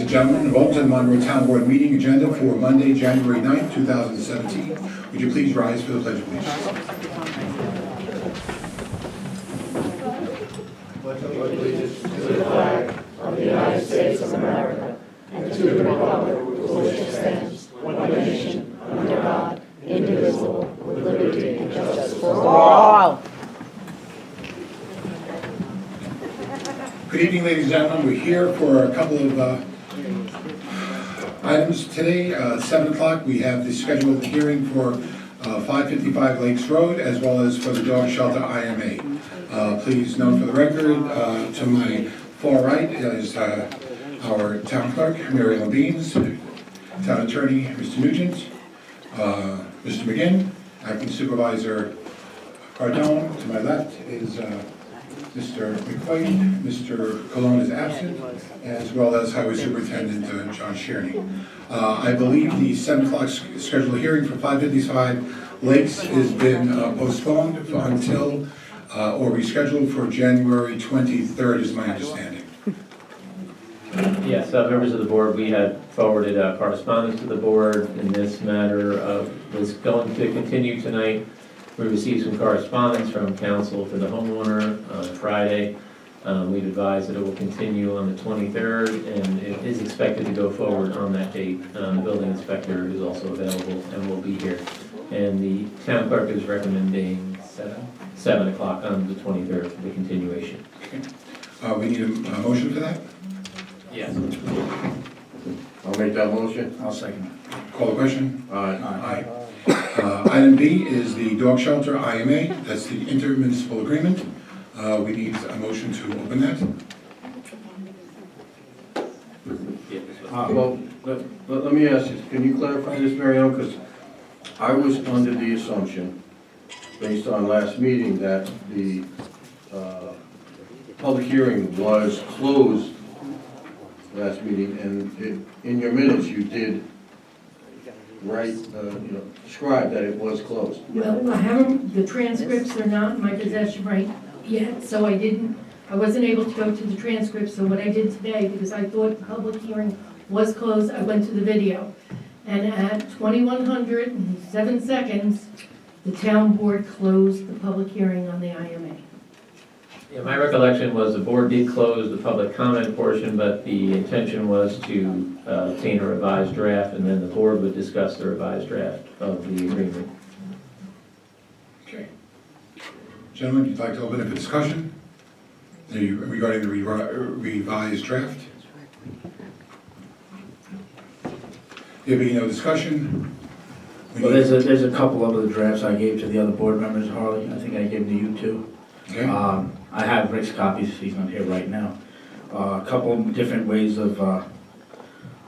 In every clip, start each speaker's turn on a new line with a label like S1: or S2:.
S1: and gentlemen, welcome to the Monroe Town Board meeting agenda for Monday, January 9th, 2017. Would you please rise for the Pledge of Allegiance?
S2: Pledge allegiance to the flag of the United States of America and to the republic for which it stands, one nation, under God, indivisible, with liberty and justice for all.
S1: Good evening, ladies and gentlemen. We're here for a couple of items today. 7 o'clock, we have the scheduled hearing for 555 Lakes Road, as well as for the dog shelter IMA. Please note for the record, to my far right is our town clerk, Mary Ellen Beans, town attorney, Mr. Nugent, Mr. McGinn, acting supervisor Cardone. To my left is Mr. McQuaid. Mr. Colon is absent, as well as Highway Superintendent John Shearney. I believe the 7 o'clock scheduled hearing for 555 Lakes has been postponed until or rescheduled for January 23rd, is my understanding.
S3: Yes, members of the board, we had forwarded correspondence to the board in this matter. Was going to continue tonight. We received some correspondence from counsel for the homeowner on Friday. We've advised that it will continue on the 23rd, and it is expected to go forward on that date. The building inspector is also available and will be here. And the town clerk is recommending 7 o'clock on the 23rd for the continuation.
S1: Okay. We need a motion for that?
S3: Yes.
S4: I'll make that motion.
S5: I'll second
S1: Call the question?
S4: Aye.
S1: Item B is the dog shelter IMA. That's the intermunicipal agreement. We need a motion to open that.
S4: Well, let me ask you, can you clarify this, Mary Ellen? Because I was under the assumption, based on last meeting, that the public hearing was closed last meeting, and in your minutes you did write, describe that it was closed.
S6: Well, I haven't, the transcripts are not in my possession right yet, so I wasn't able to go to the transcripts, so what I did today, because I thought the public hearing was closed, I went to the video. And at 2107 seconds, the town board closed the public hearing on the IMA.
S3: Yeah, my recollection was the board did close the public comment portion, but the intention was to obtain a revised draft, and then the board would discuss the revised draft of the agreement.
S1: Okay. Gentlemen, if you'd like to open up a discussion regarding the revised draft? There being no discussion?
S5: Well, there's a couple of other drafts I gave to the other board members, Harley. I think I gave them to you too.
S1: Okay.
S5: I have Rick's copies, he's not here right now. A couple of different ways of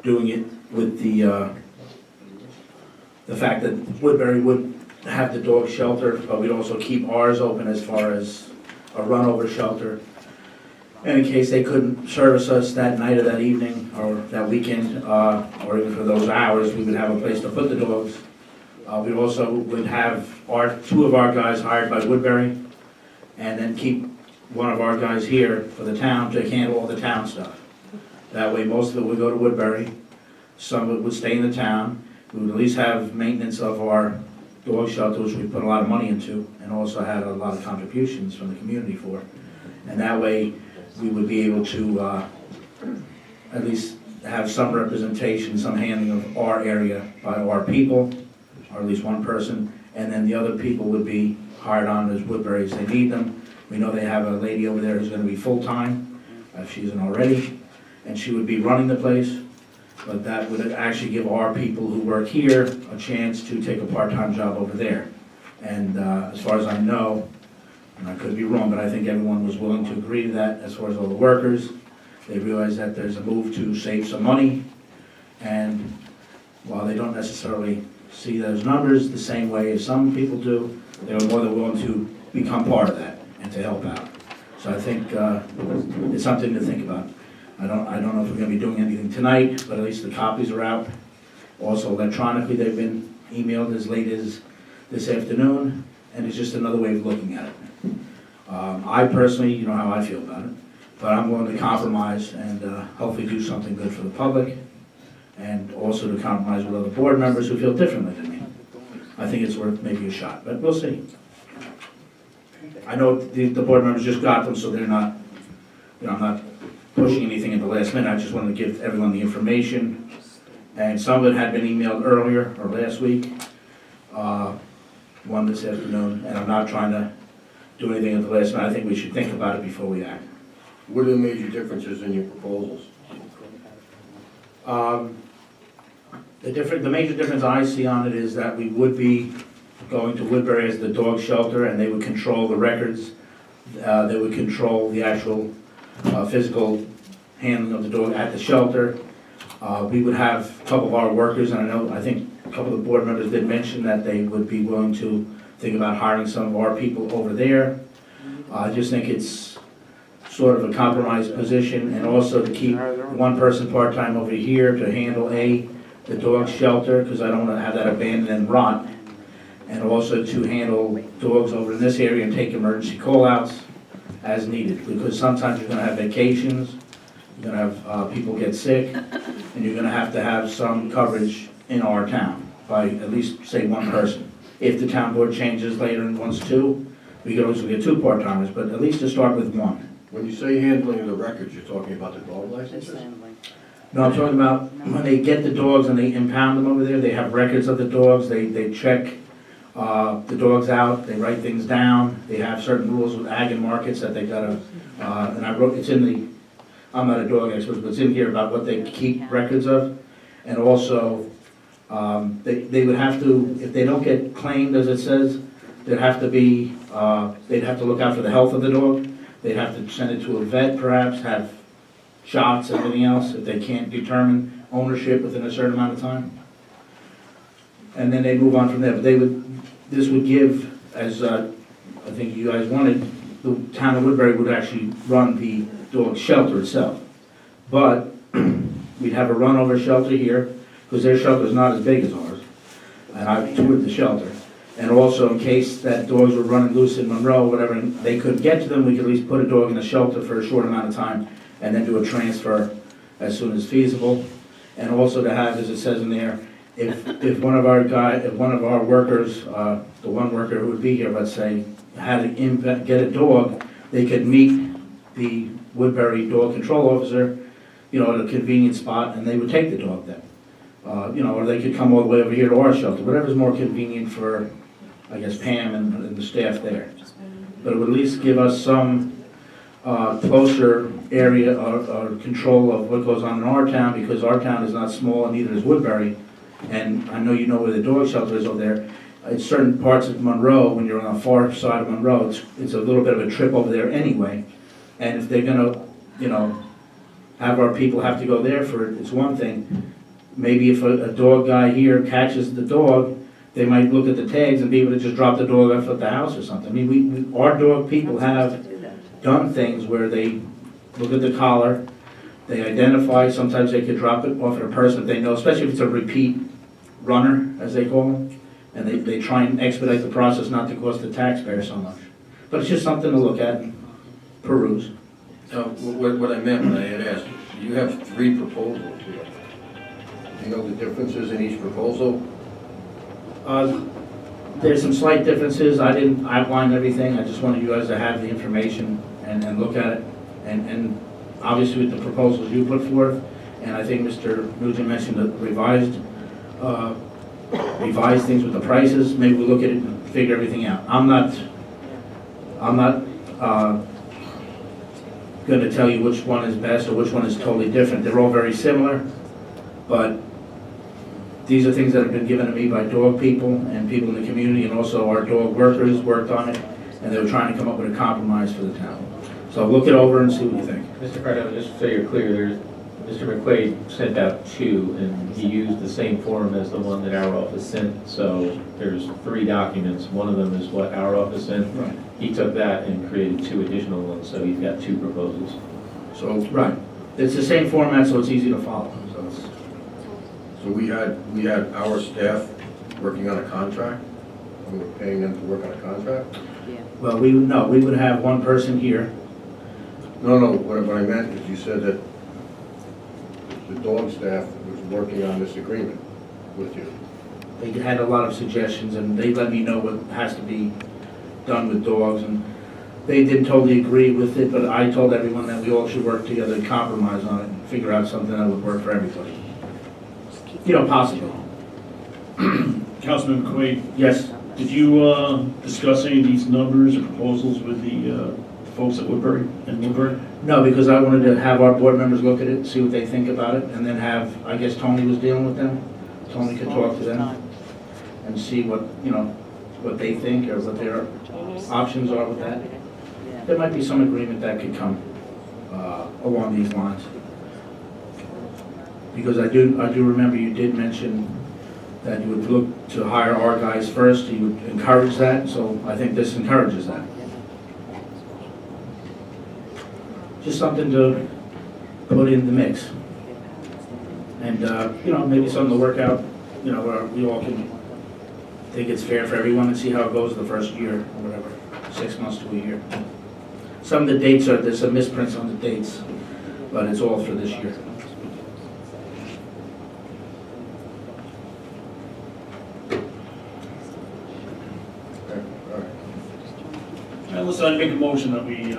S5: doing it with the fact that Woodbury would have the dog shelter, but we'd also keep ours open as far as a run-over shelter. And in case they couldn't service us that night or that evening or that weekend, or even for those hours, we would have a place to put the dogs. We also would have two of our guys hired by Woodbury, and then keep one of our guys here for the town to handle all the town stuff. That way, most of it would go to Woodbury, some of it would stay in the town. We would at least have maintenance of our dog shelter, which we put a lot of money into, and also had a lot of contributions from the community for. And that way, we would be able to at least have some representation, some handling of our area by our people, or at least one person, and then the other people would be hired on as Woodbury as they need them. We know they have a lady over there who's going to be full-time, if she isn't already, and she would be running the place, but that would actually give our people who work here a chance to take a part-time job over there. And as far as I know, and I could be wrong, but I think everyone was willing to agree to that as far as all the workers. They realize that there's a move to save some money, and while they don't necessarily see those numbers the same way as some people do, they were more than willing to become part of that and to help out. So I think it's something to think about. I don't know if we're going to be doing anything tonight, but at least the copies are out. Also electronically, they've been emailed as late as this afternoon, and it's just another way of looking at it. I personally, you know how I feel about it. but I'm willing to compromise and hopefully do something good for the public, and also to compromise with other board members who feel differently than me. I think it's worth maybe a shot, but we'll see. I know the board members just got them, so they're not, I'm not pushing anything at the last minute. I just wanted to give everyone the information. And some of it had been emailed earlier or last week, one this afternoon, and I'm not trying to do anything at the last minute. I think we should think about it before we act.
S4: What are the major differences in your proposals?
S5: The major difference I see on it is that we would be going to Woodbury as the dog shelter, and they would control the records. They would control the actual physical handling of the dog at the shelter. We would have a couple of our workers, and I think a couple of the board members did mention that they would be willing to think about hiring some of our people over there. I just think it's sort of a compromised position, and also to keep one person part-time over here to handle the dog shelter, because I don't want to have that abandoned and rot, and also to handle dogs over in this area and take emergency call-outs as needed, because sometimes you're going to have vacations, you're going to have people get sick, and you're going to have some coverage in our town by at least, say, one person. If the town board changes later and wants two, we could also get two part-timers, but at least to start with one.
S4: When you say handling of the records, you're talking about the dog licenses?
S5: No, I'm talking about when they get the dogs and they impound them over there, they have records of the dogs, they check the dogs out, they write things down, they have certain rules with ag and markets that they gotta, and I wrote, it's in the, I'm not a dog expert, but it's in here about what they keep records of. And also, they would have to, if they don't get claimed, as it says, there'd have to be, they'd have to look out for the health of the dog. They'd have to send it to a vet perhaps, have shots, everything else, if they can't determine ownership within a certain amount of time. And then they move on from there, but this would give, as I think you guys wanted, the town of Woodbury would actually run the dog shelter itself. But we'd have a runover shelter here, because their shelter is not as big as ours, and I've toured the shelter. And also, in case that dogs were running loose in Monroe, whatever, and they couldn't get to them, we could at least put a dog in a shelter for a short amount of time, and then do a transfer as soon as feasible. And also to have, as it says in there, if one of our workers, the one worker who would be here, let's say, had to get a dog, they could meet the Woodbury dog control officer, at a convenient spot, and they would take the dog then. Or they could come all the way over here to our shelter, whatever's more convenient for, I guess, Pam and the staff there. But it would at least give us some closer area or control of what goes on in our town, because our town is not small and neither is Woodbury. And I know you know where the dog shelter is over there. In certain parts of Monroe, when you're on the far side of Monroe, it's a little bit of a trip over there anyway. And if they're gonna, have our people have to go there for it, it's one thing. Maybe if a dog guy here catches the dog, they might look at the tags and be able to just drop the dog off at the house or something. I mean, our dog people have done things where they look at the collar, they identify, sometimes they could drop it off at a person if they know, especially if it's a repeat runner, as they call them, and they try and expedite the process not to cost the taxpayer so much. But it's just something to look at and peruse.
S4: Now, what I meant when I had asked, you have 3 proposals here. Do you know the differences in each proposal?
S5: There's some slight differences. I didn't outline everything. I just wanted you guys to have the information and look at it. And obviously with the proposals you put forth, and I think Mr. Nugent mentioned the revised things with the prices. Maybe we'll look at it and figure everything out. I'm not going to tell you which one is best or which one is totally different. They're all very similar, but these are things that have been given to me by dog people and people in the community, and also our dog workers worked on it, and they were trying to come up with a compromise for the town. So look it over and see what you think.
S3: Mr. Cardone, just so you're clear, Mr. McQuaid sent out 2, and he used the same form as the one that our office sent. So there's 3 documents. One of them is what our office sent.
S5: Right.
S3: He took that and created 2 additional ones, so he's got 2 proposals.
S5: So, right. It's the same format, so it's easy to follow.
S4: So we had our staff working on a contract, and we were paying them to work on a contract?
S5: Well, we would have one person here
S4: No, what I meant is you said that the dog staff was working on this agreement with you.
S5: They had a lot of suggestions, and they let me know what has to be done with dogs, and they didn't totally agree with it, but I told everyone that we all should work together and compromise on it, and figure out something that would work for everybody. You know, possible.
S7: Councilman McQuaid,
S5: Yes,
S7: did you discuss any of these numbers or proposals with the folks at Woodbury and Woodbury?
S5: no, because I wanted to have our board members look at it, see what they think about it, and then have, I guess Tony was dealing with them. Tony could talk to them and see what, you know, what they think or what their options are with that. There might be some agreement that could come along these lines. Because I do remember you did mention that you would look to hire our guys first, you would encourage that, so I think this encourages that. Just something to put in the mix. And, you know, maybe something to work out, you know, where we all can think it's fair for everyone and see how it goes the first year or whatever, 6 months to a year. Some of the dates are, there's some misprints on the dates, but it's all for this year.
S4: Okay, all right.
S7: And listen, I'd make a motion that we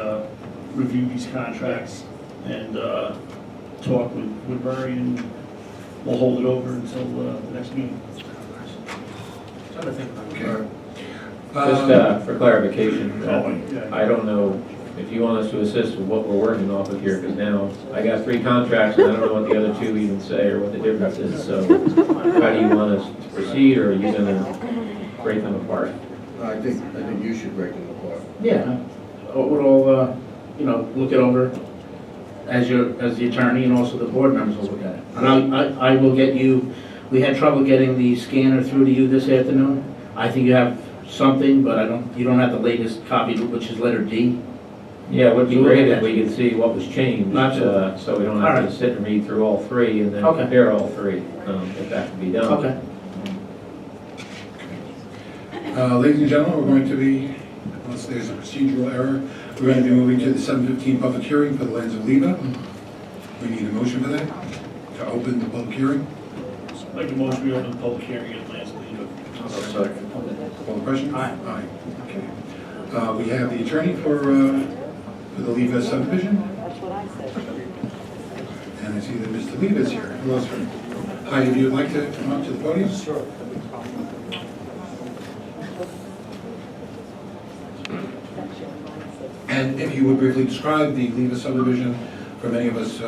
S7: review these contracts and talk with Woodbury, and we'll hold it over until the next meeting.
S5: Something to think about.
S1: Okay.
S3: Just for clarification,
S7: Yeah.
S3: I don't know if you want us to assist with what we're working off of here, because now I got 3 contracts and I don't know what the other 2 even say or what the difference is, so how do you want us to proceed, or are you gonna break them apart?
S4: I think you should break them apart.
S5: Yeah, we'll all, you know, look it over as the attorney, and also the board members will look at it. And I will get you, we had trouble getting the scanner through to you this afternoon. I think you have something, but you don't have the latest copy, which is letter D.
S3: Yeah, it would be
S5: You
S3: great
S5: look
S3: if
S5: at
S3: we could see what was changed,
S5: Absolutely.
S3: so we don't
S5: All
S3: have
S5: right.
S3: to sit and read through all 3 and then
S5: Okay.
S3: compare all 3, if that could be done.
S5: Okay.
S1: Ladies and gentlemen, we're going to be, unless there's a procedural error, we're going to be moving to the 7:15 public hearing for the lands of Leva. We need a motion for that, to open the public hearing.
S7: Make a motion, we open the public hearing at Lance Leva.
S1: All the questions?
S5: Aye.
S1: Aye. Okay. We have the attorney for the Leva subdivision. And I see that Mr. Leva is here. Hello, sir. Hi, if you'd like to come up to the podium? Sure. And if you would briefly describe the Leva subdivision, for many of us,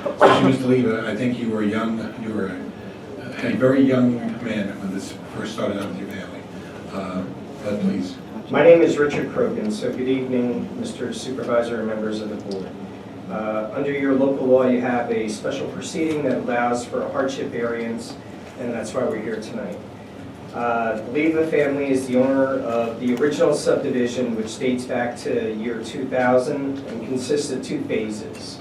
S1: especially Mr. Leva, I think you were a very young man when this first started out with your family. But please.
S8: My name is Richard Krogan, so good evening, Mr. Supervisor and members of the board. Under your local law, you have a special proceeding that allows for a hardship variance, and that's why we're here tonight. The Leva family is the owner of the original subdivision, which dates back to year 2000 and consists of 2 phases.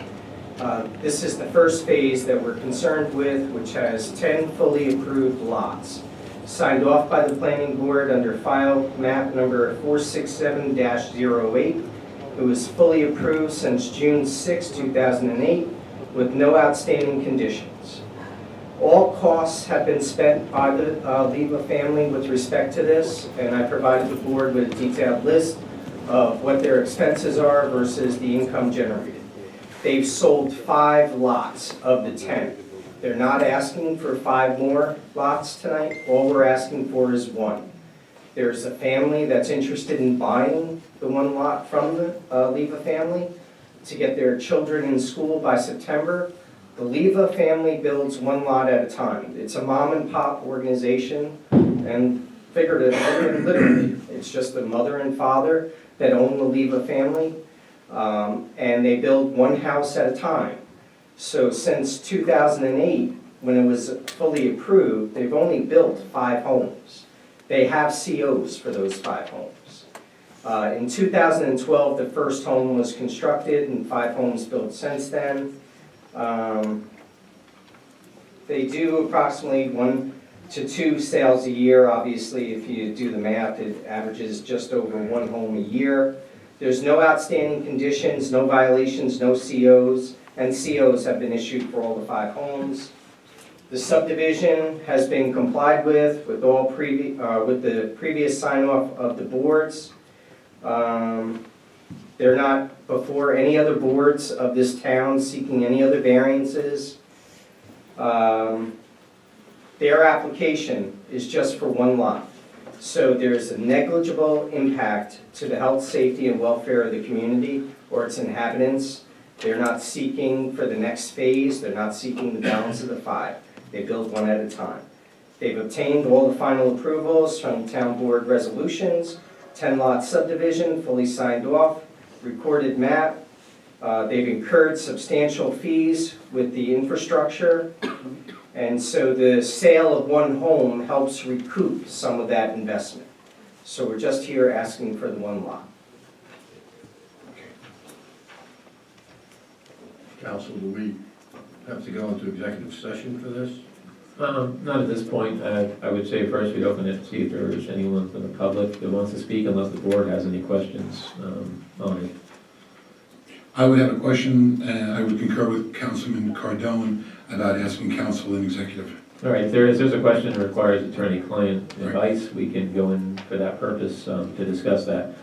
S8: This is the first phase that we're concerned with, which has 10 fully approved lots, signed off by the planning board under file map number 467-08. It was fully approved since June 6, 2008, with no outstanding conditions. All costs have been spent by the Leva family with respect to this, and I provided the board with a detailed list of what their expenses are versus the income generated. They've sold 5 lots of the 10. They're not asking for 5 more lots tonight. All we're asking for is 1. There's a family that's interested in buying the 1 lot from the Leva family to get their children in school by September. The Leva family builds 1 lot at a time. It's a mom and pop organization, and figuratively and literally, it's just the mother and father that own the Leva family, and they build 1 house at a time. So since 2008, when it was fully approved, they've only built 5 homes. They have COs for those 5 homes. In 2012, the first home was constructed and 5 homes built since then. They do approximately 1 to 2 sales a year. Obviously, if you do the math, it averages just over 1 home a year. There's no outstanding conditions, no violations, no COs, and COs have been issued for all the 5 homes. The subdivision has been complied with all with the previous sign-off of the boards. They're not before any other boards of this town seeking any other variances. Their application is just for 1 lot. So there's a negligible impact to the health, safety, and welfare of the community or its inhabitants. They're not seeking for the next phase. They're not seeking the balance of the 5. They build 1 at a time. They've obtained all the final approvals from town board resolutions, 10-lot subdivision, fully signed off, recorded map. They've incurred substantial fees with the infrastructure. And so the sale of 1 home helps recoup some of that investment. So we're just here asking for the 1 lot.
S4: Council, do we have to go into executive session for this?
S3: Not at this point. I would say first we'd open it to see if there's anyone from the public that wants to speak, unless the board has any questions on it.
S1: I would have a question, and I would concur with Councilman Cardone about asking counsel in executive.
S3: All right, if there's a question that requires attorney-client advice, we can go in for that purpose to discuss that.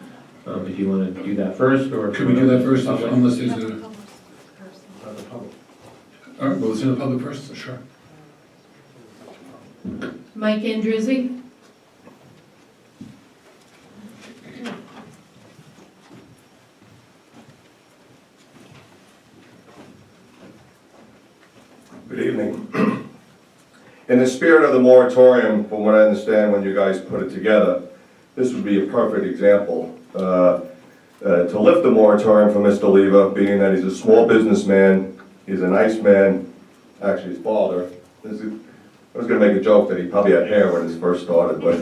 S3: If you want to do that first, or...
S1: Could we do that first,
S3: Public?
S1: unless there's a... All right, well, it's in the public first, sure.
S6: Mike Andrizzi?
S9: Good evening. In the spirit of the moratorium, from what I understand when you guys put it together, this would be a perfect example. To lift the moratorium for Mr. Leva, being that he's a small businessman, he's a nice man, actually his father. I was going to make a joke that he probably had hair when he first started, but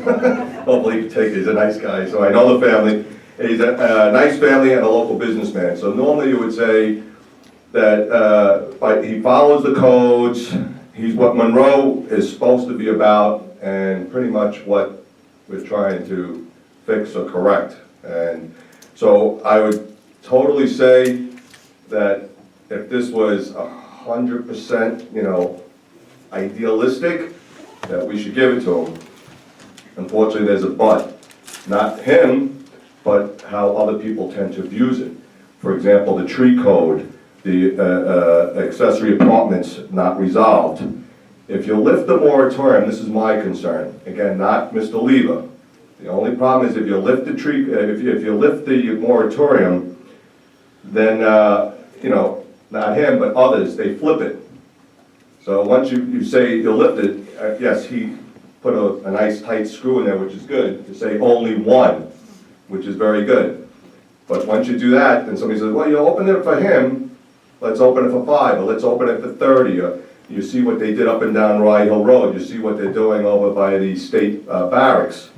S9: hopefully he can take it. He's a nice guy, so I know the family. He's a nice family and a local businessman. So normally you would say that he follows the codes, he's what Monroe is supposed to be about, and pretty much what we're trying to fix or correct. And so I would totally say that if this was 100%, idealistic, that we should give it to him. Unfortunately, there's a but. Not him, but how other people tend to abuse it. For example, the tree code, the accessory apartments not resolved. If you lift the moratorium, this is my concern, again, not Mr. Leva. The only problem is if you lift the tree, if you lift the moratorium, then, not him, but others, they flip it. So once you say you lift it, yes, he put a nice tight screw in there, which is good, to say only 1, which is very good. But once you do that, then somebody says, well, you opened it for him, let's open it for 5, or let's open it for 30, or you see what they did up and down Rye Hill Road, you see what they're doing over by the state barracks.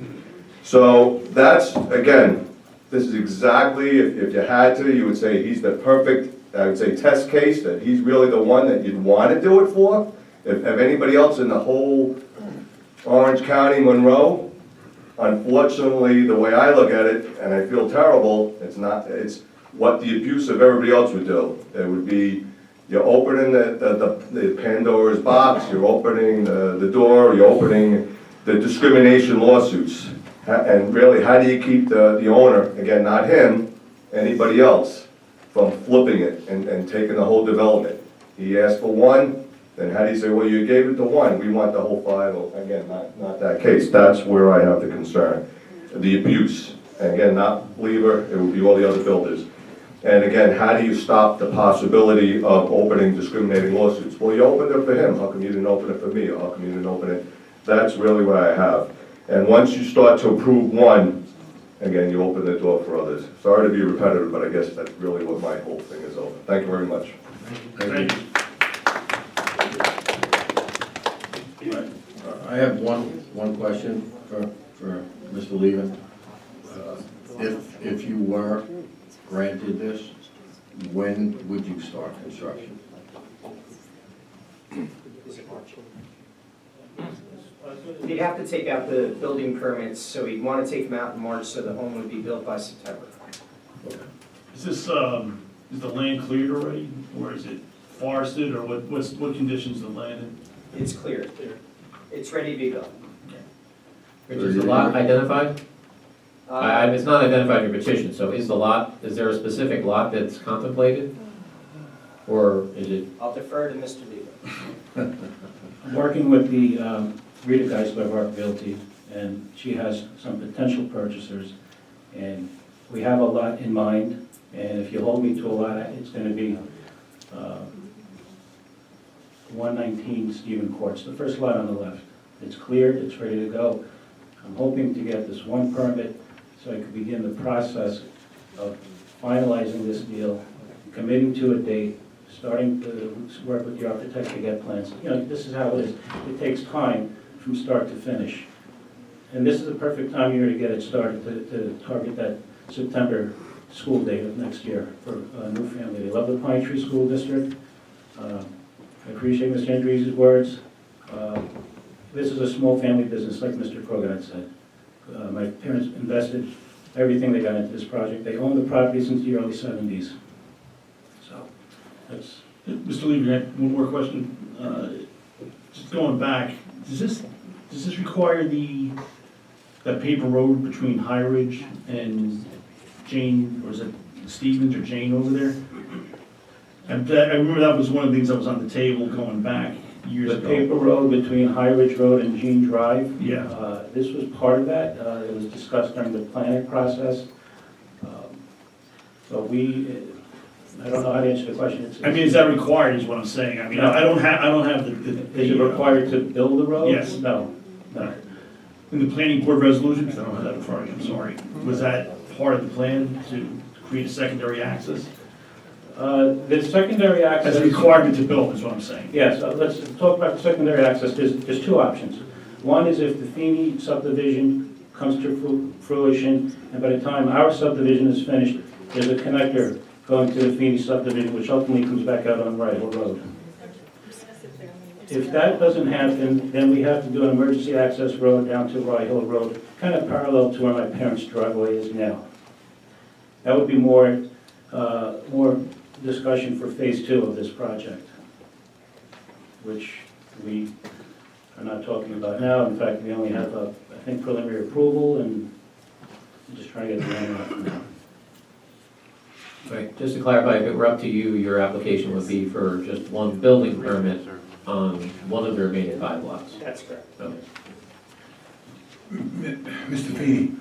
S9: So that's, again, this is exactly, if you had to, you would say he's the perfect, I would say, test case, that he's really the one that you'd want to do it for. If anybody else in the whole Orange County, Monroe, unfortunately, the way I look at it, and I feel terrible, it's what the abuse of everybody else would do. It would be, you're opening the Pandora's box, you're opening the door, you're opening the discrimination lawsuits. And really, how do you keep the owner, again, not him, anybody else, from flipping it and taking the whole development? He asked for 1, then how do you say, well, you gave it to 1, we want the whole 5? Well, again, not that case. That's where I have the concern. The abuse. And again, not Lever, it would be all the other builders. And again, how do you stop the possibility of opening discriminating lawsuits? Well, you opened it for him, how come you didn't open it for me, or how come you didn't open it? That's really what I have. And once you start to approve 1, again, you open the door for others. Sorry to be repetitive, but I guess that's really what my whole thing is over. Thank you very much.
S7: Thank you.
S4: I have one question for Mr. Leva. If you were granted this, when would you start construction?
S8: You'd have to take out the building permits, so we'd want to take them out in March so the home would be built by September.
S7: Is this, is the land cleared already, or is it forested, or what conditions the land in?
S8: It's cleared. It's ready to be built.
S3: Rich, is the lot identified? It's not identified in your petition, so is there a specific lot that's contemplated? Or is it,
S8: I'll defer to Mr. Leva.
S5: I'm working with the Rita Geisler of Art Realty, and she has some potential purchasers. And we have a lot in mind, and if you hold me to a lot, it's gonna be 119 Stephen Courts, the first lot on the left. It's cleared, it's ready to go. I'm hoping to get this one permit so I can begin the process of finalizing this deal, committing to a date, starting to work with the architect to get plans. You know, this is how it is. It takes time from start to finish. And this is the perfect time of year to get it started, to target that September school date of next year for a new family. They love the Pine Tree School District. I appreciate Mr. Andrees' words. This is a small family business, like Mr. Krogan had said. My parents invested everything they got into this project. They owned the property since the early 70s. So, that's...
S7: Mr. Levy, I have one more question. Just going back, does this require that paper road between High Ridge and Jane, or is it Stevens or Jane over there? And I remember that was one of the things that was on the table going back years
S5: The
S7: ago.
S5: paper road between High Ridge Road and Jean Drive.
S7: Yeah.
S5: This was part of that. It was discussed during the planning process. So I don't know how to answer the question.
S7: I mean, is that required, is what I'm saying? I mean,
S5: No.
S7: I don't have the.
S5: Is it required to build the road?
S7: Yes.
S5: No.
S7: In the planning board resolution, because I don't have that in front of me, I'm sorry, was that part of the plan to create a secondary access?
S5: The secondary access...
S7: As a requirement to build, is what I'm saying.
S5: Yes, let's talk about the secondary access. There's two options. One is if the Feeney subdivision comes to fruition, and by the time our subdivision is finished, there's a connector going to the Feeney subdivision, which ultimately comes back out on Rye Hill Road. If that doesn't happen, then we have to do an emergency access road down to Rye Hill Road, kind of parallel to where my parents' driveway is now. That would be more discussion for phase 2 of this project, which we are not talking about now. In fact, we only have, I think, preliminary approval, and I'm just trying to get the land out now.
S3: right, just to clarify, if it were up to you, your application would be for just one building permit on one of the remaining 5 lots?
S8: That's correct.
S3: Okay.
S1: Mr. Feeney,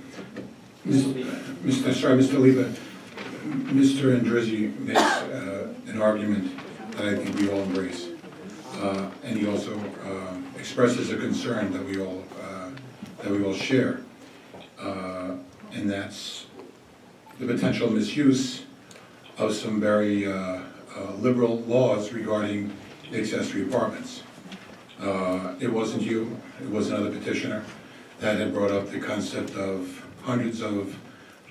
S1: Mr. Leva, Mr. Andrizzi makes an argument that I think we all embrace. And he also expresses a concern that we all share. And that's the potential misuse of some very liberal laws regarding accessory apartments. It wasn't you, it was another petitioner that had brought up the concept of hundreds of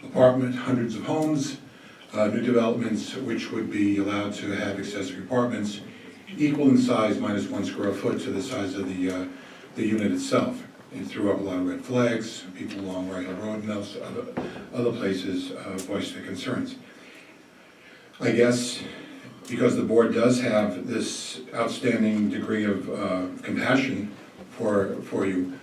S1: apartments, hundreds of homes, new developments which would be allowed to have accessory apartments equal in size minus 1 square foot to the size of the unit itself. It threw up a lot of red flags. People along Rye Hill Road and other places voiced their concerns. I guess because the board does have this outstanding degree of compassion for you,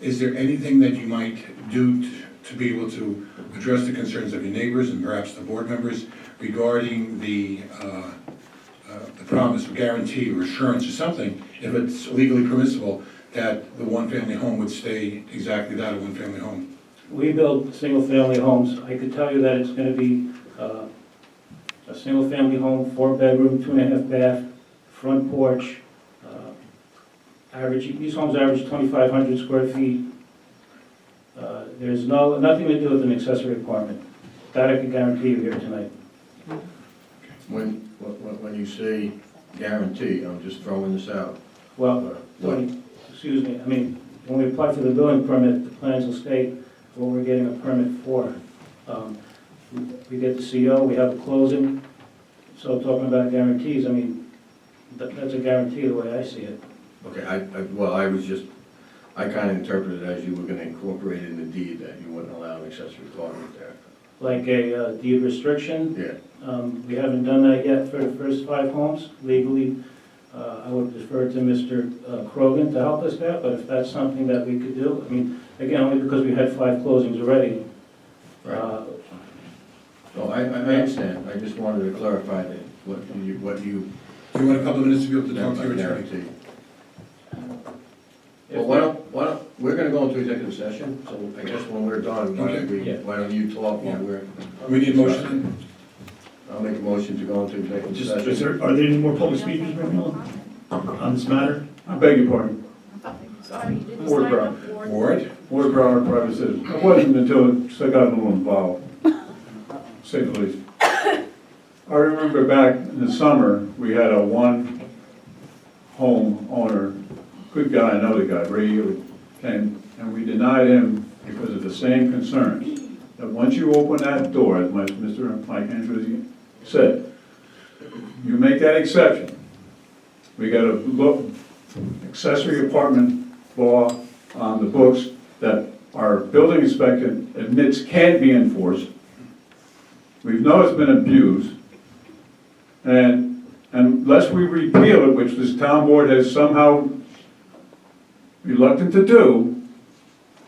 S1: is there anything that you might do to be able to address the concerns of your neighbors and perhaps the board members regarding the promise or guarantee or assurance or something, if it's legally permissible, that the one-family home would stay exactly that, a one-family home?
S5: We build single-family homes. I could tell you that it's going to be a single-family home, 4-bedroom, 2.5 bath, front porch. These homes average 2,500 square feet. There's nothing to do with an accessory apartment. That I can guarantee you here tonight.
S4: When you say guarantee, I'm just throwing this out.
S5: Well, excuse me, I mean, when we apply for the building permit, the plans will state what we're getting a permit for. We get the CO, we have a closing, so talking about guarantees, I mean, that's a guarantee the way I see it.
S4: Okay, I kind of interpreted it as you were going to incorporate in the deed that you wouldn't allow an accessory apartment there.
S7: like a deed restriction.
S4: Yeah.
S7: We haven't done that yet for the first 5 homes legally. I would defer to Mr. Krogan to help us there, but if that's something that we could do, I mean, again, only because we had 5 closings already.
S4: Right. So I understand, I just wanted to clarify that, what you.
S1: Do you want a couple of minutes to be able to talk to your attorney?
S4: Guarantee. Well, why don't, we're gonna go into executive session, so I guess when we're done,
S1: Okay.
S4: why don't you talk while we're.
S1: We need a motion.
S4: I'll make a motion to go into executive
S7: Just,
S4: session.
S7: are there any more public speakers right now on this matter?
S10: I beg your pardon.
S6: Sorry, you didn't
S10: Ward
S6: sign
S10: Brown.
S6: up for it.
S1: Ward?
S10: Ward Brown, private citizen. It wasn't until I got a little involved, to say the least. I remember back in the summer, we had a one home owner, good guy, another guy, Ray, who came, and we denied him because of the same concerns. That once you open that door, as Mr. Mike Andrews said, you make that exception. We got a look, accessory apartment law on the books that our building inspector admits can't be enforced. We know it's been abused. And unless we repeal it, which this town board has somehow reluctant to do,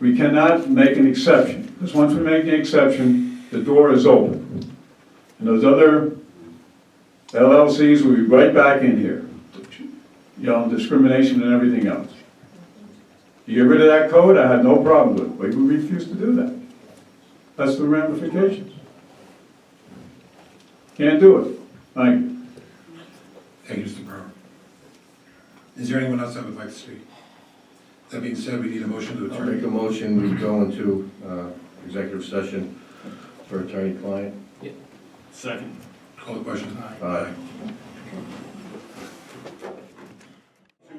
S10: we cannot make an exception. Because once we make the exception, the door is open. And those other LLCs will be right back in here. You know, discrimination and everything else. You get rid of that code, I had no problem with it, but we refuse to do that. That's the ramifications. Can't do it. Thank you.
S1: Thank you, Mr. Brown. Is there anyone else that would like to speak? That being said, we need a motion to
S4: I'll
S1: adjourn.
S4: make a motion, we go into executive session for attorney-client.
S7: Second.
S1: Call the question.
S4: Aye.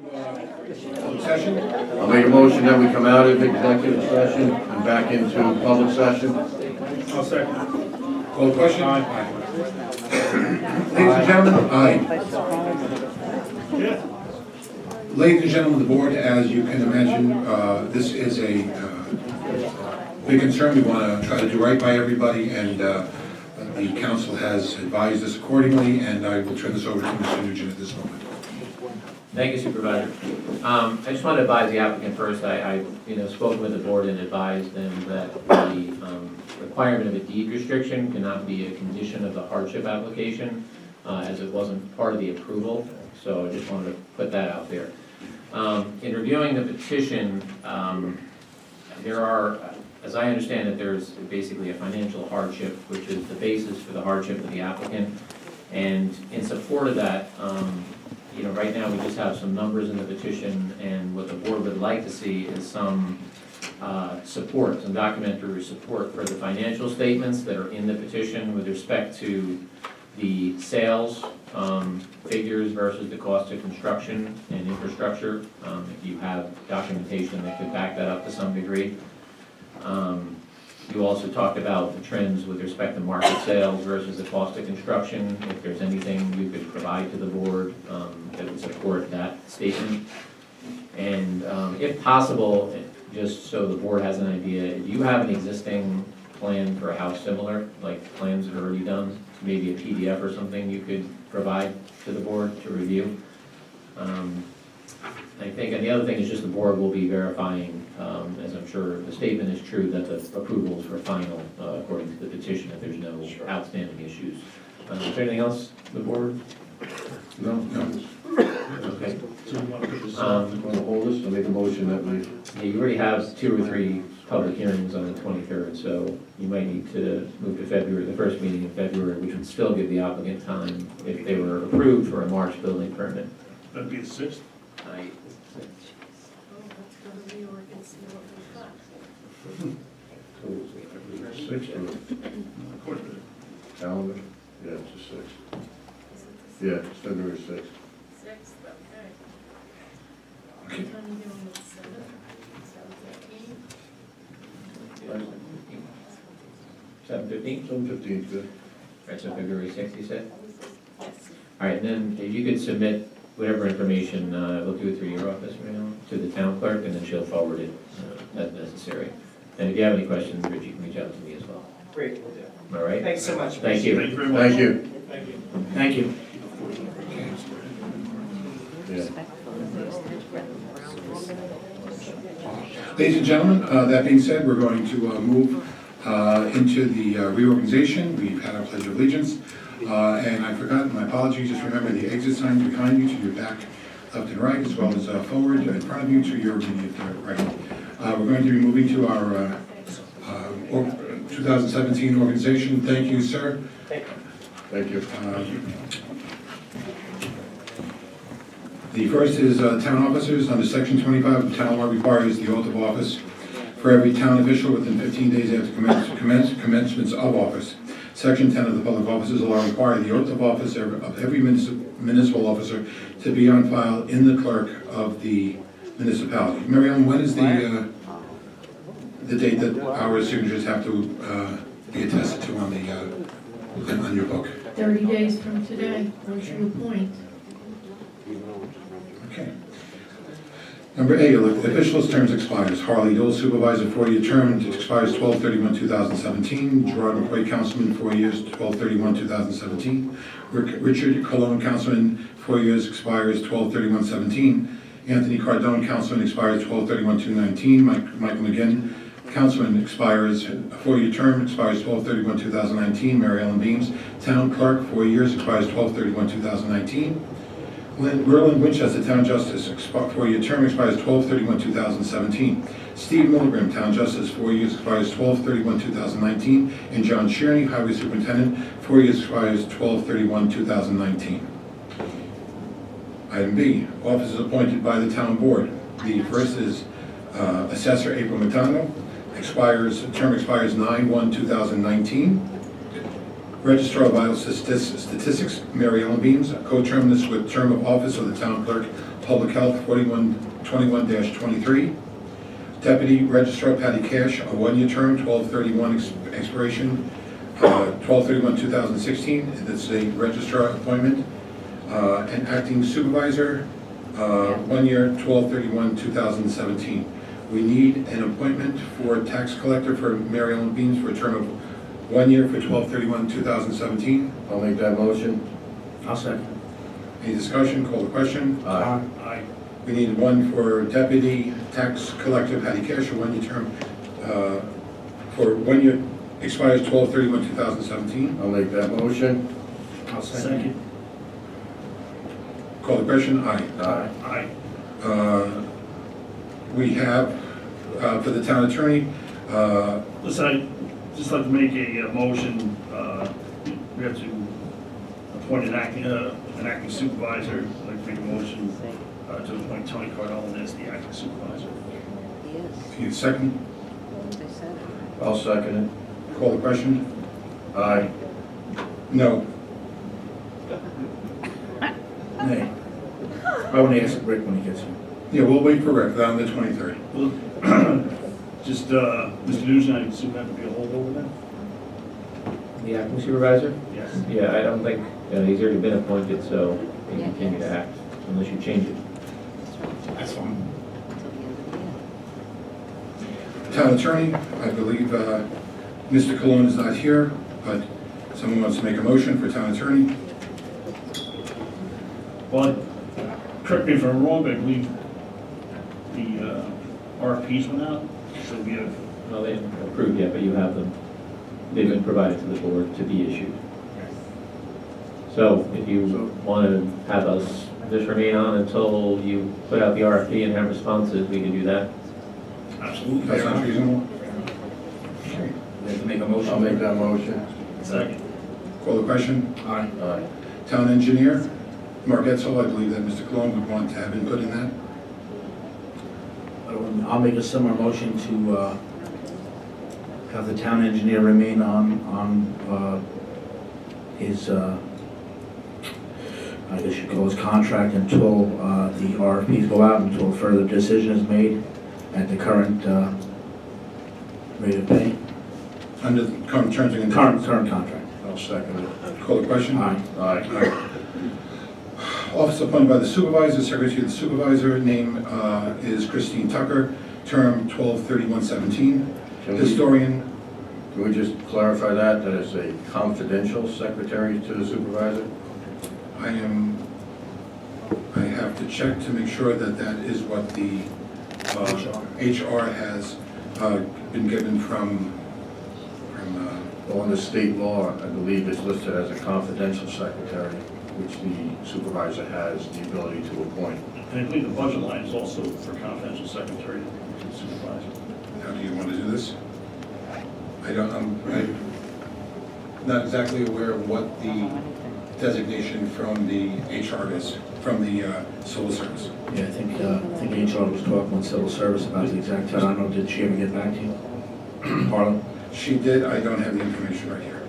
S1: Closed session.
S4: I'll make a motion that we come out of executive session and back into public session.
S7: I'll second.
S1: Call the question. Ladies and gentlemen, aye.
S7: Yeah.
S1: Ladies and gentlemen of the board, as you can imagine, this is a big concern. We want to try to do right by everybody, and the council has advised us accordingly, and I will turn this over to Mr. Nugent at this moment.
S3: Thank you, Supervisor. I just want to advise the applicant first. I spoken with the board and advised them that the requirement of a deed restriction cannot be a condition of the hardship application, as it wasn't part of the approval. So I just wanted to put that out there. In reviewing the petition, there are, as I understand it, there's basically a financial hardship, which is the basis for the hardship of the applicant. And in support of that, right now we just have some numbers in the petition, and what the board would like to see is some support, some documentary support for the financial statements that are in the petition with respect to the sales figures versus the cost of construction and infrastructure. If you have documentation that could back that up to some degree. You also talked about the trends with respect to market sales versus the cost of construction. If there's anything you could provide to the board that would support that statement. And if possible, just so the board has an idea, do you have an existing plan for a house similar, like plans that are already done? Maybe a PDF or something you could provide to the board to review? I think, and the other thing is just the board will be verifying, as I'm sure the statement is true, that the approvals were final according to the petition, if there's no outstanding issues. Is there anything else, the board?
S4: No?
S3: Okay.
S7: So you want to put this
S4: Want to hold this? I'll make a motion that we.
S3: Yeah, you already have 2 or 3 public hearings on the 23rd, so you might need to move to February, the first meeting in February, which would still give the applicant time if they were approved for a March building permit.
S7: That'd be the 6th.
S4: Sixth
S7: Of course.
S4: calendar? Yeah, it's the sixth. Yeah, it's February 6th.
S6: 6th, okay.
S1: Okay.
S6: What time are you doing with 7th?
S3: 7:15?
S4: 7:15 is good.
S3: Right, so February 6th, you said? All right, and then if you could submit whatever information, we'll do it through your office, to the town clerk, and then she'll forward it as necessary. And if you have any questions, Rich, you can reach out to me as well.
S8: Great, will do.
S3: All right?
S8: Thanks so much.
S3: Thank you.
S7: Thank you very much.
S4: Thank you.
S5: Thank you.
S4: Yeah.
S1: Ladies and gentlemen, that being said, we're going to move into the reorganization. We've had our pledge of allegiance. And I forgot, my apologies, just remember the exit signs behind you to your back, left and right, as well as forward in front of you to your immediate right. We're going to be moving to our 2017 organization. Thank you, sir.
S4: Thank you.
S1: The first is town officers. Under section 25 of the town law requires the oath of office for every town official within 15 days after commencements of office. Section 10 of the public offices law require the oath of office of every municipal officer to be on file in the clerk of the municipality. Mary Ellen, when is the date that our signatures have to be attested to on your book?
S6: 30 days from today, once you appoint.
S1: Okay. Number 8, elected officials, terms expires. Harley Dole, supervisor, 4-year term, it expires 12/31/2017. Gerard McQuaid, councilman, 4 years, 12/31/2017. Richard Colon, councilman, 4 years, expires 12/31/17. Anthony Cardone, councilman, expires 12/31/2019. Michael McGinn, councilman, expires, a 4-year term, expires 12/31/2019. Mary Ellen Beams, town clerk, 4 years, expires 12/31/2019. Merlin Winchester, town justice, 4-year term, expires 12/31/2017. Steve Milgram, town justice, 4 years, expires 12/31/2019. And John Shearney, highway superintendent, 4 years, expires 12/31/2019. Item B, officers appointed by the town board. The first is assessor April McDonald, term expires 9/1/2019. Registrar of Vital Statistics, Mary Ellen Beams, co-terminus with term of office of the town clerk, public health, 4121-23. Deputy Registrar Patty Cash, a 1-year term, 12/31 expiration, 12/31/2016. That's a registrar appointment. And acting supervisor, 1 year, 12/31/2017. We need an appointment for tax collector for Mary Ellen Beams for a term of 1 year for 12/31/2017.
S4: I'll make that motion.
S5: I'll second.
S1: Any discussion, call the question?
S4: Aye.
S7: Aye.
S1: We need one for deputy tax collector Patty Cash, a 1-year term, for 1 year, expires 12/31/2017.
S4: I'll make that motion.
S5: I'll second.
S7: Second.
S1: Call the question? Aye.
S4: Aye.
S7: Aye.
S1: We have, for the town attorney,
S7: Listen, I'd just like to make a motion, we have to appoint an acting supervisor. I'd like to make a motion to appoint Tony Cardone as the acting supervisor.
S1: need a second?
S4: I'll second
S1: Call the question?
S4: it. Aye.
S1: No.
S5: Nay. I want to ask Rick when he gets here.
S1: Yeah, we'll wait for Rick on the 23rd.
S7: Well, just, Mr. Nugent, I assume that would be a holdover then?
S3: The acting supervisor?
S7: Yes.
S3: Yeah, I don't think, he's already been appointed, so he can continue to act unless you change it.
S5: That's fine.
S1: Town attorney, I believe Mr. Cologne is not here, but someone wants to make a motion for town attorney.
S7: Well, correct me if I'm wrong, but I believe the RFPs went out, so we have,
S3: Well, they haven't approved yet, but you have them. They've been provided to the board to be issued. So if you want to have us just remain on until you put out the RFP and have responses, we can do that.
S7: absolutely.
S1: That sounds reasonable.
S5: We have to make a motion.
S4: I'll make that motion.
S7: Second.
S1: Call the question?
S5: Aye.
S4: Aye.
S1: Town engineer, Mark Etzel, I believe that Mr. Cologne would want to have input in that.
S5: I'll make a similar motion to have the town engineer remain on his, I guess you call his contract until the RFPs go out, until further decision is made at the current rate of pay.
S1: Under the current terms and
S5: Current
S1: conditions.
S5: contract.
S4: I'll second it.
S1: Call the question?
S5: Aye.
S4: Aye.
S1: Office appointed by the supervisor, secretary of the supervisor, name is Christine Tucker, term 12/31/17.
S4: Can we-
S1: Historian,
S4: Can we just clarify that it's a confidential secretary to the supervisor?
S1: I have to check to make sure that that is what the HR has been given from
S4: Well, under state law, I believe it's listed as a confidential secretary, which the supervisor has the ability to appoint.
S7: And I believe the budget line is also for confidential secretary to the supervisor.
S1: how do you want to do this? I'm not exactly aware of what the designation from the HR is, from the civil service.
S5: Yeah, I think HR was talking with civil service about the exact time. I don't know, did she ever get back to you? Harlan?
S1: She did, I don't have the information right here.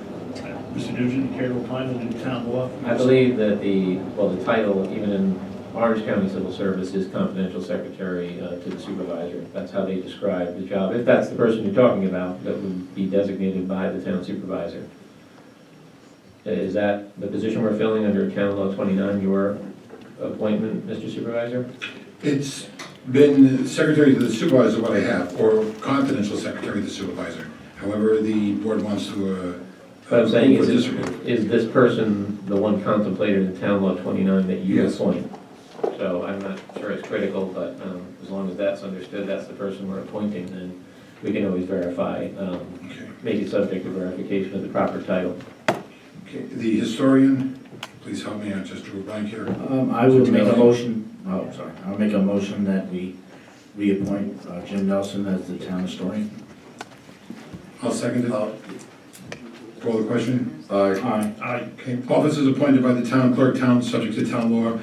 S7: Mr. Nugent, care to opine on the town law?
S3: I believe that the title, even in Orange County Civil Service, is confidential secretary to the supervisor. That's how they describe the job. If that's the person you're talking about, that would be designated by the town supervisor. Is that the position we're filling under Town Law 29, your appointment, Mr. Supervisor?
S1: It's been secretary to the supervisor, what I have, or confidential secretary to the supervisor. However, the board wants to.
S3: But I'm saying,
S1: approve or
S3: is
S1: disapprove.
S3: this person the one contemplated in Town Law 29 that you
S1: Yes.
S3: appoint? So I'm not sure it's critical, but as long as that's understood, that's the person we're appointing, then we can always verify,
S1: Okay.
S3: make it subject to verification of the proper title.
S1: Okay, the historian, please help me, I just drew a blank here.
S5: I would make a motion, I'll make a motion that we reappoint Jim Nelson as the town historian.
S1: I'll second it. Call the question.
S5: Aye.
S7: Aye.
S1: Okay, officers appointed by the town clerk, town, subject to town law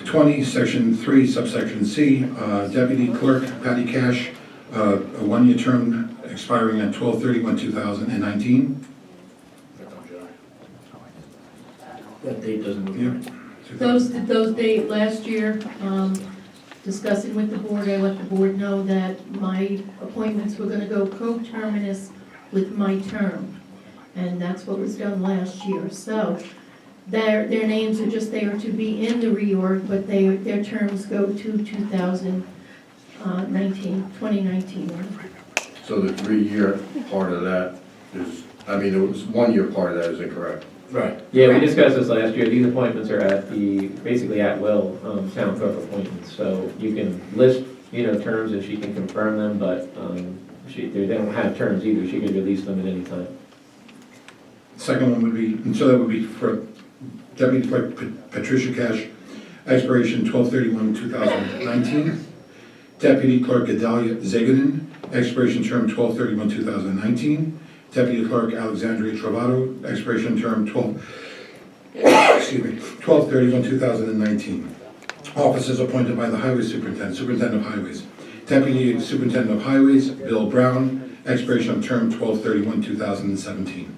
S1: 20, section 3, subsection C. Deputy clerk Patty Cash, a one-year term expiring on 12/31/2019.
S5: That date doesn't look
S1: Yeah.
S5: right.
S6: Those dates last year, discussing with the board, I let the board know that my appointments were gonna go co-terminus with my term. And that's what was done last year. So their names are just there to be in the reorg, but their terms go to 2019.
S4: So the 3-year part of that is, it was 1-year part of that is incorrect.
S5: Right.
S3: Yeah, we discussed this last year. These appointments are basically at will, town clerk appointments. So you can list, terms and she can confirm them, but they don't have terms either. She can release them at any time.
S1: Second one would be, and so that would be for Deputy Clerk Patricia Cash, expiration 12/31/2019. Deputy Clerk Gedalia Zaganin, expiration term 12/31/2019. Deputy Clerk Alexandria Travato, expiration term 12/31/2019. Officers appointed by the Highway Superintendent, Superintendent of Highways. Deputy Superintendent of Highways, Bill Brown, expiration of term 12/31/2017.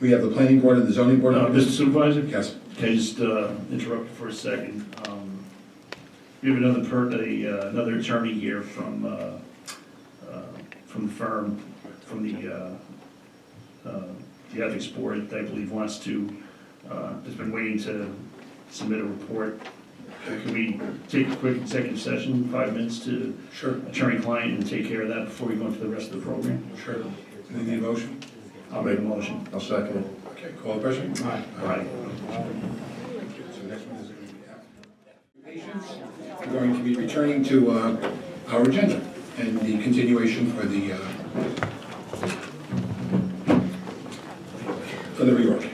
S1: We have the planning board and the zoning board.
S7: Mr. Supervisor?
S1: Yes.
S7: Can I just interrupt for a second? We have another attorney here from the firm, from the ethics board, that I believe wants to, has been waiting to submit a report. Can we take a quick executive session, 5 minutes to
S1: Sure.
S7: attorney-client, and take care of that before we go into the rest of the program?
S1: Sure. We need a motion.
S7: I'll make a motion.
S4: I'll second it.
S1: Okay, call the question.
S7: Aye.
S1: So next one is going to be applications. We're going to be returning to our agenda and the continuation for the reorg.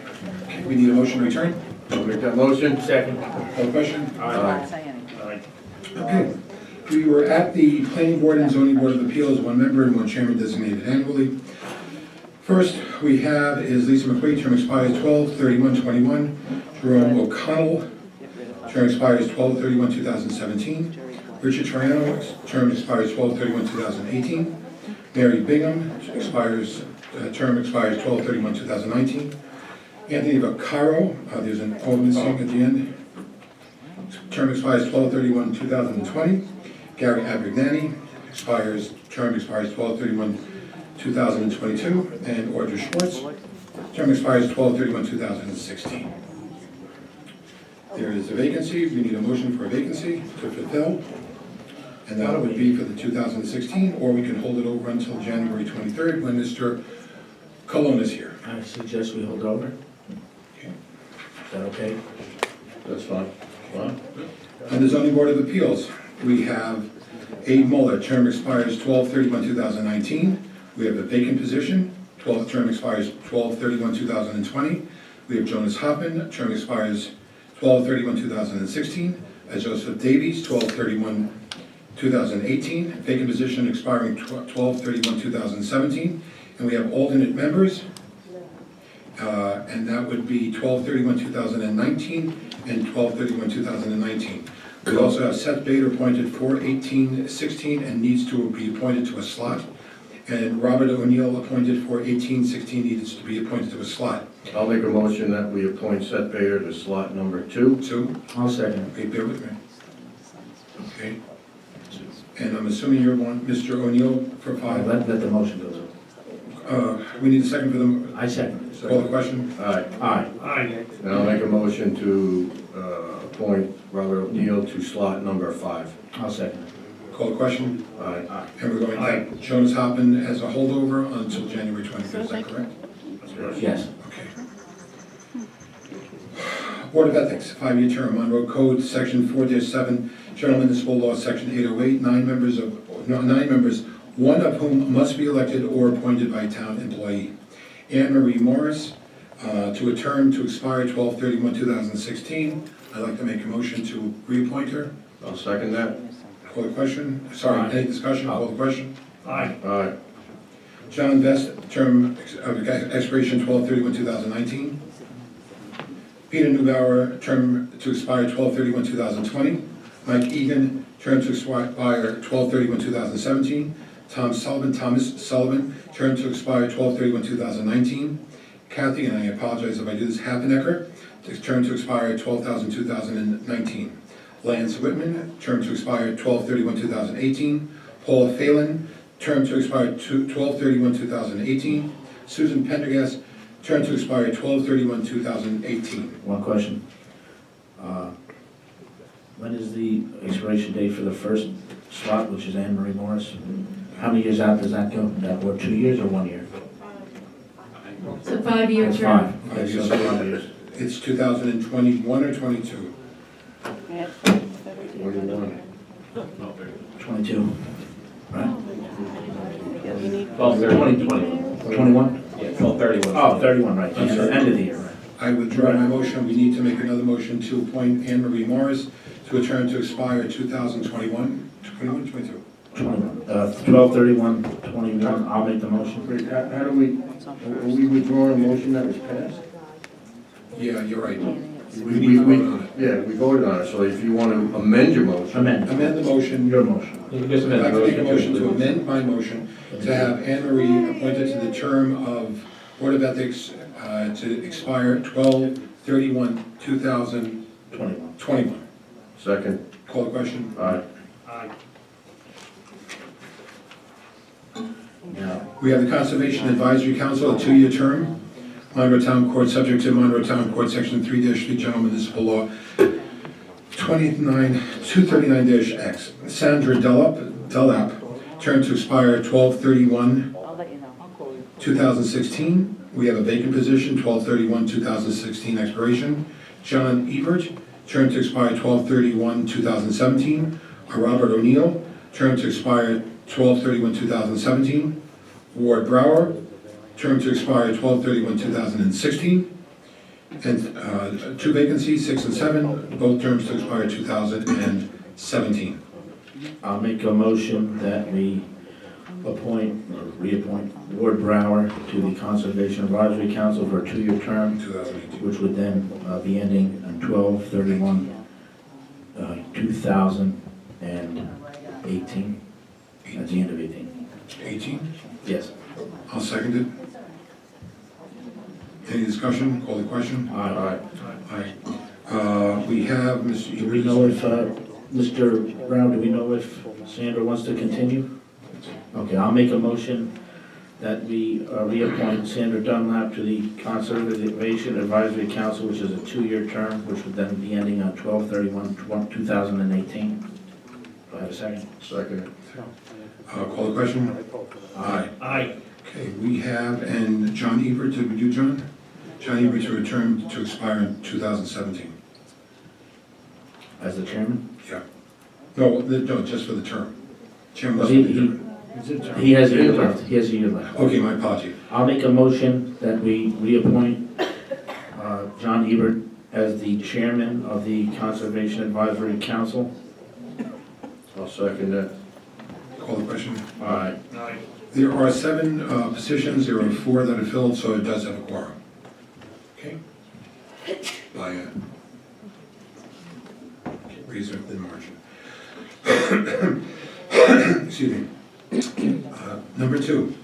S1: Okay, we need a motion to return.
S4: I'll make that motion.
S5: Second.
S1: Call the question.
S7: Aye.
S1: Okay. We were at the Planning Board and Zoning Board of Appeals, one member and one chairman designated annually. First we have is Lisa McQueen, term expires 12/31/21. Jerome O'Connell, term expires 12/31/2017. Richard Triano, term expires 12/31/2018. Mary Bingham, term expires 12/31/2019. Anthony Vaccaro, there's an O missing at the end. Term expires 12/31/2020. Gary Abrignani, term expires 12/31/2022. And Audrey Schwartz, term expires 12/31/2016. There is a vacancy, we need a motion for a vacancy to fulfill. and that would be for the 2016, or we can hold it over until January 23rd when Mr. Colon is here.
S5: I suggest we hold over.
S1: Okay.
S5: Is that okay?
S4: That's fine.
S5: Fine.
S1: On the zoning board of appeals, we have Abe Muller, term expires 12/31/2019. We have a vacant position, term expires 12/31/2020. We have Jonas Hoffman, term expires 12/31/2016. Joseph Davies, 12/31/2018. Vacant position expiring 12/31/2017. And we have alternate members, and that would be 12/31/2019 and 12/31/2019. We also have Seth Bader appointed for 18/16 and needs to be appointed to a slot. And Robert O'Neill appointed for 18/16 needs to be appointed to a slot.
S4: I'll make a motion that we appoint Seth Bader to slot number 2.
S5: I'll second.
S1: Okay, bear with me. Okay. And I'm assuming you're one, Mr. O'Neill for 5.
S5: Let the motion go through.
S1: We need a second for them.
S5: I second.
S1: Call the question.
S4: Aye.
S5: Aye.
S4: And I'll make a motion to appoint Robert O'Neill to slot number 5.
S5: I'll second.
S1: Call the question.
S4: Aye.
S1: And we're going to have Jonas Hoffman as a holdover until January 23rd, is that correct?
S5: Yes.
S1: Okay. Board of Ethics, 5-year term, Monroe Code, Section 4-7, General Municipal Law, Section 808, 9 members, one of whom must be elected or appointed by a town employee. Anne Marie Morris, to a term to expire 12/31/2016. I'd like to make a motion to reappoint her.
S4: I'll second that.
S1: Call the question. Sorry, any discussion? Call the question.
S4: Aye.
S1: John Vest, term of expiration 12/31/2019. Peter Neubauer, term to expire 12/31/2020. Mike Egan, term to expire 12/31/2017. Thomas Sullivan, term to expire 12/31/2019. Kathy, and I apologize if I do this, Happenecker, term to expire 12/2019. Lance Whitman, term to expire 12/31/2018. Paula Phelan, term to expire 12/31/2018. Susan Pendergast, term to expire 12/31/2018.
S5: One question. When is the expiration date for the first slot, which is Anne Marie Morris? How many years out does that go? Or 2 years or 1 year?
S6: It's a 5-year
S5: It's
S6: term.
S5: 5. Okay, so 5 years.
S1: It's 2021 or 22?
S4: 21.
S5: 22. Right?
S3: 12/30/2021.
S5: 21?
S3: Yeah, 12/31.
S5: Oh, 31, right.
S1: I'm sorry.
S5: End of the year, right.
S1: I withdraw my motion. We need to make another motion to appoint Anne Marie Morris to a term to expire 2021, 21, 22.
S5: 21. 12/31/21, I'll make the motion.
S4: Wait, how do we, are we withdrawing a motion that was passed?
S1: Yeah, you're right.
S4: We
S1: need to vote on it.
S4: Yeah, we voted on it, so if you want to amend your motion.
S5: Amend.
S1: Amend the motion.
S5: Your motion.
S3: You can just
S1: I'd
S3: amend
S1: like
S3: the
S1: to make a motion to
S3: include-
S1: amend my motion to have Anne Marie appointed to the term of Board of Ethics to expire 12/31/2021.
S5: 21.
S4: Second.
S1: Call the question.
S4: Aye.
S5: Now,
S1: We have the Conservation Advisory Council, a 2-year term. Monroe Town Court, subject to Monroe Town Court, Section 3-3, General Municipal Law, 239-X. Sandra Delap, term to expire 12/31/2016. We have a vacant position, 12/31/2016 expiration. John Ebert, term to expire 12/31/2017. Robert O'Neill, term to expire 12/31/2017. Ward Brower, term to expire 12/31/2016. And 2 vacancies, 6 and 7, both terms to expire 2017.
S5: I'll make a motion that we appoint, or reappoint Ward Brower to the Conservation Advisory Council for a 2-year term,
S1: 2018.
S5: which would then be ending on 12/31/2018. At the end of 18.
S1: 18?
S5: Yes.
S1: I'll second it. Any discussion? Call the question.
S5: Aye.
S1: Aye. We have Mr.
S5: Do we know if, Mr. Brown, do we know if Sandra wants to continue? Okay, I'll make a motion that we reappoint Sandra Dunlap to the Conservation Advisory Council, which is a 2-year term, which would then be ending on 12/31/2018. Do I have a second?
S4: Second.
S1: Call the question? Aye.
S7: Aye.
S1: Okay, we have, and John Ebert, did we do John? John Ebert to return to expire in 2017.
S5: As the chairman?
S1: Yeah. No, just for the term. Chairman must
S5: He-
S1: be
S5: he-
S1: different.
S5: He has a year left, he has a year left.
S1: Okay, my apology.
S5: I'll make a motion that we reappoint John Ebert as the chairman of the Conservation Advisory Council.
S4: I'll second that.
S1: Call the question?
S5: Aye.
S7: Aye.
S1: There are 7 positions, there are 4 that are filled, so it does have a quorum. Okay? By a reasonable margin. Excuse me. Number 2,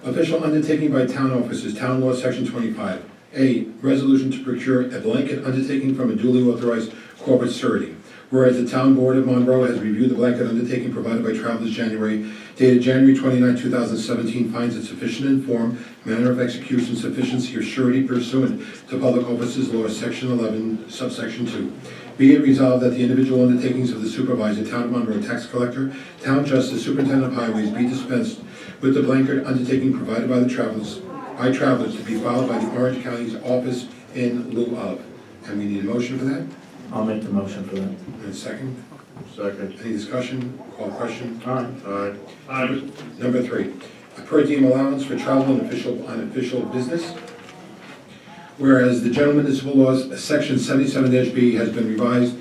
S1: official undertaking by town officers, Town Law, Section 25. A, resolution to procure a blanket undertaking from a duly authorized corporate surety. Whereas the Town Board of Monroe has reviewed the blanket undertaking provided by Travelers dated January 29, 2017, finds it sufficient in form, manner of execution, sufficiency, or surety pursuant to Public Officers Law, Section 11, subsection 2. Be it resolved that the individual undertakings of the supervisor, Town of Monroe, tax collector, town justice, superintendent of highways be dispensed with the blanket undertaking provided by Travelers to be filed by the Orange County's office in lieu of. And we need a motion for that?
S5: I'll make the motion for that.
S1: And a second?
S4: Second.
S1: Any discussion? Call the question?
S5: Aye.
S4: Aye.
S7: Aye.
S1: Number 3, a per diem allowance for travel and official business. Whereas the General Municipal Laws, Section 77-B has been revised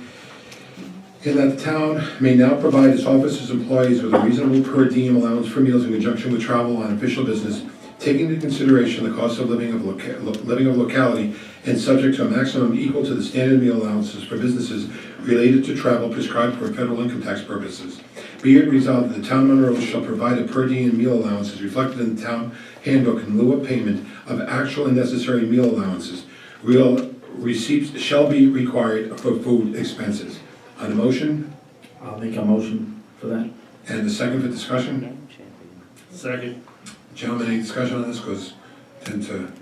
S1: in that the town may now provide its officers' employees with a reasonable per diem allowance for meals in conjunction with travel on official business, taking into consideration the cost of living of locality and subject to a maximum equal to the standard meal allowances for businesses related to travel prescribed for federal income tax purposes. Be it resolved that the town of Monroe shall provide a per diem meal allowance as reflected in the town handbook in lieu of payment of actual and necessary meal allowances. Real receipts shall be required for food expenses. On the motion,
S5: I'll make a motion for that.
S1: and a second for discussion.
S7: Second.
S1: Gentlemen, any discussion on this? Because tend to,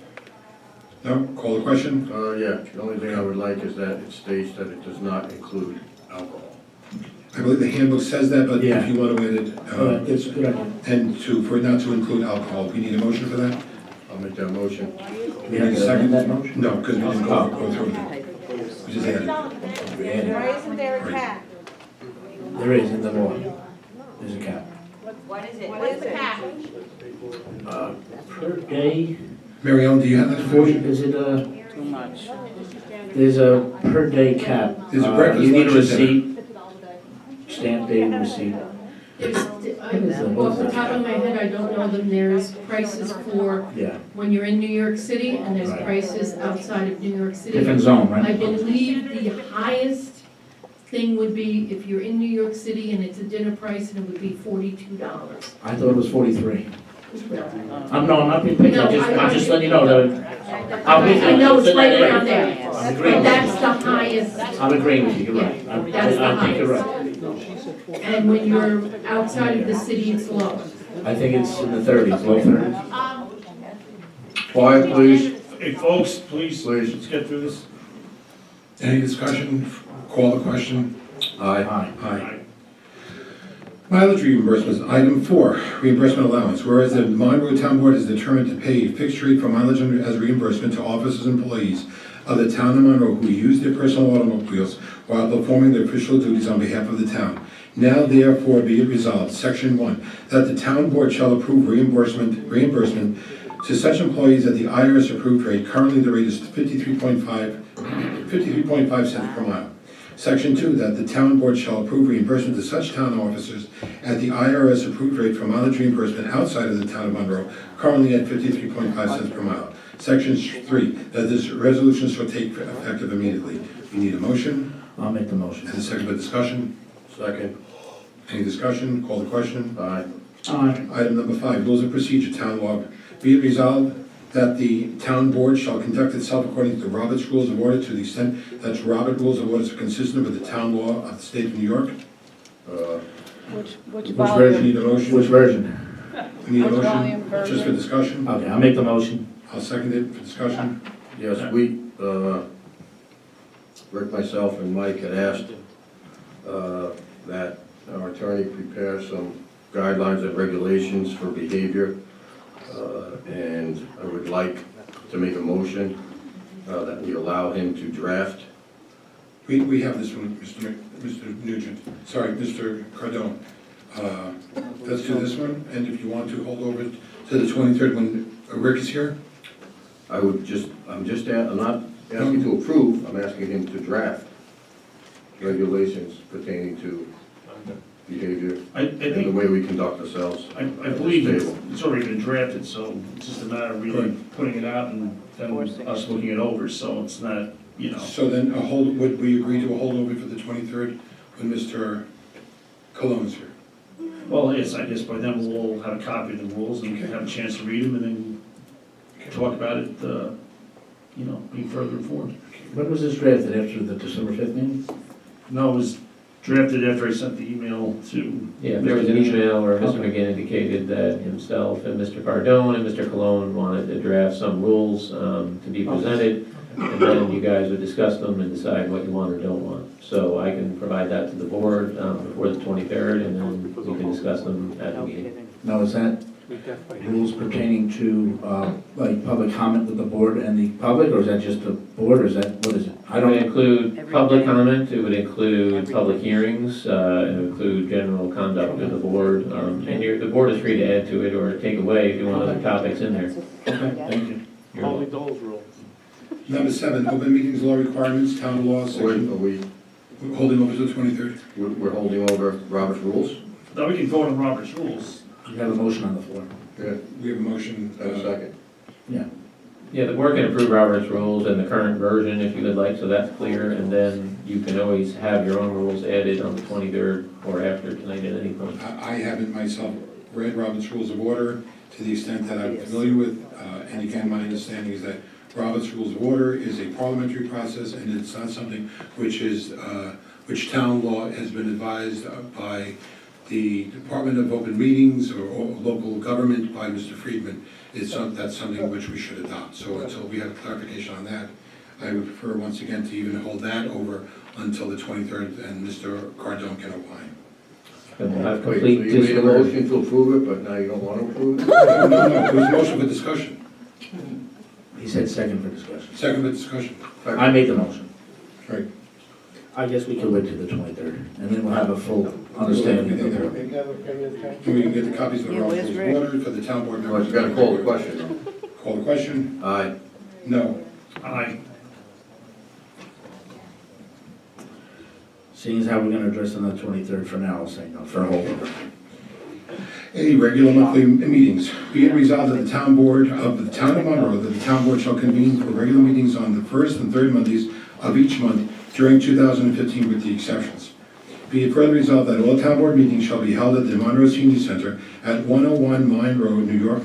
S1: no? Call the question?
S4: Yeah, the only thing I would like is that it states that it does not include alcohol.
S1: I believe the handbook says that, but
S5: Yeah.
S1: if you want to add it,
S5: It's a good idea.
S1: and for it not to include alcohol, we need a motion for that?
S4: I'll make that motion.
S5: We have to amend that motion?
S1: No, because we didn't go through it. We just added it.
S5: We added.
S11: Why isn't there a cap?
S5: There is in the law. There's a cap.
S11: What is it? What is the cap?
S5: Per day,
S1: Mary Ellen, do you have that for you?
S5: is it a? Too much. There's a per day cap.
S1: There's breakfast,
S5: You need a
S1: lunch, and dinner.
S5: receipt, stamp date receipt.
S6: Off the top of my head, I don't know them. There's prices for
S5: Yeah,
S6: when you're in New York City, and there's
S5: Right.
S6: prices outside of New York City.
S5: different zone,
S6: I
S5: right?
S6: believe the highest thing would be if you're in New York City and it's a dinner price, and it would be $42.
S5: I thought it was 43. I'm not being picky, I'm just letting you know that.
S6: I know it's right around there,
S5: I'm
S6: but
S5: agreeing.
S6: that's the highest.
S5: I'm agreeing with you, you're right.
S6: Yeah, that's the
S5: I think you're right.
S6: And when you're outside of the city, it's low.
S5: I think it's in the 30s, low 30s.
S4: Quiet, please.
S7: Hey, folks, please,
S4: Please.
S7: let's get through this.
S1: Any discussion? Call the question.
S4: Aye.
S5: Aye.
S1: Aye. Mileage reimbursements, item 4, reimbursement allowance. Whereas the Monroe Town Board has determined to pay a fixed rate for mileage as reimbursement to officers and employees of the town of Monroe who use their personal automobiles while performing their official duties on behalf of the town. Now therefore be it resolved, Section 1, that the town board shall approve reimbursement to such employees at the IRS approved rate. Currently the rate is 53.5 cents per mile. Section 2, that the town board shall approve reimbursement to such town officers at the IRS approved rate for mileage reimbursement outside of the town of Monroe, currently at 53.5 cents per mile. Section 3, that this resolution shall take effective immediately. We need a motion
S5: I'll make the motion.
S1: and a second for discussion.
S4: Second.
S1: Any discussion? Call the question.
S4: Aye.
S5: Aye.
S1: Item number 5, rules of procedure, town law. Be it resolved that the town board shall conduct itself according to the Robert's Rules of Order to the extent that Robert Rules of Order are consistent with the town law of the state of New York.
S11: Which
S1: We
S5: version?
S1: need a motion.
S5: Which version?
S1: We need a
S11: Which
S1: motion,
S11: volume, version?
S1: just for discussion.
S5: Okay, I'll make the motion.
S1: I'll second it for discussion.
S4: Yes, Rick, myself, and Mike had asked that our attorney prepare some guidelines and regulations for behavior. And I would like to make a motion that we allow him to draft.
S1: We have this one, Mr. Nugent, sorry, Mr. Cardone. Let's do this one, and if you want to hold over to the 23rd when Rick is here?
S4: I'm not asking to approve, I'm asking him to draft regulations pertaining to behavior
S7: I
S4: and the
S7: think,
S4: way we conduct ourselves.
S7: I believe it's already been drafted, so it's just a matter of really putting it out and then us looking it over, so it's not, you know.
S1: So then would we agree to a holdover for the 23rd when Mr. Cologne is here?
S7: Well, yes, I guess by then we'll all have a copy of the rules and have a chance to read them and then talk about it, you know, being further informed.
S5: When was this drafted, after the December 5th meeting?
S7: No, it was drafted after I sent the email to.
S3: Yeah, there was an email where Mr. McGinn indicated that himself and Mr. Cardone and Mr. Cologne wanted to draft some rules to be presented, and then you guys would discuss them and decide what you want or don't want. So I can provide that to the board before the 23rd, and then we can discuss them at the meeting.
S5: Now, is that rules pertaining to, like, public comment with the board and the public, or is that just the board, or is that, what is it? I
S3: It would
S5: don't,
S3: include public comment, it would include public hearings, it would include general conduct of the board, and the board is free to add to it or take away if you want other topics in there.
S5: okay, thank you.
S3: You're welcome.
S12: those rules.
S1: Number 7, open meetings law requirements, town law
S4: Are
S1: section,
S4: we,
S1: holding over to the 23rd.
S4: we're holding over Robert's rules?
S7: Now, we can vote on Robert's rules.
S5: You have a motion on the floor.
S4: Yeah,
S1: We have a motion.
S4: have a second.
S5: Yeah.
S3: Yeah, the board can approve Robert's rules in the current version if you would like, so that's clear, and then you can always have your own rules added on the 23rd or after tonight at any point.
S1: I haven't myself read Robert's Rules of Order to the extent that I'm familiar with, and again, my understanding is that Robert's Rules of Order is a parliamentary process, and it's not something which town law has been advised by the Department of Open Meetings or local government by Mr. Friedman. That's something which we should adopt. So until we have clarification on that, I would prefer once again to even hold that over until the 23rd and Mr. Cardone can opine.
S3: And we'll have
S4: Wait, so
S3: complete
S4: you made a
S3: disclosure.
S4: motion to approve it, but now you don't want to approve it?
S1: No, it was a motion for discussion.
S5: He said second for discussion.
S1: Second for discussion.
S5: I made the motion.
S1: Right.
S5: I guess we could wait till the 23rd, and then we'll have a full understanding of the board.
S1: Can we get the copies of the Robert's Rules of Order for the town board
S4: Well,
S1: members?
S4: you gotta call the question.
S1: Call the question?
S4: Aye.
S1: No.
S7: Aye.
S5: Seeing as how we're gonna address it on the 23rd for now, I'll say no, for a holdover.
S1: Any regular monthly meetings. Be it resolved that the town board of the town of Monroe, that the town board shall convene for regular meetings on the first and third Mondays of each month during 2015 with the exceptions. Be it further resolved that all town board meetings shall be held at the Monroe Senior Center at 101 Mine Road, New York,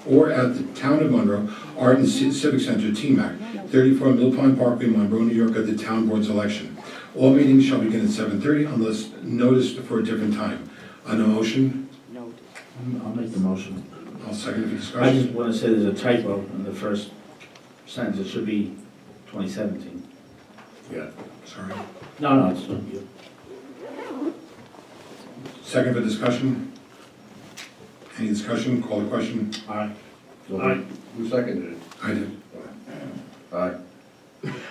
S1: or at the Town of Monroe Art and Civic Center, TMAC, 34 Mill Pond Parkway, Monroe, New York, at the town board's election. All meetings shall begin at 7:30 unless noticed for a different time. On a motion,
S5: I'll make the motion.
S1: I'll second the
S5: I
S1: discussion.
S5: just wanna say there's a typo in the first sentence, it should be 2017.
S4: Yeah.
S1: Sorry.
S5: No, it's not you.
S1: Second for discussion. Any discussion? Call the question.
S5: Aye.
S7: Aye.
S4: Who seconded it?
S1: I did.
S4: Aye.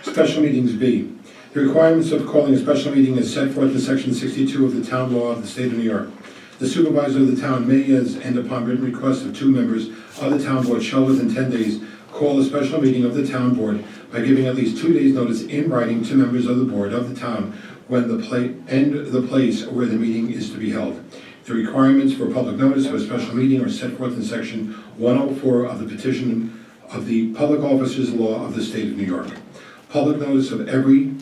S1: Special meetings B. The requirements of calling a special meeting is set forth in section 62 of the town law of the state of New York. The supervisor of the town may, as and upon written request of 2 members of the town board, shall within 10 days call a special meeting of the town board by giving at least 2 days' notice in writing to members of the board of the town when the place where the meeting is to be held. The requirements for public notice of a special meeting are set forth in section 104 of the petition of the Public Officers Law of the State of New York. Public notice of every,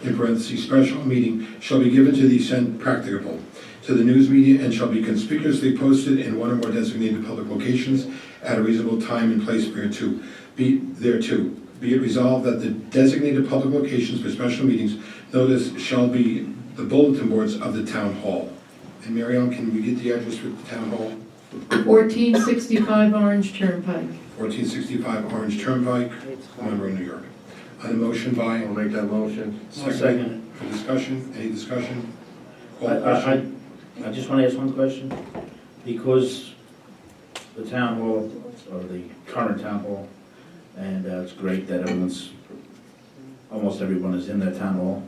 S1: in parentheses, special meeting shall be given to the extent practicable to the news media and shall be conspicuously posted in one or more designated public locations at a reasonable time and place thereto. Be it resolved that the designated public locations for special meetings notice shall be the bulletin boards of the town hall. And Mary Ellen, can we get the address for the town hall?
S6: 1465 Orange Turnpike.
S1: 1465 Orange Turnpike, Monroe, New York. On a motion by,
S4: I'll make that motion.
S5: I'll second
S1: for discussion, any discussion?
S5: it.
S1: Call the question.
S5: I just want to ask one question. Because the town hall, or the current town hall, and it's great that almost everyone is in that town hall.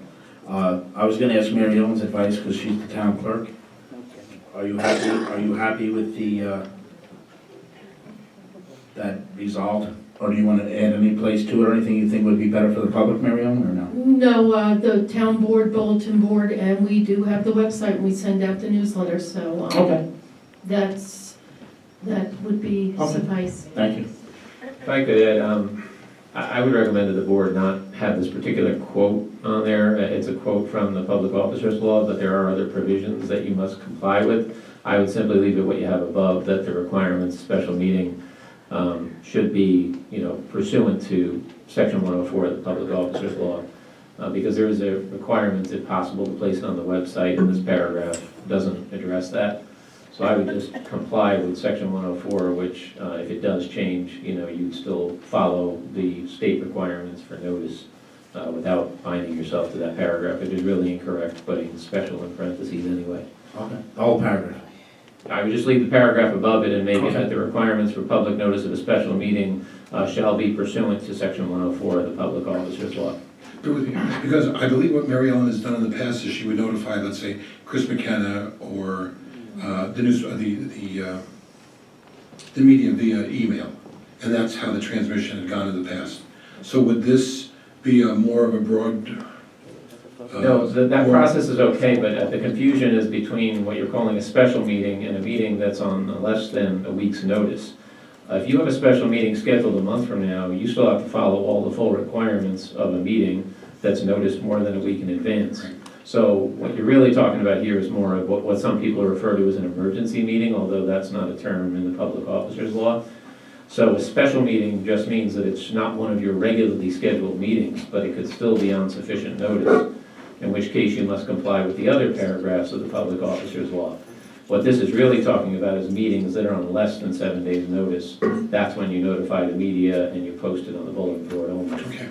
S5: I was going to ask Mary Ellen's advice because she's the town clerk. Are you happy with that resolved? Or do you want to add any place to it, or anything you think would be better for the public, Mary Ellen, or no?
S6: No, the town board, bulletin board, and we do have the website, and we send out the newsletter, so
S5: Okay,
S6: that would be
S5: Okay.
S6: suffice.
S5: thank you.
S3: If I could add, I would recommend that the board not have this particular quote on there. It's a quote from the public officers law, but there are other provisions that you must comply with. I would simply leave it what you have above, that the requirements, special meeting, should be, pursuant to section 104 of the public officers law. Because there is a requirement, if possible, to place it on the website, and this paragraph doesn't address that. So I would just comply with section 104, which, if it does change, you'd still follow the state requirements for notice without binding yourself to that paragraph. It is really incorrect putting special in parentheses anyway.
S5: Okay, the whole paragraph.
S3: I would just leave the paragraph above it and make it
S5: Okay.
S3: that the requirements for public notice of a special meeting shall be pursuant to section 104 of the public officers law.
S1: Because I believe what Mary Ellen has done in the past is she would notify, let's say, Chris McKenna or the media via email, and that's how the transmission had gone in the past. So would this be more of a broad?
S3: No, that process is okay, but the confusion is between what you're calling a special meeting and a meeting that's on less than a week's notice. If you have a special meeting scheduled a month from now, you still have to follow all the full requirements of a meeting that's noticed more than a week in advance.
S1: Right.
S3: So what you're really talking about here is more of what some people refer to as an emergency meeting, although that's not a term in the public officers law. So a special meeting just means that it's not one of your regularly scheduled meetings, but it could still be on sufficient notice, in which case you must comply with the other paragraphs of the public officers law. What this is really talking about is meetings that are on less than 7 days' notice. That's when you notify the media and you post it on the bulletin board only.
S1: Okay.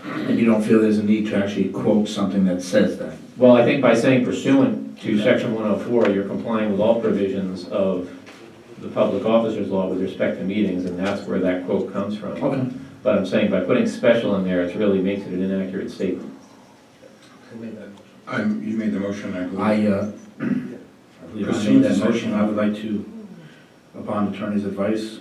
S5: And you don't feel there's a need to actually quote something that says that?
S3: Well, I think by saying pursuant to section 104, you're complying with all provisions of the public officers law with respect to meetings, and that's where that quote comes from.
S5: Okay.
S3: But I'm saying by putting special in there, it really makes it an inaccurate statement.
S1: You made the motion, I believe.
S5: I believe I made that motion. I would like to, upon attorney's advice,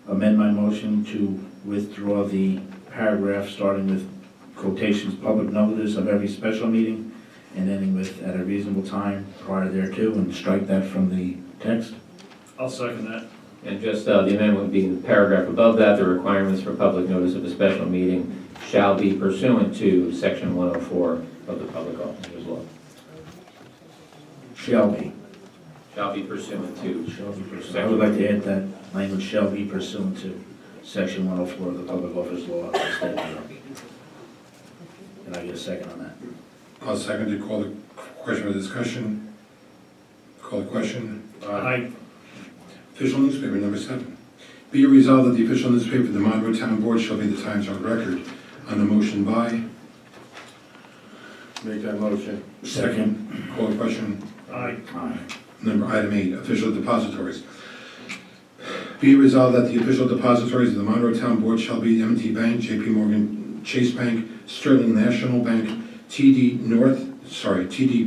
S5: amend my motion to withdraw the paragraph starting with quotations, public notice of every special meeting, and ending with at a reasonable time prior thereto, and strike that from the text.
S7: I'll second that.
S3: And just the amendment would be the paragraph above that, the requirements for public notice of a special meeting shall be pursuant to section 104 of the public officers law.
S5: Shall be.
S3: Shall be pursuant to.
S5: Shall be pursuant. I would like to add that language, shall be pursuant to section 104 of the public office law. Can I get a second on that?
S1: I'll second to call the question for discussion. Call the question.
S7: Aye.
S1: Official newspaper number 7. Be it resolved that the official newspaper of the Monroe Town Board shall be the Times on Record. On the motion by?
S4: Make that motion.
S5: Second.
S1: Call the question.
S7: Aye.
S5: Aye.
S1: Item 8, official depositories. Be it resolved that the official depositories of the Monroe Town Board shall be M&T Bank, J.P. Morgan Chase Bank, Sterling National Bank, TD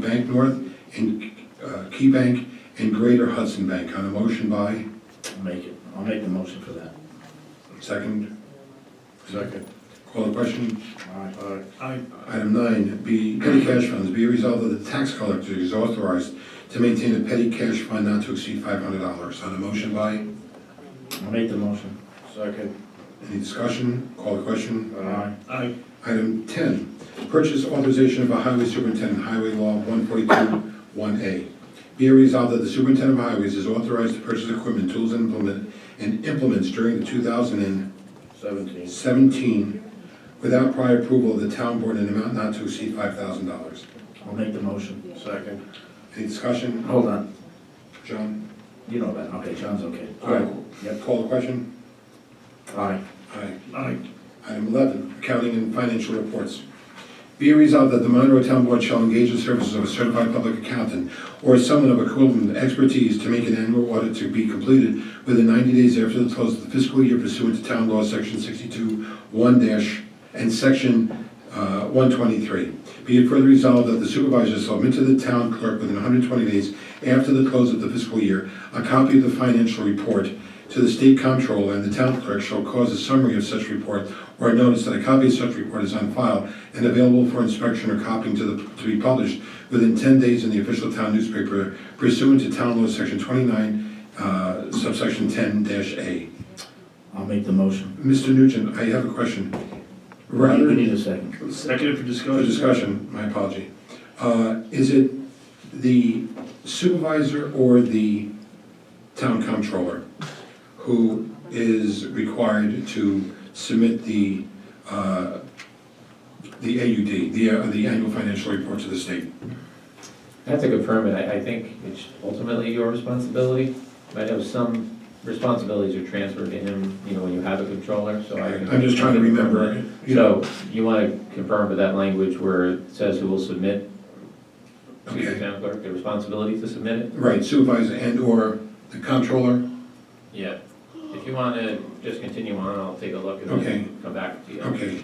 S1: Bank North, and Key Bank, and Greater Hudson Bank. On a motion by?
S5: I'll make the motion for that.
S1: Second.
S4: Second.
S1: Call the question.
S5: Aye.
S7: Aye.
S1: Item 9, petty cash funds. Be it resolved that the tax collector is authorized to maintain a petty cash fund not to exceed $500. On a motion by?
S5: I'll make the motion.
S4: Second.
S1: Any discussion? Call the question.
S5: Aye.
S7: Aye.
S1: Item 10, purchase authorization of a highway superintendent, Highway Law 142-1A. Be it resolved that the superintendent of highways is authorized to purchase equipment, tools, and implements during the 2017 without prior approval of the town board in an amount not to exceed $5,000.
S5: I'll make the motion.
S4: Second.
S1: Any discussion?
S5: Hold on.
S1: John?
S5: You know that. Okay, John's okay.
S1: All right.
S5: Yep.
S1: Call the question.
S5: Aye.
S1: Aye.
S7: Aye.
S1: Item 11, accounting and financial reports. Be it resolved that the Monroe Town Board shall engage the services of a certified public accountant or someone of equivalent expertise to make an annual audit to be completed within 90 days after the close of the fiscal year pursuant to Town Law, Section 62(1) and Section 123. Be it further resolved that the supervisor shall submit to the town clerk within 120 days after the close of the fiscal year a copy of the financial report to the state comptroller, and the town clerk shall cause a summary of such report or a notice that a copy of such report is on file and available for inspection or copying to be published within 10 days in the official town newspaper pursuant to Town Law, Section 29, subsection 10-A.
S5: I'll make the motion.
S1: Mr. Nugent, I have a question.
S5: We need a second.
S7: Second for
S1: For
S7: discussion.
S1: discussion, my apology. Is it the supervisor or the town comptroller who is required to submit the AUD, the annual financial report to the state?
S3: I have to confirm it. I think it's ultimately your responsibility. I know some responsibilities are transferred to him, when you have a controller, so
S1: I'm just trying to remember.
S3: So you want to confirm with that language where it says who will submit to the
S1: Okay.
S3: town clerk, the responsibility to submit it?
S1: Right, supervisor and/or the comptroller?
S3: Yeah. If you want to just continue on, I'll take a look and
S1: Okay.
S3: then come back to you.
S1: Okay.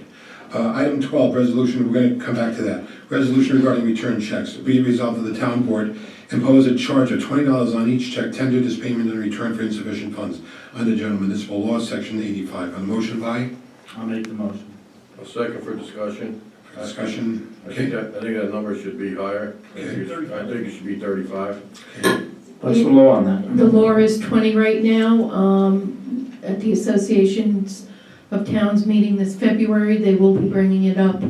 S1: Item 12, resolution, we're going to come back to that. Resolution regarding return checks. Be it resolved that the town board impose a charge of $20 on each check tendered as payment in return for insufficient funds under General Municipal Law, Section 85. On the motion by?
S5: I'll make the motion.
S4: A second for discussion.
S1: For discussion?
S4: I think
S1: Okay.
S4: that number should be higher. I
S1: Okay.
S4: think it should be 35.
S5: What's the law on that?
S6: The law is 20 right now. At the Associations of Towns meeting this February, they will be bringing it up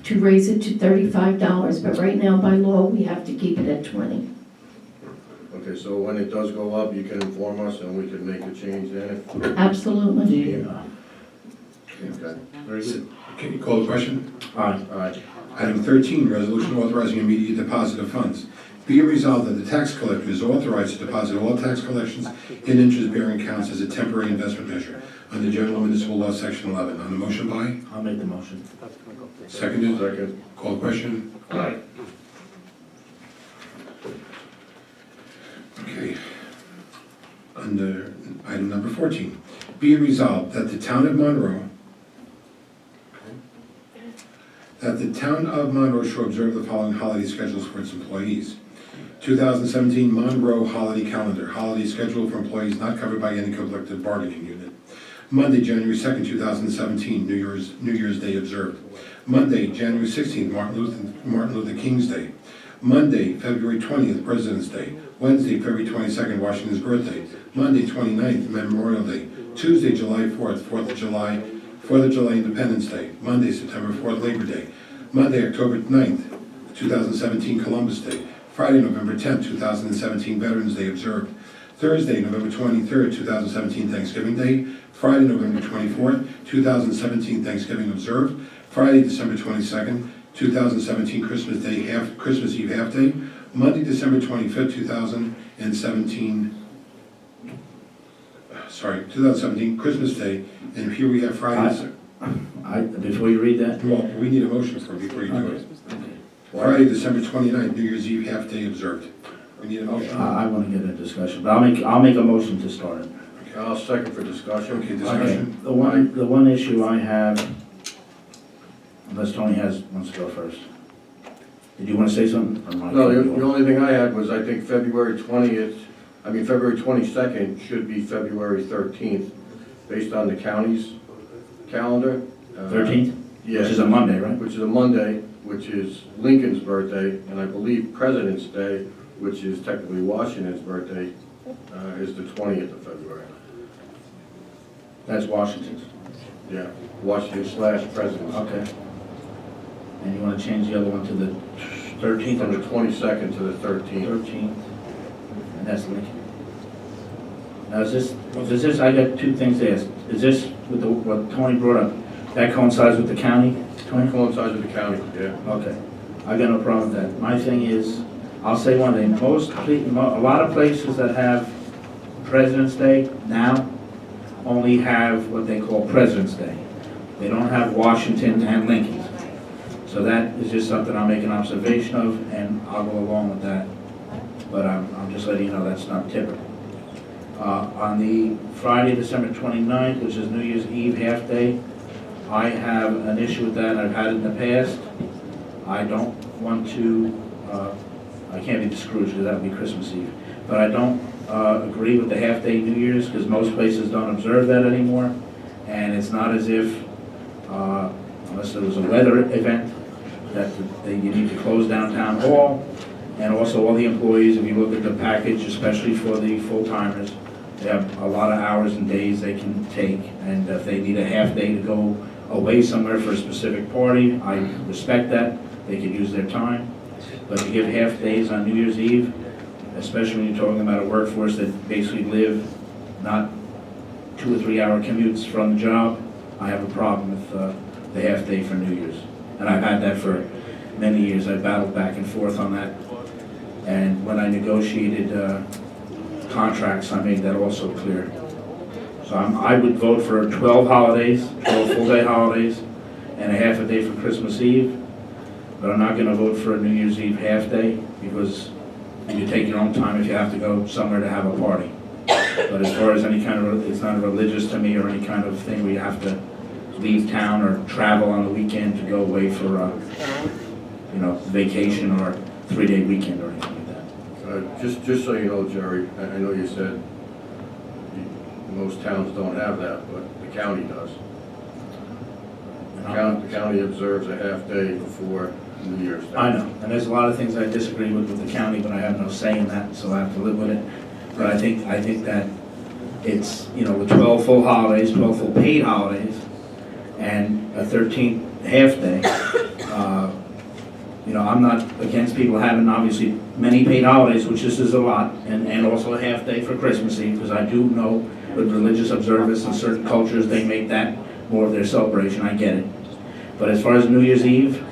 S6: to raise it to $35, but right now by law, we have to keep it at 20.
S4: Okay, so when it does go up, you can inform us and we can make a change then if...
S6: Absolutely.
S4: Okay.
S5: Very good.
S1: Can you call the question?
S5: Aye.
S4: All right.
S1: Item 13, resolution authorizing immediate deposit of funds. Be it resolved that the tax collector is authorized to deposit all tax collections in interest-bearing accounts as a temporary investment measure under General Municipal Law, Section 11. On the motion by?
S5: I'll make the motion.
S1: Seconded?
S4: Second.
S1: Call the question?
S3: Aye.
S1: Okay. Under item number 14, be it resolved that the town of Monroe shall observe the following holiday schedules for its employees. 2017 Monroe Holiday Calendar, holiday schedule for employees not covered by any collective bargaining unit. Monday, January 2nd, 2017, New Year's Day observed. Monday, January 16th, Martin Luther King's Day. Monday, February 20th, President's Day. Wednesday, February 22nd, Washington's birthday. Monday, 29th, Memorial Day. Tuesday, July 4th, 4th of July Independence Day. Monday, September 4th, Labor Day. Monday, October 9th, 2017, Columbus Day. Friday, November 10th, 2017, Veterans Day observed. Thursday, November 23rd, 2017, Thanksgiving Day. Friday, November 24th, 2017, Thanksgiving observed. Friday, December 22nd, 2017, Christmas Eve half day. Monday, December 25th, 2017, Christmas Day. And here we have Friday.
S5: Before you read that?
S1: Well, we need a motion for it before you do it. Friday, December 29th, New Year's Eve half day observed. We need a motion.
S5: I want to get a discussion, but I'll make a motion to start it.
S4: I'll second for discussion.
S1: Okay,
S5: Okay,
S1: discussion.
S5: the one issue I have, unless Tony wants to go first. Did you want to say something? Or Mike?
S4: No, the only thing I had was I think February 22nd should be February 13th, based on the county's calendar.
S5: 13th?
S4: Yeah.
S5: Which is a Monday, right?
S4: Which is a Monday, which is Lincoln's birthday, and I believe President's Day, which is technically Washington's birthday, is the 20th of February.
S5: That's Washington's.
S4: Yeah, Washington/President's.
S5: Okay. And you want to change the other one to the 13th
S4: From
S5: or
S4: the 22nd to the 13th.
S5: 13th? And that's Lincoln. Now, is this, I got two things to ask. Is this, with what Tony brought up, that coincides with the county, Tony?
S4: Coincides with the county, yeah.
S5: Okay, I got no problem with that. My thing is, I'll say one thing, a lot of places that have President's Day now only have what they call President's Day. They don't have Washington and Lincoln. So So that is just something I'll make an observation of, and I'll go along with that. But I'm just letting you know that's not typical. On the Friday, December 29th, which is New Year's Eve half-day, I have an issue with that, and I've had it in the past. I don't want to, I can't be the Scrooge because that would be Christmas Eve, but I don't agree with the half-day New Year's because most places don't observe that anymore. And it's not as if, unless there was a weather event, that you need to close downtown hall. And also all the employees, if you look at the package, especially for the full-timers, they have a lot of hours and days they can take. And if they need a half-day to go away somewhere for a specific party, I respect that. They could use their time. But to give half-days on New Year's Eve, especially when you're talking about a workforce that basically live not 2 or 3 hour commutes from the job, I have a problem with the half-day for New Year's. And I've had that for many years. I battled back and forth on that. And when I negotiated contracts, I made that also clear. So I would vote for 12 holidays, 12 full-day holidays, and a half a day for Christmas Eve. But I'm not going to vote for a New Year's Eve half-day because you take your own time if you have to go somewhere to have a party. But as far as any kind of, it's not religious to me or any kind of thing where you have to leave town or travel on the weekend to go away for vacation or 3-day weekend or anything like that.
S4: Just so you know, Jerry, I know you said most towns don't have that, but the county does. The county observes a half-day before New Year's Day.
S5: I know, and there's a lot of things I disagree with the county, but I have no say in that, so I have to live with it. But I think that it's, with 12 full holidays, 12 full paid holidays, and a 13th half-day, I'm not against people having obviously many paid holidays, which this is a lot, and also a half-day for Christmas Eve, because I do know with religious observance in certain cultures, they make that more of their celebration, I get it. But as far as New Year's Eve,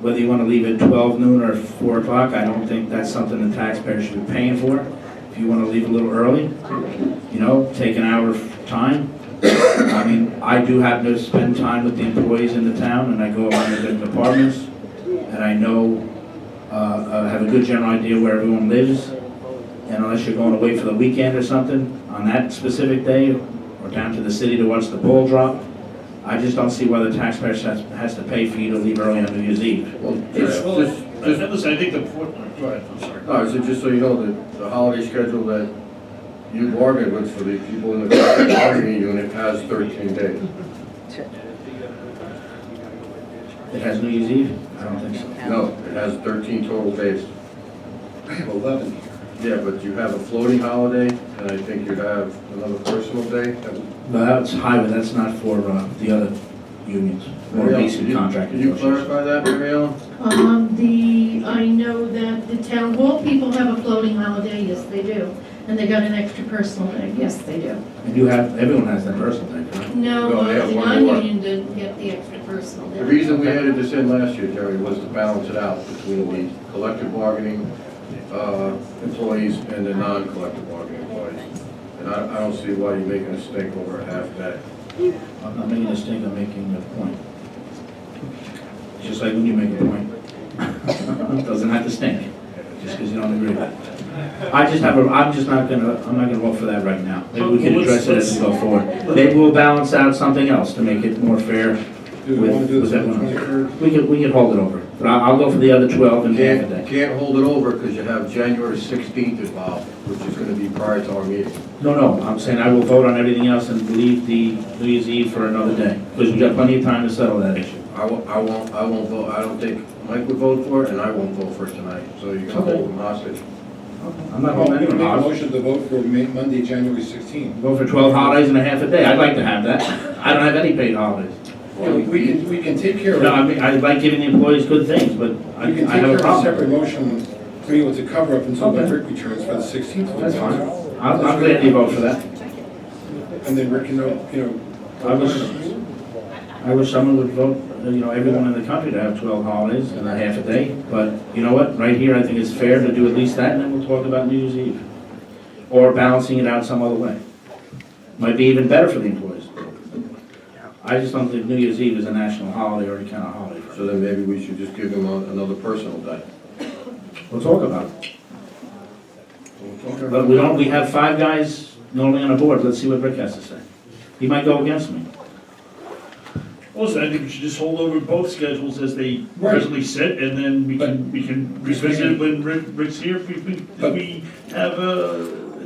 S5: whether you want to leave at 12 noon or 4 o'clock, I don't think that's something the taxpayer should be paying for. If you want to leave a little early, take an hour of time. I mean, I do have to spend time with the employees in the town, and I go around the different departments, and I know, I have a good general idea where everyone lives. And unless you're going away for the weekend or something, on that specific day, or down to the city to watch the ball drop, I just don't see why the taxpayer has to pay for you to leave early on New Year's Eve.
S7: Listen, I think go ahead, I'm sorry.
S4: No, so just so you know, the holiday schedule that you bargained with for the people in the bargaining unit has 13 days.
S5: It has New Year's Eve? I don't think so.
S4: No, it has 13 total days.
S1: I have 11 here.
S4: Yeah, but you have a floating holiday, and I think you have another personal day.
S5: No, that's highway, that's not for the other unions, or basic contract
S4: Can you
S5: negotiations.
S4: clarify that, Mary Ellen?
S6: I know that the town hall people have a floating holiday, yes, they do. And they got an extra personal day, yes, they do.
S5: And everyone has that personal thing, right?
S6: No,
S4: No, they have
S6: the
S4: one more.
S6: non-union didn't get the extra personal day.
S4: The reason we added this in last year, Jerry, was to balance it out between the collective bargaining employees and the non-collective bargaining employees. And I don't see why you're making a stink over a half day.
S5: I'm not making a stink, I'm making a point. Just like when you make a point. It doesn't have to stink, just because you don't agree with it. I'm not gonna vote for that right now. Maybe we can address it as we go forward. Maybe we'll balance out something else to make it more fair
S1: Do we want to do
S5: with
S1: this on the
S5: everyone else.
S1: 23rd?
S5: We can hold it over, but I'll go for the other 12 and half a day.
S4: Can't hold it over because you have January 16th involved, which is going to be prior to our meeting.
S5: No, I'm saying I will vote on everything else and leave the New Year's Eve for another day, because we've got plenty of time to settle that issue.
S4: I won't vote. I don't think Mike would vote for it, and I won't vote for it tonight. So you're going to hold him hostage.
S5: I'm not
S1: Well,
S5: voting
S1: we can
S5: anyone
S1: make a
S5: hostage.
S1: motion to vote for Monday, January 16th.
S5: Vote for 12 holidays and a half a day. I'd like to have that. I don't have any paid holidays.
S1: We can take care of
S5: No,
S1: it.
S5: I mean, I like giving the employees good things, but I
S1: We can take
S5: have
S1: care
S5: a
S1: of a
S5: problem.
S1: separate motion to be able to cover up until
S5: Okay.
S1: Rick returns for the 16th.
S5: That's fine. I'm glad you vote for that.
S1: And then Rick can,
S5: I wish someone would vote, everyone in the country to have 12 holidays and a half a day. But you know what? Right here, I think it's fair to do at least that, and then we'll talk about New Year's Eve. Or balancing it out some other way. Might be even better for the employees. I just don't think New Year's Eve is a national holiday or any kind of holiday for
S4: So then maybe we should just give him another personal day.
S5: We'll talk about it.
S4: We'll talk
S5: But we have 5 guys normally on the board, let's see what Rick has to say. He might go against me.
S7: Also, I think we should just hold over both schedules as they
S1: Right.
S7: presently sit, and then we can revisit it when Rick's here, if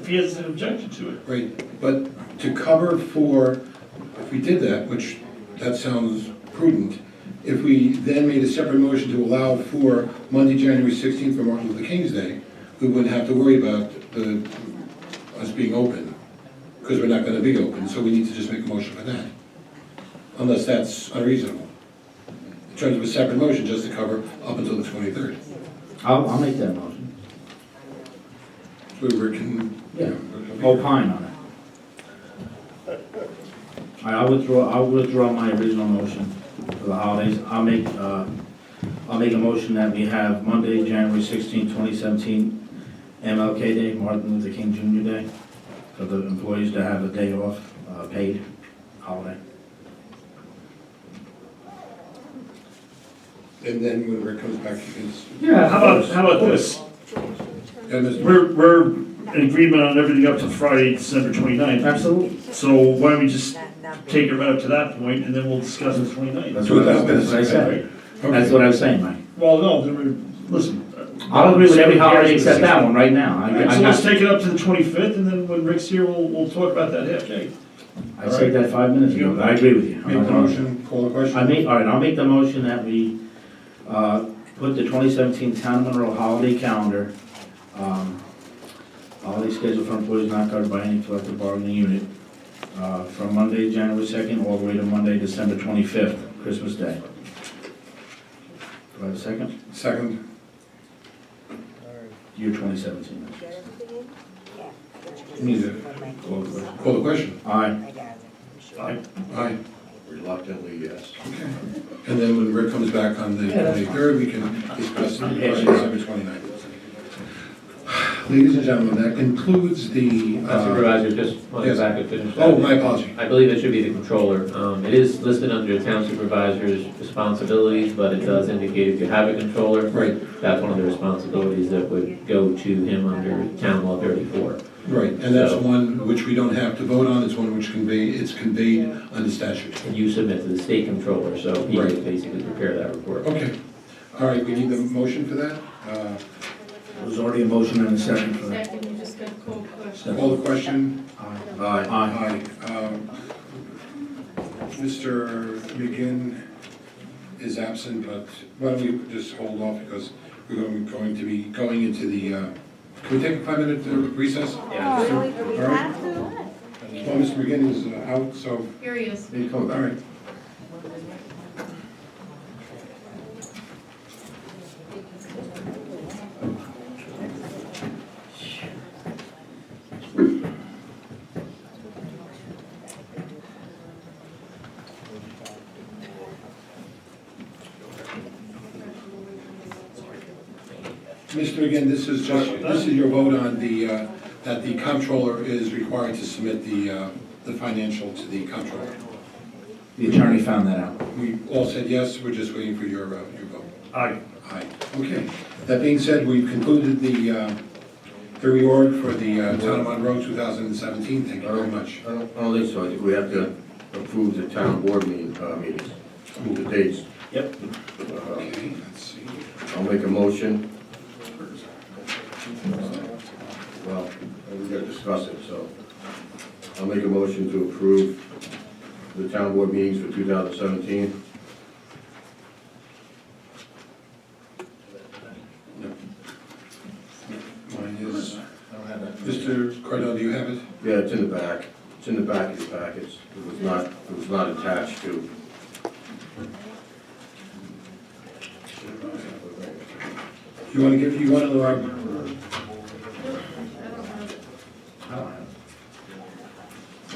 S7: he has an objection to it.
S1: Right, but to cover for, if we did that, which that sounds prudent, if we then made a separate motion to allow for Monday, January 16th for Martin Luther King's Day, we wouldn't have to worry about us being open, because we're not gonna be open, so we need to just make a motion for that. Unless that's unreasonable. In terms of a separate motion, just to cover up until the 23rd.
S5: I'll make that motion.
S1: So we can,
S5: Yeah. Opine on it. All right, I'll withdraw my original motion for the holidays. I'll make a motion that we have Monday, January 16, 2017, MLK Day, Martin Luther King Jr. Day, for the employees to have a day off, paid holiday.
S1: and then when Rick comes back, he can.
S5: Yeah.
S7: How about this?
S1: Yeah, Mr.
S7: We're in agreement on everything up to Friday, December 29th.
S5: Absolutely.
S7: So why don't we just take it right up to that point, and then we'll discuss the 29th.
S5: That's what I said. That's what I was saying, Mike.
S7: Well, no, then listen.
S5: I'll agree with every holiday except that one right now.
S7: All right, so let's take it up to the 25th, and then when Rick's here, we'll talk about that half day.
S5: I said that 5 minutes ago, but I agree with you.
S1: Make the motion, call the question.
S5: All right, I'll make the motion that we put the 2017 Town of Monroe holiday calendar, holiday schedule for employees not covered by any collective bargaining unit, from Monday, January 2nd, all the way to Monday, December 25th, Christmas Day. Do I have a second?
S1: Second.
S5: Year 2017.
S1: Need to call the question.
S5: Aye.
S1: Aye.
S4: Reluctantly, yes.
S1: Okay. And then when Rick comes back on the 23rd, we can discuss on December 29th. Ladies and gentlemen, that concludes the.
S3: Supervisor, just want to
S1: yes.
S3: back and finish that.
S1: Oh, my apology.
S3: I believe it should be the controller. It is listed under the town supervisor's responsibilities, but it does indicate if you have a controller,
S1: Right,
S3: that's one of the responsibilities that would go to him under town law 34.
S1: right. And that's
S3: So-
S1: one which we don't have to vote on. It's one which it's conveyed under statute.
S3: And you submit to the state controller, so he
S1: Right.
S3: would basically prepare that report.
S1: Okay. All right, we need the motion for that.
S5: There was already a motion and a second for that.
S6: Second, you just got to call the question.
S1: Call the question.
S5: Aye.
S1: Aye. Mr. McGinn is absent, but why don't we just hold off because we're going to be going into the, can we take a 5-minute recess?
S3: Yeah.
S11: Really, do we
S1: All right.
S11: have to?
S1: Well, Mr. McGinn is out, so,
S6: Here he is.
S4: He come
S1: all
S4: back.
S1: right. Mr. McGinn, this is your vote on the, that the comptroller is required to submit the financial to the comptroller.
S5: The attorney found that out.
S1: We all said yes, we're just waiting for your vote.
S7: Aye.
S1: Aye. Okay. That being said, we've concluded the reorg for the Town of Monroe 2017. Thank you very much.
S4: I don't think so. I think we have to approve the town board meetings, the dates.
S5: Yep.
S1: Okay, let's see.
S4: I'll make a motion. Well, we gotta discuss it, so I'll make a motion to approve the town board meetings for 2017.
S1: Mine is, Mr. Cardell, do you have it?
S4: Yeah, it's in the back. It's in the back of your packets. It was not attached to.
S1: You want to give, you want to,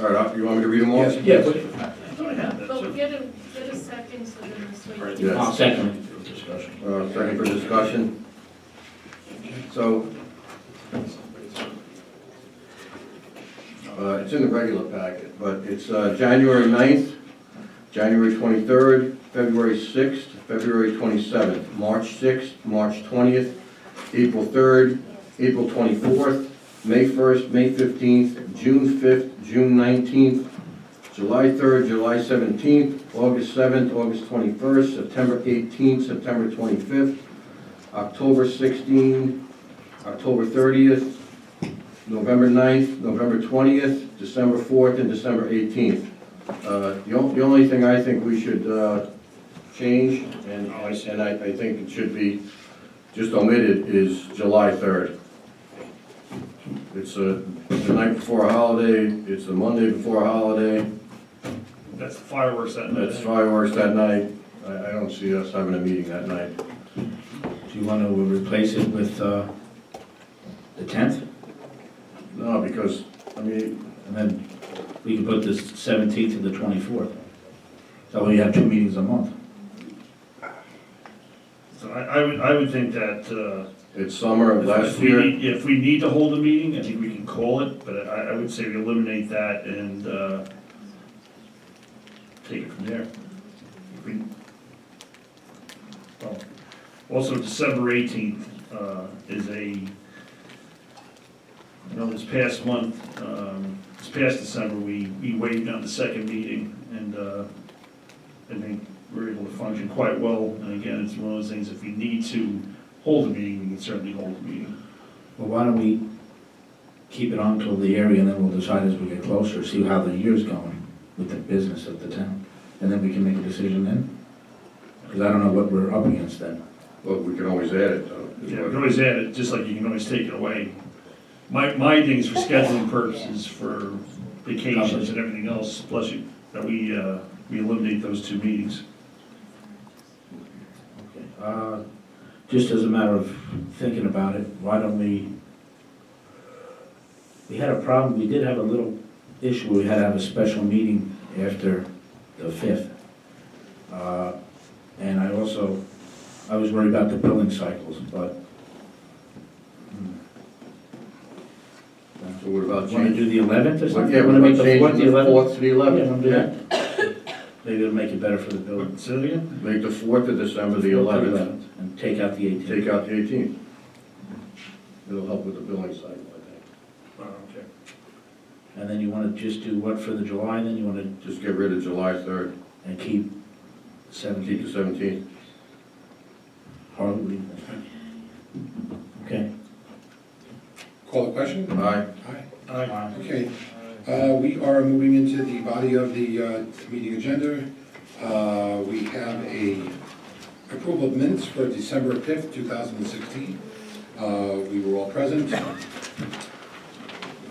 S4: All right, you want me to read them all?
S1: yes,
S5: Yeah,
S1: yes.
S5: but
S6: But get a second so then this way.
S4: Yeah.
S5: I'll second
S4: Second for discussion. So, it's in the regular packet, but it's January 9th, January 23rd, February 6th, February 27th, March 6th, March 20th, April 3rd, April 24th, May 1st, May 15th, June 5th, June 19th, July 3rd, July 17th, August 7th, August 21st, September 18th, September 25th, October 16th, October 30th, November 9th, November 20th, December 4th, and December 18th. The only thing I think we should change, and I think it should be just omitted, is July 3rd. It's the night before a holiday, it's the Monday before a holiday,
S7: That's the fireworks that night.
S4: that's fireworks that night. I don't see us having a meeting that night.
S5: Do you want to replace it with the 10th?
S4: No, because, I mean,
S5: And then we can put this 17th to the 24th. That way you have 2 meetings a month.
S7: So I would think that,
S4: it's summer of last year.
S7: if we need to hold a meeting, I think we can call it, but I would say we eliminate that and, take it from there. If we- well, Also, December 18th, is I know this past month, this past December, we waived on the second meeting, and I think we're able to function quite well. And again, it's one of those things, if we need to hold a meeting, we can certainly hold a meeting.
S5: Well, why don't we keep it on till the area, and then we'll decide as we get closer, see how the year's going with the business of the town. And then we can make a decision then. Because I don't know what we're up against then.
S4: Well, we can always add it, though.
S7: Yeah, we can always add it, just like you can always take it away. My thing is for scheduling purposes, for vacations and everything else, bless you, that we eliminate those 2 meetings.
S5: Okay. Just as a matter of thinking about it, why don't we had a problem, we did have a little issue, we had to have a special meeting after the 5th. And I was worried about the billing cycles, but
S4: So what about
S5: want to do
S4: changing?
S5: the 11th or something?
S4: Yeah,
S5: Want to make the 4th
S4: changing
S5: the
S4: the
S5: 11th?
S4: 4th to the
S5: Yeah,
S4: 11th.
S5: want to do that? Maybe it'll make it better for the billing.
S7: Say it again?
S4: Make the 4th of December the 11th.
S5: And take out the 18th.
S4: Take out the 18th. It'll help with the billing cycle, I think.
S7: Oh, okay.
S5: And then you want to just do what for the July, then you want to,
S4: Just get rid of July 3rd,
S5: and keep
S4: keep
S5: 17th,
S4: the 17th.
S5: Harley. Okay.
S1: Call the question?
S4: Aye.
S1: Aye. Okay, we are moving into the body of the meeting agenda. We have a approval of minutes for December 5th, 2016. We were all present.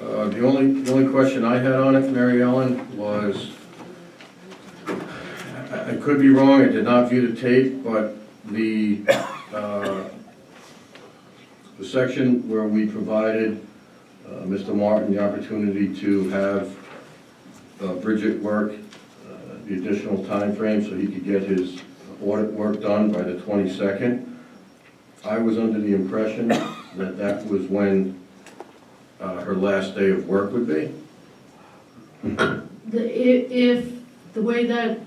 S4: The only question I had on it, Mary Ellen, was, I could be wrong, I did not view the tape, but the section where we provided Mr. Martin the opportunity to have Bridget work the additional time frame so he could get his audit work done by the 22nd. I was under the impression that that was when her last day of work would be.
S6: If the way that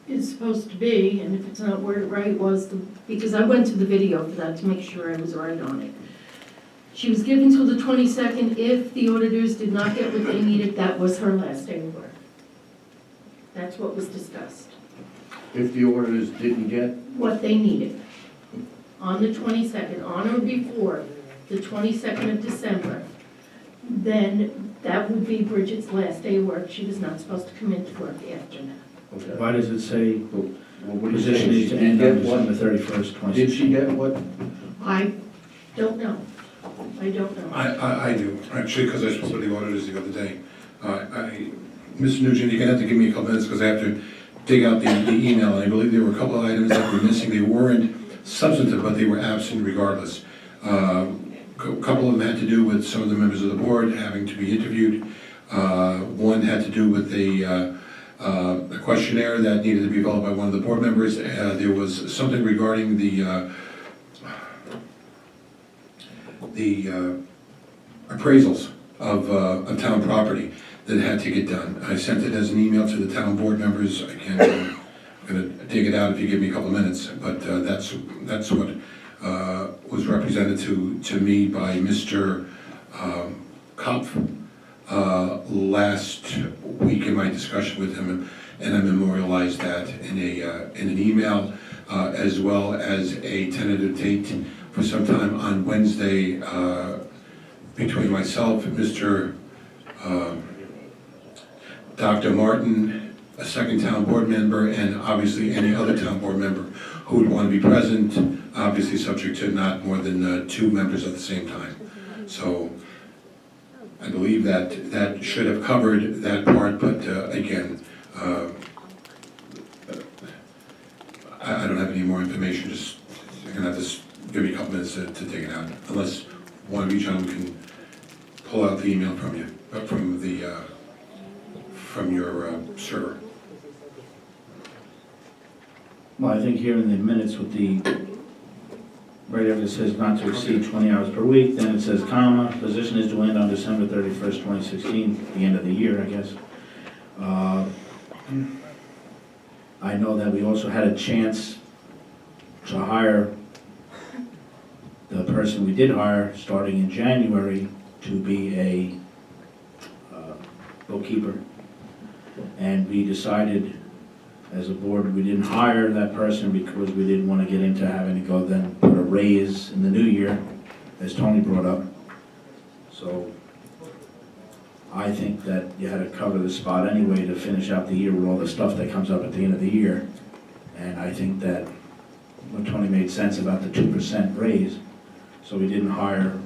S6: is supposed to be, and if it's not worded right, because I went to the video for that to make sure I was right on it. She was given till the 22nd. If the auditors did not get what they needed, that was her last day of work. That's what was discussed,
S4: If the auditors didn't get,
S6: what they needed. On the 22nd, on or before the 22nd of December, then that would be Bridget's last day of work. She was not supposed to come into work after that.
S4: okay.
S5: Why does it say
S4: Well, what do you
S5: position
S4: think?
S5: is to
S4: She
S5: end
S4: did
S5: on
S4: get what?
S5: December 31st, 2016?
S4: Did she get what?
S6: I don't know. I don't know.
S1: I do, actually, because I spoke with the auditors the other day. Mr. Nugent, you're gonna have to give me a couple minutes, because I have to dig out the email, and I believe there were a couple of items that were missing. They weren't substantive, but they were absent regardless. A couple of them had to do with some of the members of the board having to be interviewed. One had to do with a questionnaire that needed to be developed by one of the board members. There was something regarding the appraisals of town property that had to get done. I sent it as an email to the town board members. I can gonna dig it out if you give me a couple of minutes, but that's what was represented to me by Mr. Kopf last week in my discussion with him, and I memorialized that in an email, as well as a tentative date for sometime on Wednesday between myself, Mr. Dr. Martin, a second town board member, and obviously any other town board member who would want to be present, obviously subject to not more than 2 members at the same time. So I believe that should have covered that part, but again, I don't have any more information, just, you're gonna have to give me a couple minutes to dig it out, unless one of you gentlemen can pull out the email from you, from your server.
S5: Well, I think here in the minutes with the, right after it says not to exceed 20 hours per week, then it says comma, position is to end on December 31st, 2016, the end of the year, I guess. I know that we also had a chance to hire the person we did hire starting in January to be a bookkeeper. And we decided as a board, we didn't hire that person because we didn't want to get into having to go then put a raise in the new year, as Tony brought up. So I think that you had to cover the spot anyway to finish out the year with all the stuff that comes up at the end of the year. And I think that when Tony made sense about the 2% raise, so we didn't hire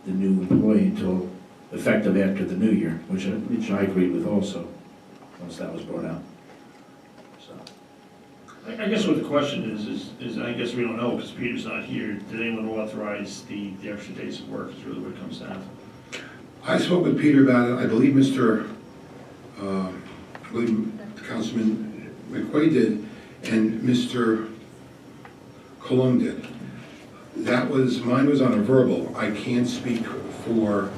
S5: the new employee until effective after the new year, which I agreed with also, once that was brought out. So.
S7: I guess what the question is I guess we don't know, because Peter's not here, did anyone authorize the extra days of work, is really what it comes down to.
S1: I spoke with Peter about it. I believe Councilman McQuaid did, and Mr. Cologne did. Mine was on a verbal. I can't speak for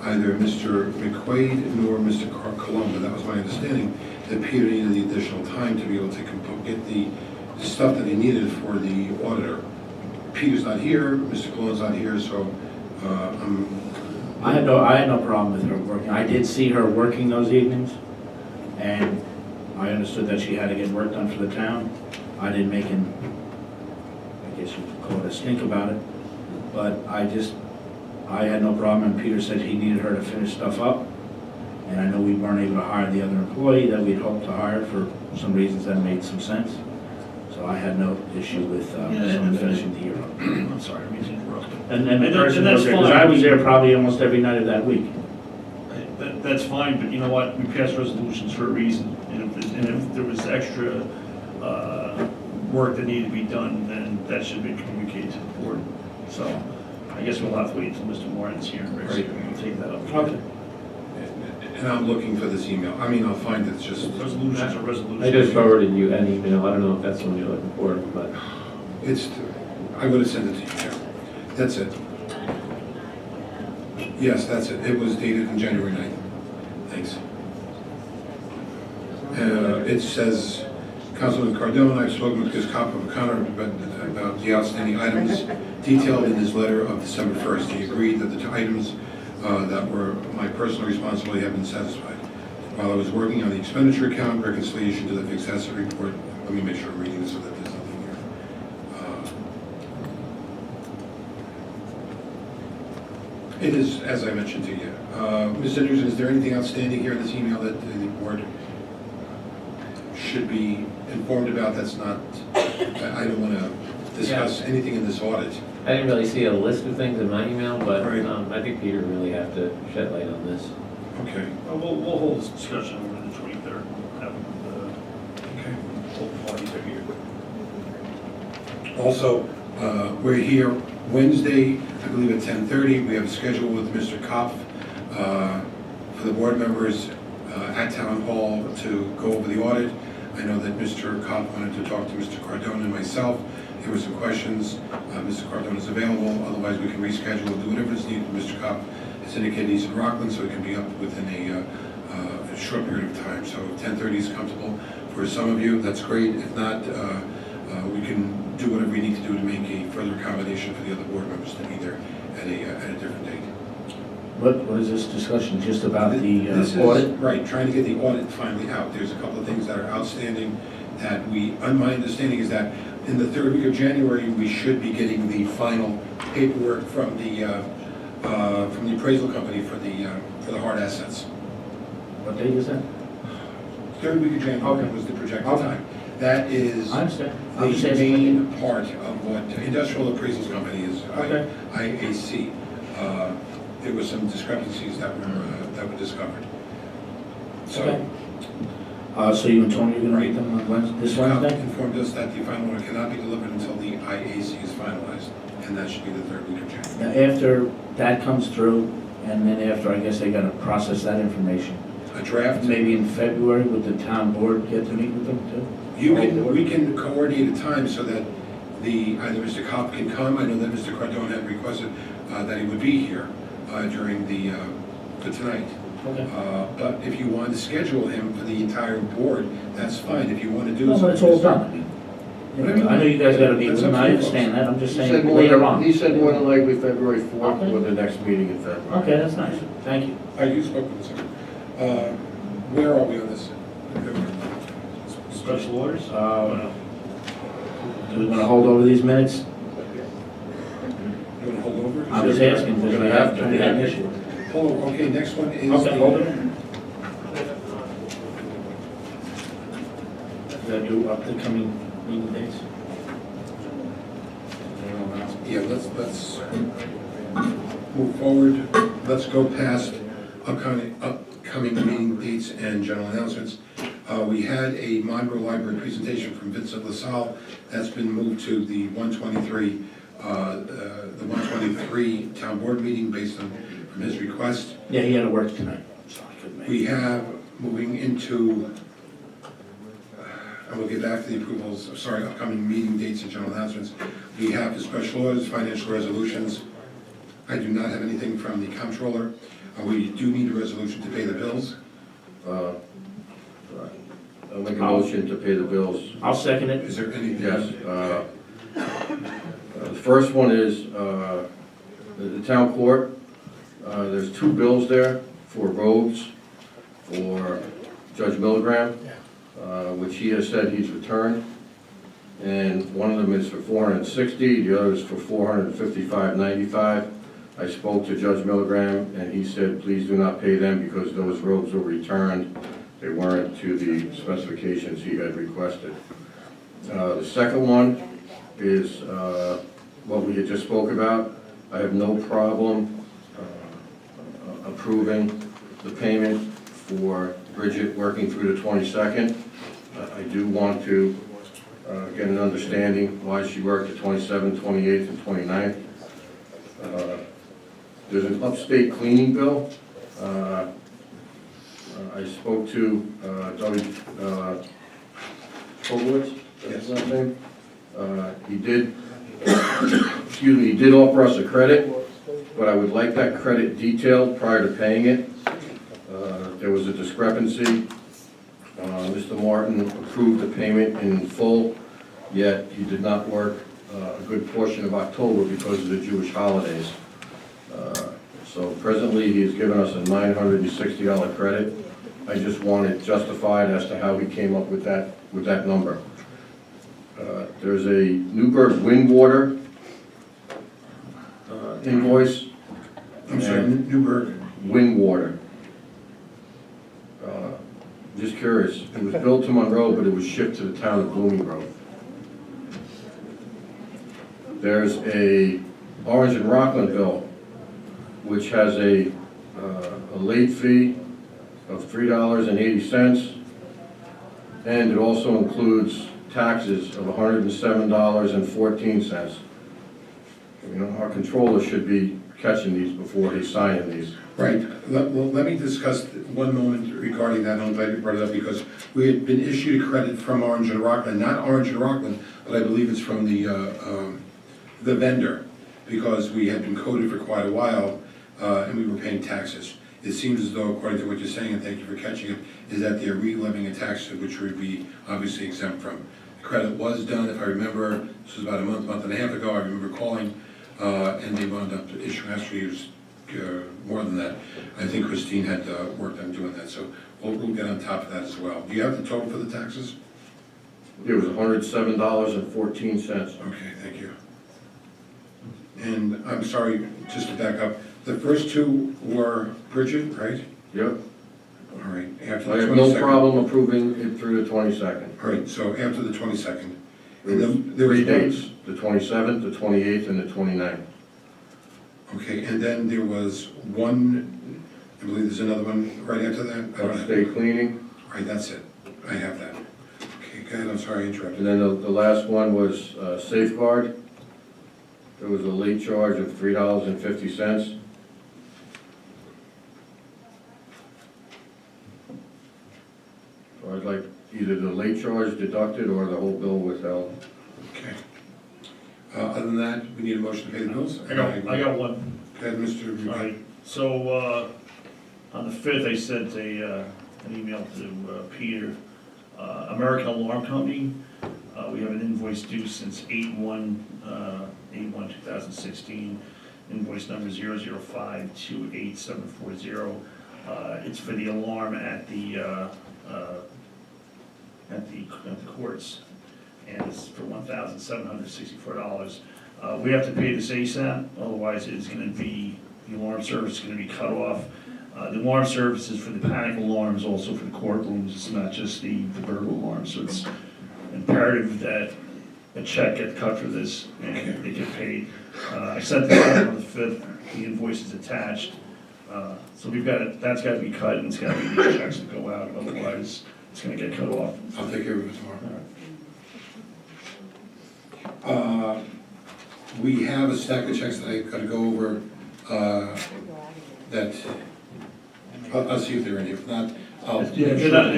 S1: either Mr. McQuaid nor Mr. Cologne, but that was my understanding, that Peter needed the additional time to be able to get the stuff that he needed for the auditor. Peter's not here, Mr. Cologne's not here, so
S5: I had no problem with her working. I did see her working those evenings, and I understood that she had to get work done for the town. I didn't make I guess you could call it a stink about it, but I had no problem, and Peter said he needed her to finish stuff up, and I know we weren't able to hire the other employee that we'd hoped to hire for some reasons that made some sense. So I had no issue with someone finishing the year up.
S7: I'm sorry, I mean to interrupt.
S5: And the person
S7: that's
S5: was there, because
S7: fine.
S5: I was there probably almost every night of that week.
S7: That's fine, but you know what, we passed resolutions for a reason, and if there was extra work that needed to be done, then that should be communicated to the board. So I guess we'll have to wait until Mr. Martin's here and Rick's here, and we'll take that up.
S5: Okay.
S1: and I'm looking for this email. I mean, I'll find it, it's just,
S7: Resolutions are resolutions.
S3: I just forwarded you an email, I don't know if that's the one you're looking for, but
S1: I would have sent it to you, yeah. That's it. Yes, that's it. It was dated on January 9th. Thanks. It says, Councilman Cardone, I've spoken with Ms. Copper O'Connor about the outstanding items detailed in his letter of December 1st. He agreed that the items that were my personal responsibility have been satisfied. While I was working on the expenditure account, reconciliation to the fixed asset report, let me make sure I'm reading this so that there's nothing here. It is, as I mentioned to you. Ms. Anderson, is there anything outstanding here in this email that the board should be informed about that's not, I don't want to discuss anything in this audit.
S3: I didn't really see a list of things in my email, but
S1: Right.
S3: I think Peter really have to shed light on this.
S1: Okay,
S7: We'll hold this discussion over the 23rd, have
S1: okay.
S7: both parties are here.
S1: Also, we're here Wednesday, I believe at 10:30. We have a schedule with Mr. Kopf for the board members at Town Hall to go over the audit. I know that Mr. Kopf wanted to talk to Mr. Cardone and myself. There were some questions. Mr. Cardone is available, otherwise we can reschedule and do whatever is needed. Mr. Kopf has indicated he's in Rockland, so it can be up within a a short period of time. So if 10:30 is comfortable for some of you, that's great. If not, we can do whatever we need to do to make a further accommodation for the other board members to be there at a different date.
S5: What is this discussion, just about the
S1: This is-
S5: audit?
S1: Right, trying to get the audit finally out. There's a couple of things that are outstanding that my understanding is that in the third week of January, we should be getting the final paperwork from the appraisal company for the hard assets.
S5: What date is that?
S1: Third week of January
S5: Okay.
S1: was the projected
S5: Okay.
S1: time. That is
S5: I understand. I'm just
S1: the
S5: asking.
S1: main part of what Industrial Appraisals Company is,
S5: Okay.
S1: IAC. There were some discrepancies that were discovered. So,
S5: Okay. So you and Tony are gonna meet them on this
S1: Scott
S5: Wednesday?
S1: informed us that the final order cannot be delivered until the IAC is finalized, and that should be the third week of January.
S5: Now, after that comes through, and then after, I guess they gotta process that information,
S1: A draft,
S5: maybe in February, would the town board get to meet with them too?
S1: we can coordinate a time so that either Mr. Kopp can come. I know that Mr. Cardone had requested that he would be here during for tonight.
S5: Okay.
S1: But if you want to schedule him for the entire board, that's fine. If you want to do
S5: No, but it's all done. I mean, you know, I know you guys gotta meet with them, I understand that, I'm just
S4: He said
S5: saying
S4: more
S5: later
S4: than-
S5: on.
S4: He said more than likely February 4th
S5: Okay.
S4: or the next meeting in February.
S5: Okay, that's nice, thank you.
S1: You spoke with us. Where are we on this?
S7: Special orders?
S5: Do we wanna hold over these minutes?
S1: You want to hold over?
S5: I'm just asking, because
S4: We're
S5: we
S4: gonna
S5: have
S4: have to.
S5: an issue.
S1: Hold over. Okay, next one is.
S5: Okay,
S1: the-
S5: hold it. That do up the coming meeting dates?
S1: Yeah, let's move forward. Let's go past upcoming meeting dates and general announcements. We had a Monroe Library presentation from Vincent LaSalle. That's been moved to the 123 town board meeting based on, from his request.
S5: Yeah, he had to work tonight, so I couldn't make it.
S1: We have, moving into, and we'll get back to the approvals, upcoming meeting dates and general announcements. We have the special orders, financial resolutions. I do not have anything from the comptroller. We do need a resolution to pay the bills.
S4: I'll make a motion to pay the bills.
S5: I'll second it.
S1: Is there anything?
S4: Yes. The first one is the town court. There's 2 bills there for robes for Judge Milgram, which he has said he's returned. And one of them is for $460, the other is for $455.95. I spoke to Judge Milgram, and he said, please do not pay them because those robes were returned. They weren't to the specifications he had requested. The second one is what we had just spoke about. I have no problem approving the payment for Bridget working through the 22nd. I do want to get an understanding why she worked the 27th, 28th, and 29th. There's an upstate cleaning bill. I spoke to Doug Kowalitz, that's his name. He did, he did offer us a credit, but I would like that credit detailed prior to paying it. There was a discrepancy. Mr. Martin approved the payment in full, yet he did not work a good portion of October because of the Jewish holidays. So presently, he has given us a $960 credit. I just want it justified as to how he came up with that number. There's a Newburgh wind water invoice.
S1: I'm sorry, Newburgh.
S4: Wind water. Just curious, it was built to Monroe, but it was shipped to the town of Blooming Grove. There's a Orange and Rockland bill, which has a late fee of $3.80, and it also includes taxes of $107.14. You know, our controller should be catching these before he's signing these.
S1: Right, well, let me discuss one moment regarding that. I'm glad you brought it up because we had been issued a credit from Orange and Rockland, not Orange and Rockland, but I believe it's from the vendor, because we had been coded for quite a while and we were paying taxes. It seems as though, according to what you're saying, and thank you for catching it, is that they're re-levying a tax which would be obviously exempt from. The credit was done, if I remember, this was about a month and a half ago, I remember calling, and they wound up issuing, actually, it was more than that. I think Christine had worked on doing that, so we'll get on top of that as well. Do you have the total for the taxes?
S4: It was $107.14.
S1: Okay, thank you. And I'm sorry, just to back up, the first two were Bridget, right?
S4: Yep.
S1: All right, after
S4: I
S1: the
S4: have no
S1: 22nd.
S4: problem approving it through the 22nd.
S1: All right, so after the 22nd.
S4: There
S1: And
S4: was
S1: then there was
S4: three
S1: one-
S4: dates, the 27th, the 28th, and the 29th.
S1: Okay, and then there was one, I believe there's another one right after that? I don't have it.
S4: Upstate cleaning,
S1: Right, that's it. I have that. Okay, go ahead, I'm sorry I interrupted.
S4: and then the last one was safeguard. There was a late charge of $3.50. So I'd like either the late charge deducted or the whole bill withheld.
S1: Okay. Other than that, we need a motion to pay the bills?
S7: I got one.
S1: Go ahead, Mr.
S7: All
S1: Rubin.
S7: right, so, on the 5th, I sent an email to Peter. American Alarm Company, we have an invoice due since 8/1/2016, invoice number 005-28740. It's for the alarm at the courts, and it's for $1,764. We have to pay this ASAP, otherwise it's gonna be, the alarm service is gonna be cut off. The alarm service is for the panic alarms, also for the courtrooms, it's not just the burglar alarm, so it's imperative that a check get cut for this and they get paid. I sent this out on the 5th, the invoice is attached, so that's gotta be cut, and it's gotta be these checks to go out, otherwise it's gonna get cut off.
S1: I'll take care of it
S7: All right.
S1: tomorrow. We have a stack of checks that I've got to go over, that, I'll see if they're in here. If not, I'll.
S7: Yeah, they're not, I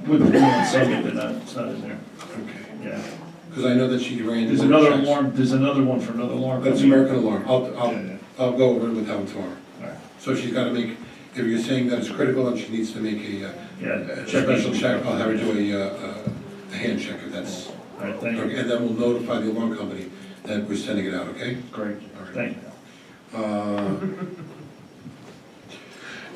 S7: would put them on Sunday, they're not, it's not in there,
S1: Okay,
S7: yeah.
S1: because I know that she ran.
S7: There's
S1: one
S7: another
S1: checks.
S7: alarm, there's another one for another alarm.
S1: But it's
S7: company.
S1: American Alarm.
S7: Yeah.
S1: I'll go over it with them tomorrow.
S7: All right.
S1: So she's got to make, if you're saying that it's critical and she needs to make a
S7: Yeah,
S1: special check, I'll have her do a hand check if that's,
S7: All right, thank you.
S1: and then we'll notify the alarm company that we're sending it out, okay?
S7: Great, thank you.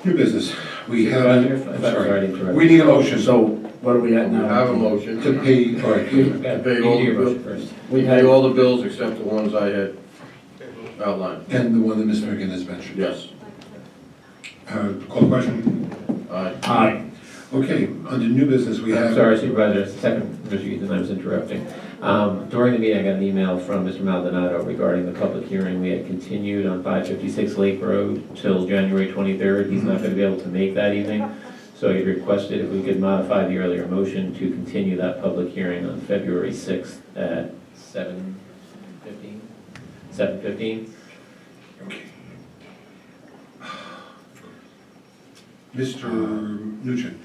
S1: New business. We have,
S3: Supervisor,
S1: I'm
S3: if I'm sorry to
S1: sorry.
S3: interrupt.
S1: We need a motion
S5: So what are we at
S4: We
S5: now?
S4: have a motion
S1: to pay, all right,
S3: You
S4: pay
S3: do
S4: all
S3: your
S4: the
S3: motion first.
S4: we pay all the bills except the ones I had outlined.
S1: and the one that Mr. McGinn has mentioned.
S4: Yes.
S1: Call the question?
S4: Aye.
S5: Aye.
S1: Okay, under new business, we have.
S3: I'm sorry, Supervisor, it's the second, Mr. Ethan, I was interrupting. During the meeting, I got an email from Mr. Maldonado regarding the public hearing. We had continued on 556 Lake Road till January 23rd. He's not going to be able to make that evening. So he requested if we could modify the earlier motion to continue that public hearing on February 6th at 7:15? 7:15?
S1: Okay. Mr. Nugent,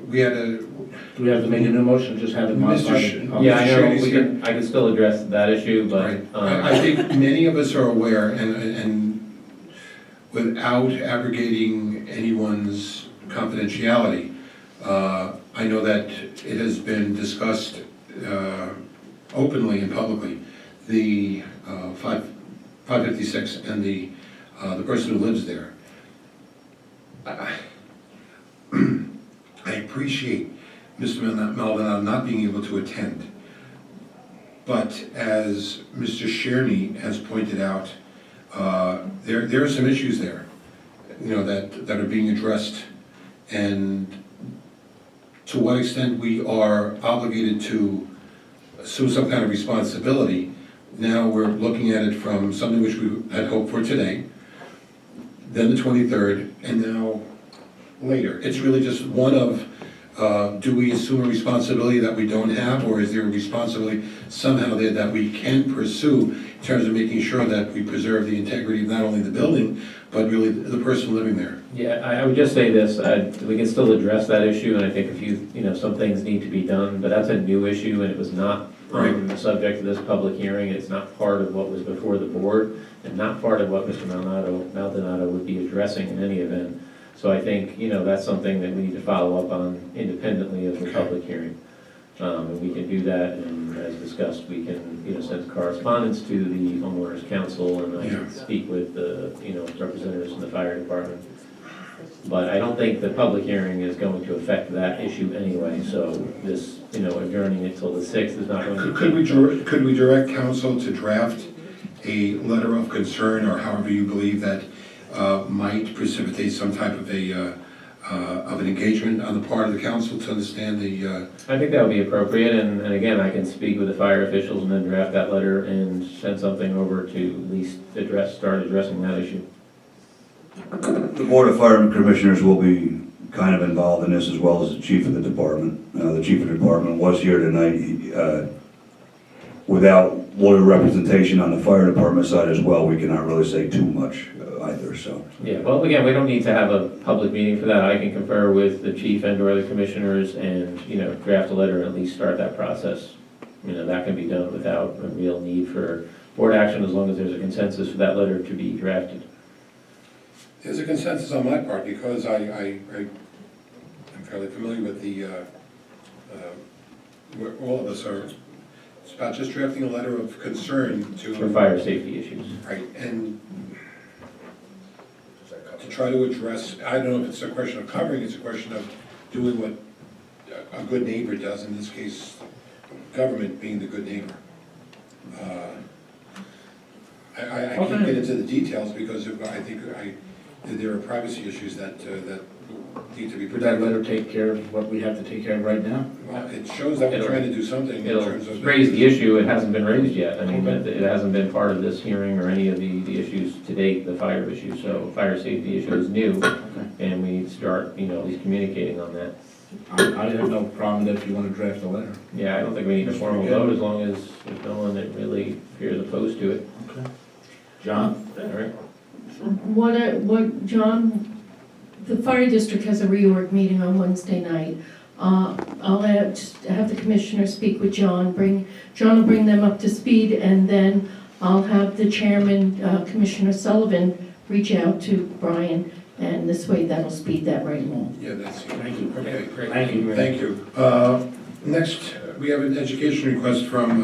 S1: we had a,
S5: Do we have to make a new motion, or just have it modified?
S3: Yeah, I know,
S1: Shirley's here.
S3: I can still address that issue, but,
S1: Right. I think many of us are aware, and without abrogating anyone's confidentiality, I know that it has been discussed openly and publicly, the 556 and the person who lives there. I appreciate Mr. Maldonado not being able to attend. But as Mr. Sherney has pointed out, there are some issues there, that are being addressed. And to what extent we are obligated to assume some kind of responsibility. Now we're looking at it from something which we had hoped for today, then the 23rd, and now later. It's really just one of, do we assume a responsibility that we don't have, or is there a responsibility somehow there that we can pursue in terms of making sure that we preserve the integrity of not only the building, but really the person living there?
S3: yeah, I would just say this, we can still address that issue, and I think some things need to be done, but that's a new issue, and it was not from the subject of this public hearing. It's not part of what was before the board, and not part of what Mr. Maldonado would be addressing in any event. So I think, that's something that we need to follow up on independently of the public hearing. And we can do that, and as discussed, we can, send correspondence to the homeowners council, and I can speak with the, representatives from the fire department. But I don't think the public hearing is going to affect that issue anyway, so this, adjourning it till the 6th is not going to.
S1: Could we direct council to draft a letter of concern, or however you believe that might precipitate some type of an engagement on the part of the council to understand the,
S3: I think that would be appropriate, and again, I can speak with the fire officials and then draft that letter and send something over to at least start addressing that issue.
S12: The Board of Fire Commissioners will be kind of involved in this, as well as the chief of the department. The chief of the department was here tonight. Without lawyer representation on the fire department side as well, we cannot really say too much either, so.
S3: Yeah, well, again, we don't need to have a public meeting for that. I can confer with the chief and or the commissioners and, draft a letter and at least start that process. That can be done without a real need for board action, as long as there's a consensus for that letter to be drafted.
S1: there's a consensus on my part, because I'm fairly familiar with where all of us are. It's about just drafting a letter of concern to.
S3: For fire safety issues.
S1: Right, and to try to address, I don't know if it's a question of covering, it's a question of doing what a good neighbor does, in this case, government being the good neighbor. I can't get into the details because I think there are privacy issues that need to be
S5: Would that
S1: protected.
S5: letter take care of what we have to take care of right now?
S1: Well, it shows that we're trying to do something in
S3: It'll
S1: terms of.
S3: raise the issue, it hasn't been raised yet. I mean, it hasn't been part of this hearing or any of the issues to date, the fire issue. So fire safety issue is new, and we need to start, at least communicating on that.
S5: I have no problem with it if you want to draft a letter.
S3: Yeah, I don't think we need a formal vote as long as there's no one that really appears opposed to it.
S5: John?
S3: All right.
S6: John, the fire district has a reorg meeting on Wednesday night. I'll have the commissioner speak with John will bring them up to speed, and then I'll have the chairman, Commissioner Sullivan, reach out to Brian, and this way that'll speed that right along.
S1: Yeah, that's.
S5: Thank you.
S1: Okay, great.
S5: Thank you.
S1: Thank you. Next, we have an education request from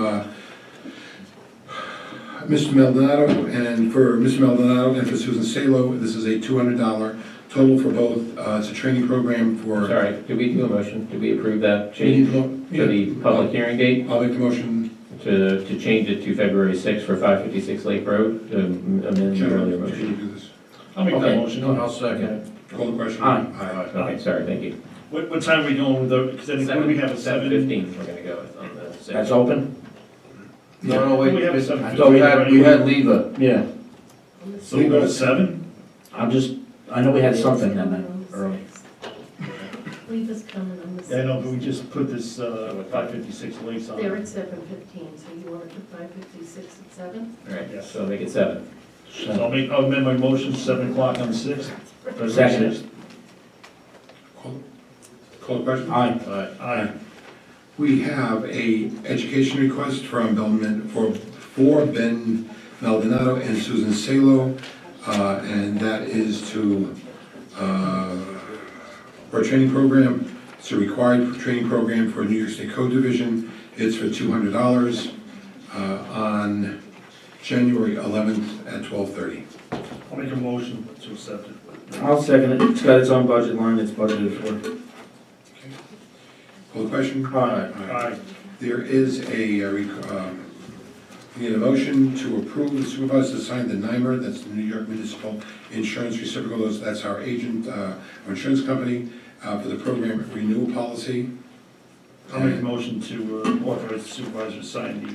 S1: Mr. Maldonado, and for Mr. Maldonado and for Susan Salo. This is a $200 total for both. It's a training program for.
S3: Sorry, did we do a motion? Did we approve that change for the public hearing date?
S1: I'll make the motion.
S3: To change it to February 6th for 556 Lake Road, to amend the earlier
S1: Should we
S3: motion.
S1: do this?
S7: I'll make that
S3: Okay.
S7: motion.
S4: I'll second.
S1: Call the question.
S5: Aye.
S3: Okay, sorry, thank you.
S7: What time are we going with the, because I think, what do we have at 7?
S3: 7:15, we're gonna go with on the 6th.
S5: That's open?
S4: No, wait,
S7: We have a
S4: we
S7: seven.
S4: had Leva.
S5: Yeah.
S7: So we go to 7?
S5: I know we had something that night, early.
S6: Leave us coming on the
S7: Yeah, I know, but
S6: 6th.
S7: we just put this 556 Lakes on.
S6: They're at 7:15, so you want to put 5:56 at 7?
S3: All right,
S7: Yes.
S3: so make it 7.
S7: So I'll amend my motion, 7 o'clock on the 6th.
S5: Second.
S1: Call the question.
S5: Aye.
S7: Aye.
S1: We have a education request from for Ben Maldonado and Susan Salo, and that is for a training program. It's a required training program for New York State Code Division. It's for $200 on January 11th at 12:30.
S7: I'll make a motion to accept it.
S5: I'll second it. It's got its own budget line it's budgeted for.
S1: Call the question?
S5: Aye.
S7: Aye.
S1: There is we need a motion to approve the supervisor to sign the NYMER, that's the New York Municipal Insurance Reciprocal, that's our agent, our insurance company, for the program renewal policy.
S7: I'll make a motion to authorize the supervisor to sign the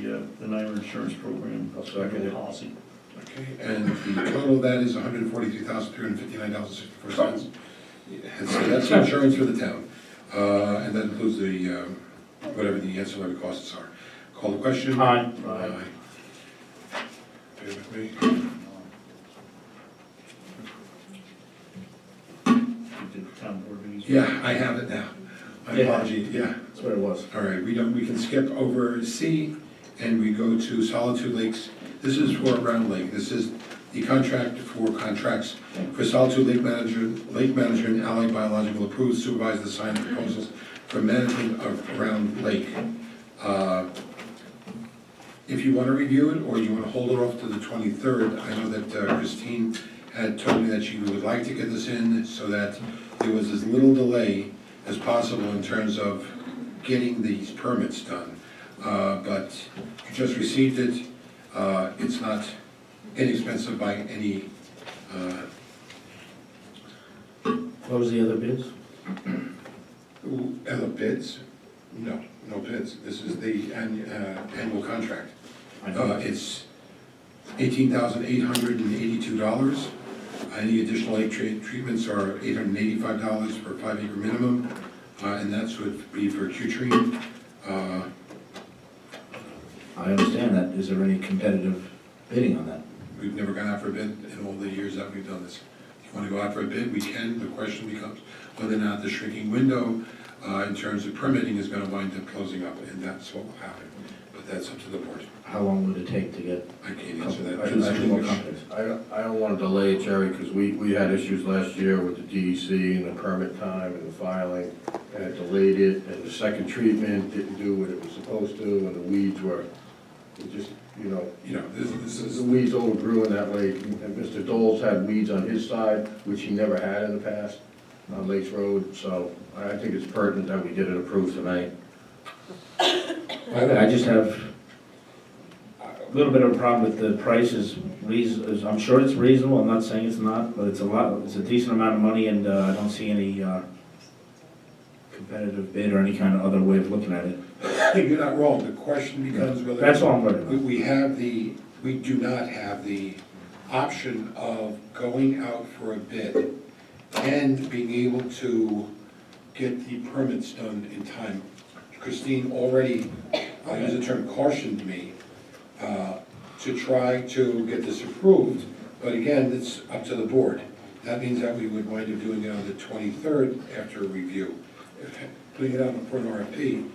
S7: NYMER insurance program.
S4: I'll second it.
S7: Policy.
S1: Okay, and the total of that is $143,359.64. That's the insurance for the town, and that includes the, whatever the ancillary costs are. Call the question?
S5: Aye.
S1: Aye. Bear with me.
S7: We did the town board meetings.
S1: Yeah, I have it now. My
S5: Yeah.
S1: apology, yeah.
S5: That's where it was.
S1: All right, we can skip over C and we go to Solitude Lakes. This is for Round Lake. This is the contracts for Solitude Lake Manager and Allied Biological approved supervise the sign proposals for management of Round Lake. If you want to review it or you want to hold it off to the 23rd, I know that Christine had told me that she would like to get this in so that there was as little delay as possible in terms of getting these permits done. But you just received it. It's not inexpensive by any,
S5: What was the other bids?
S1: other bids? No bids. This is the annual contract. It's $18,882. Any additional lake treatments are $885 for 5 acre minimum, and that's would be for Q-Tree.
S5: I understand that. Is there any competitive bidding on that?
S1: We've never gone out for a bid in all the years that we've done this. If you want to go out for a bid, we can. The question becomes whether or not the shrinking window in terms of permitting is going to wind up closing up, and that's what will happen. But that's up to the board.
S5: How long would it take to get
S1: I can't answer that.
S4: I don't want to delay it, Jerry, because we had issues last year with the DEC and the permit time and the filing, and it delayed it, and the second treatment didn't do what it was supposed to, and the weeds were, it just,
S1: This is,
S4: the weeds overgrew in that lake, and Mr. Doles had weeds on his side, which he never had in the past on Lakes Road, so I think it's pertinent that we get it approved tonight.
S5: I just have a little bit of a problem with the prices. I'm sure it's reasonable, I'm not saying it's not, but it's a decent amount of money, and I don't see any competitive bid or any kind of other way of looking at it.
S1: you're not wrong. The question becomes whether.
S5: That's all I'm worried about.
S1: We do not have the option of going out for a bid and being able to get the permits done in time. Christine already, I'll use the term cautioned me, to try to get this approved, but again, it's up to the board. That means that we would wind up doing it on the 23rd after a review. Putting it out for an RFP,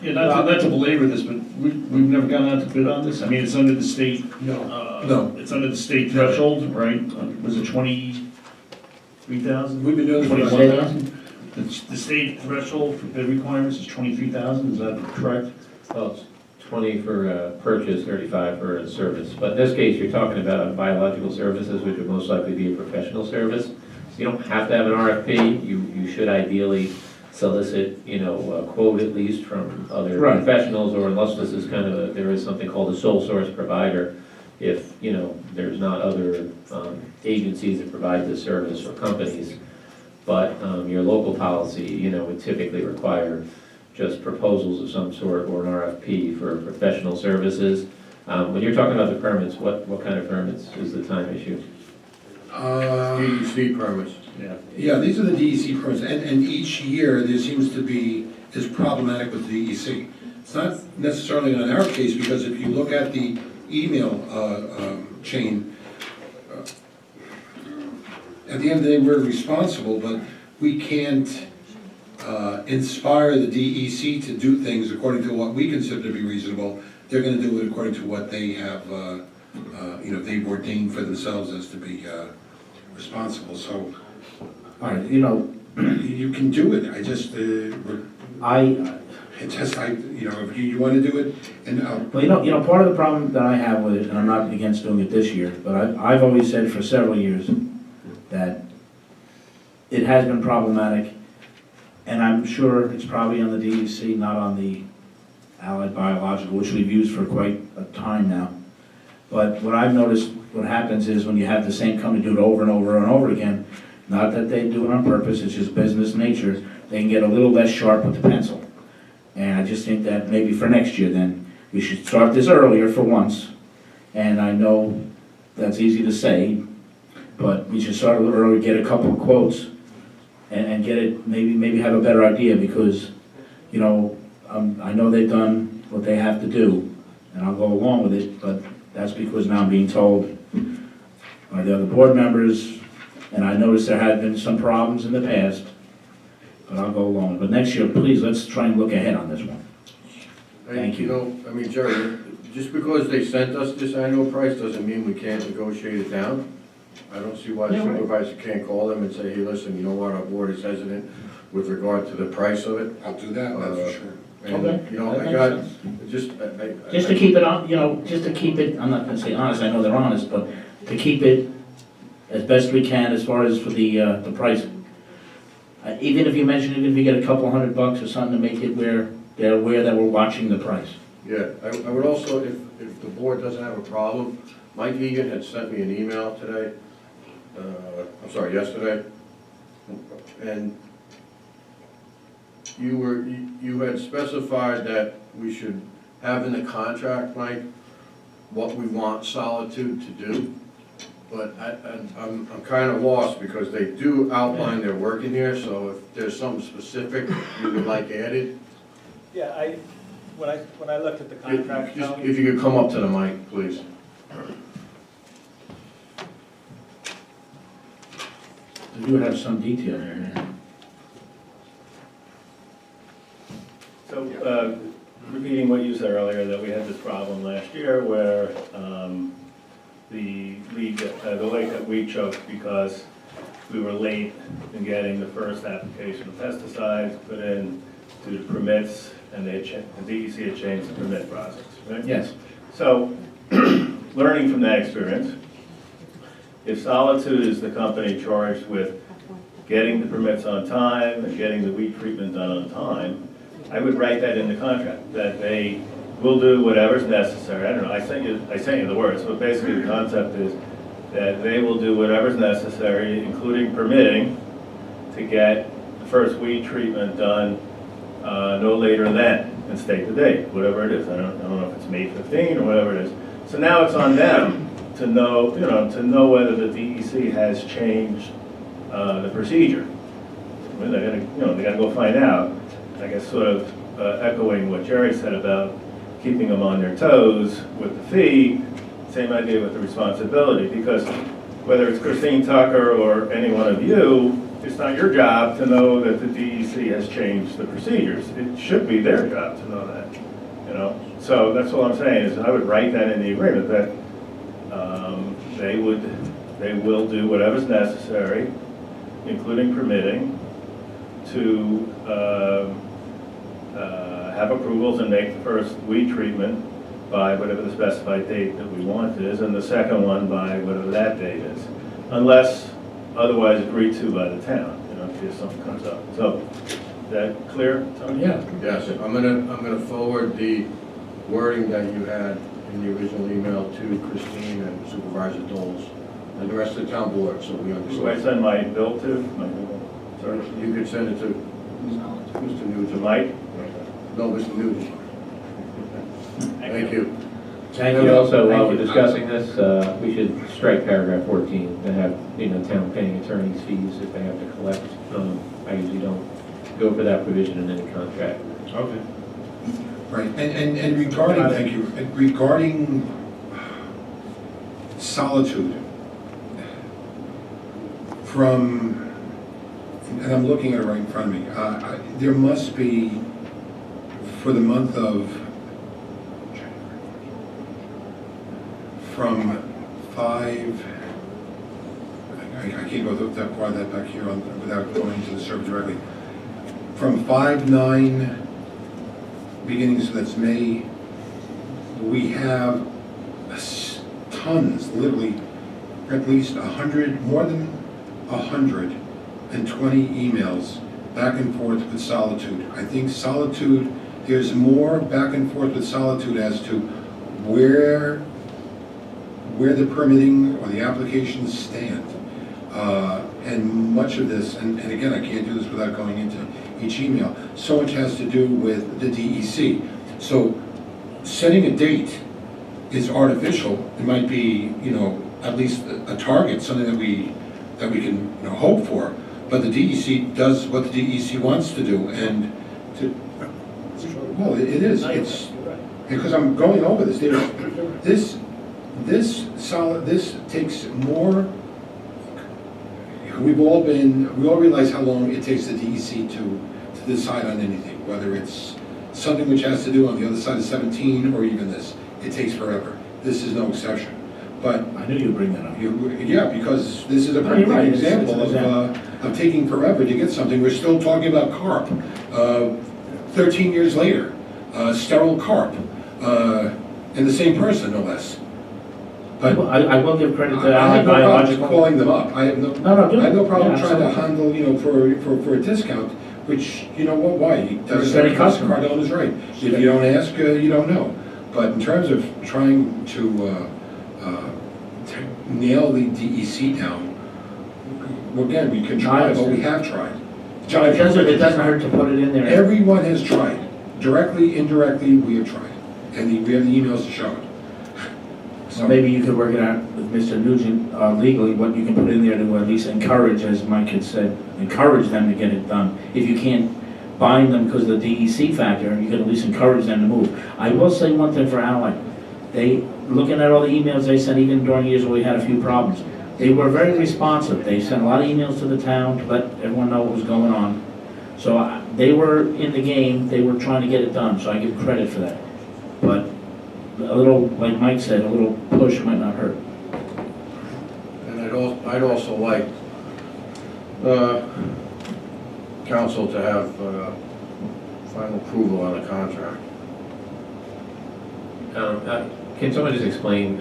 S7: Yeah, not to belabor this, but we've never gone out to bid on this. I mean, it's under the state.
S1: No.
S7: It's under the state threshold, right? Was it 23,000?
S1: we've been doing this for
S7: 21,000? The state threshold for bid requirements is 23,000, is that correct?
S3: Well, it's 20 for purchase, 35 for service. But in this case, you're talking about biological services, which would most likely be a professional service. So you don't have to have an RFP. You should ideally solicit, a quote at least from other
S5: Right.
S3: professionals, or unless this is there is something called a sole source provider. If, there's not other agencies that provide this service or companies. But your local policy, would typically require just proposals of some sort or an RFP for professional services. When you're talking about the permits, what kind of permits is the time issue?
S4: DEC permits.
S1: Yeah, these are the DEC permits, and each year there seems to be, is problematic with the DEC. It's not necessarily on our case, because if you look at the email chain, at the end of the day, we're responsible, but we can't inspire the DEC to do things according to what we consider to be reasonable. They're gonna do it according to what they have, they've ordained for themselves as to be responsible, so.
S5: All right,
S1: You can do it, I just, if you wanna do it, and
S5: well, part of the problem that I have with it, and I'm not against doing it this year, but I've always said for several years that it has been problematic, and I'm sure it's probably on the DEC, not on the Allied Biological, which we've used for quite a time now. But what I've noticed, what happens is when you have the same company do it over and over and over again, not that they do it on purpose, it's just business nature, they can get a little less sharp with the pencil. And I just think that maybe for next year then, we should start this earlier for once. And I know that's easy to say, but we should start a little early, get a couple of quotes, and get it, maybe have a better idea, because, I know they've done what they have to do, and I'll go along with it, but that's because now I'm being told by the other board members, and I noticed there had been some problems in the past, but I'll go along. But next year, please, let's try and look ahead on this one. Thank you.
S4: You know, I mean, Jerry, just because they sent us this annual price doesn't mean we can't negotiate it down. I don't see why the
S6: Yeah, right.
S4: supervisor can't call them and say, hey, listen, you know what, our board is hesitant with regard to the price of it.
S1: I'll do that, that's for sure.
S4: And,
S5: Okay,
S4: you know,
S5: that
S4: I
S5: makes
S4: got,
S5: sense.
S4: just,
S5: Just to keep it on, just to keep it, I'm not gonna say honest, I know they're honest, but to keep it as best we can as far as for the pricing. Even if you mention, even if you get a couple $100 or something to make it where they're aware that we're watching the price.
S4: Yeah, I would also, if the board doesn't have a problem, Mike Egan had sent me an email today, yesterday, and you had specified that we should have in the contract, Mike, what we want Solitude to do, but I'm kind of lost because they do outline their work in here, so if there's something specific you would like added,
S13: Yeah, when I looked at the contract,
S4: just
S13: Tony,
S4: if you could come up to the mic, please.
S5: They do have some detail here.
S13: so, repeating what you said earlier, that we had this problem last year where the lake that we choked because we were late in getting the first application of pesticides put in to the permits, and the DEC had changed the permit process, right?
S5: Yes.
S13: So, learning from that experience, if Solitude is the company charged with getting the permits on time and getting the weed treatment done on time, I would write that in the contract, that they will do whatever's necessary. I don't know, I sent you the words, but basically the concept is that they will do whatever's necessary, including permitting, to get the first weed treatment done no later than, and state the date, whatever it is. I don't know if it's May 15 or whatever it is. So now it's on them to know, to know whether the DEC has changed the procedure. I mean, they gotta go find out. I guess sort of echoing what Jerry said about keeping them on their toes with the fee, same idea with the responsibility, because whether it's Christine Tucker or any one of you, it's not your job to know that the DEC has changed the procedures. It should be their job to know that, So that's all I'm saying, is I would write that in the agreement, that they will do whatever's necessary, including permitting, to have approvals and make the first weed treatment by whatever the specified date that we want is, and the second one by whatever that date is, unless otherwise agreed to by the town, if something comes up. So, is that clear, Tony?
S5: Yeah.
S4: Yes, I'm gonna forward the wording that you had in the original email to Christine and Supervisor Doles and the rest of the town board, so we
S13: Do I
S4: understand.
S13: send my bill to,
S4: Sorry, you could send it to Mr.
S13: to
S4: Nugent.
S13: Mike?
S4: No, Mr. Nugent. Thank you.
S5: Thank
S3: And
S5: you.
S3: also, while
S5: Thank
S3: we're
S5: you.
S3: discussing this, we should strike paragraph 14, to have, town paying attorney's fees if they have to collect. I usually don't go for that provision in any contract.
S5: Okay.
S1: Right, and regarding, thank you, and regarding Solitude, and I'm looking at it right in front of me, there must be, for the month of, from 5, I can't go that far that back here without going into the server directly. From 5/9 beginning, so that's May, we have tons, literally, at least 100, more than 120 emails back and forth with Solitude. I think Solitude, there's more back and forth with Solitude as to where the permitting or the applications stand. And much of this, and again, I can't do this without going into each email, so much has to do with the DEC. So setting a date is artificial. It might be, at least a target, something that we can, hope for. But the DEC does what the DEC wants to do, and well, it is. It's because I'm going over this. This takes more we all realize how long it takes the DEC to decide on anything, whether it's something which has to do on the other side of 17 or even this. It takes forever. This is no exception. But
S5: I knew you'd bring that up.
S1: yeah, because this is a
S5: No, you're
S1: perfect
S5: right. It's
S1: example
S5: an
S1: of taking forever to get something. We're still talking about carp, 13 years later, sterile carp, and the same person, no less. But
S5: I will give credit to
S1: I have
S5: Allied
S1: no problem
S5: Biological.
S1: calling them up. I have no
S5: do it.
S1: I have no problem
S5: Yeah,
S1: trying to
S5: absolutely.
S1: handle, for a discount, which, you know what, why? He doesn't
S5: Steady customer.
S1: Cardone is right. If you don't ask, you don't know. But in terms of trying to nail the DEC down, again, we can try, but we have tried. John,
S5: It doesn't hurt to put it in there.
S1: everyone has tried. Directly, indirectly, we have tried. And we have the emails to show it.
S5: So maybe you could work it out with Mr. Nugent legally, what you can put in there to at least encourage, as Mike had said, encourage them to get it done. If you can't bind them because of the DEC factor, you can at least encourage them to move. I will say one thing for Allied. Looking at all the emails they sent, even during years where we had a few problems, they were very responsive. They sent a lot of emails to the town to let everyone know what was going on. So they were in the game, they were trying to get it done, so I give credit for that. But a little, like Mike said, a little push might not hurt.
S4: And I'd also like council to have final approval on the contract.
S3: Can someone just explain,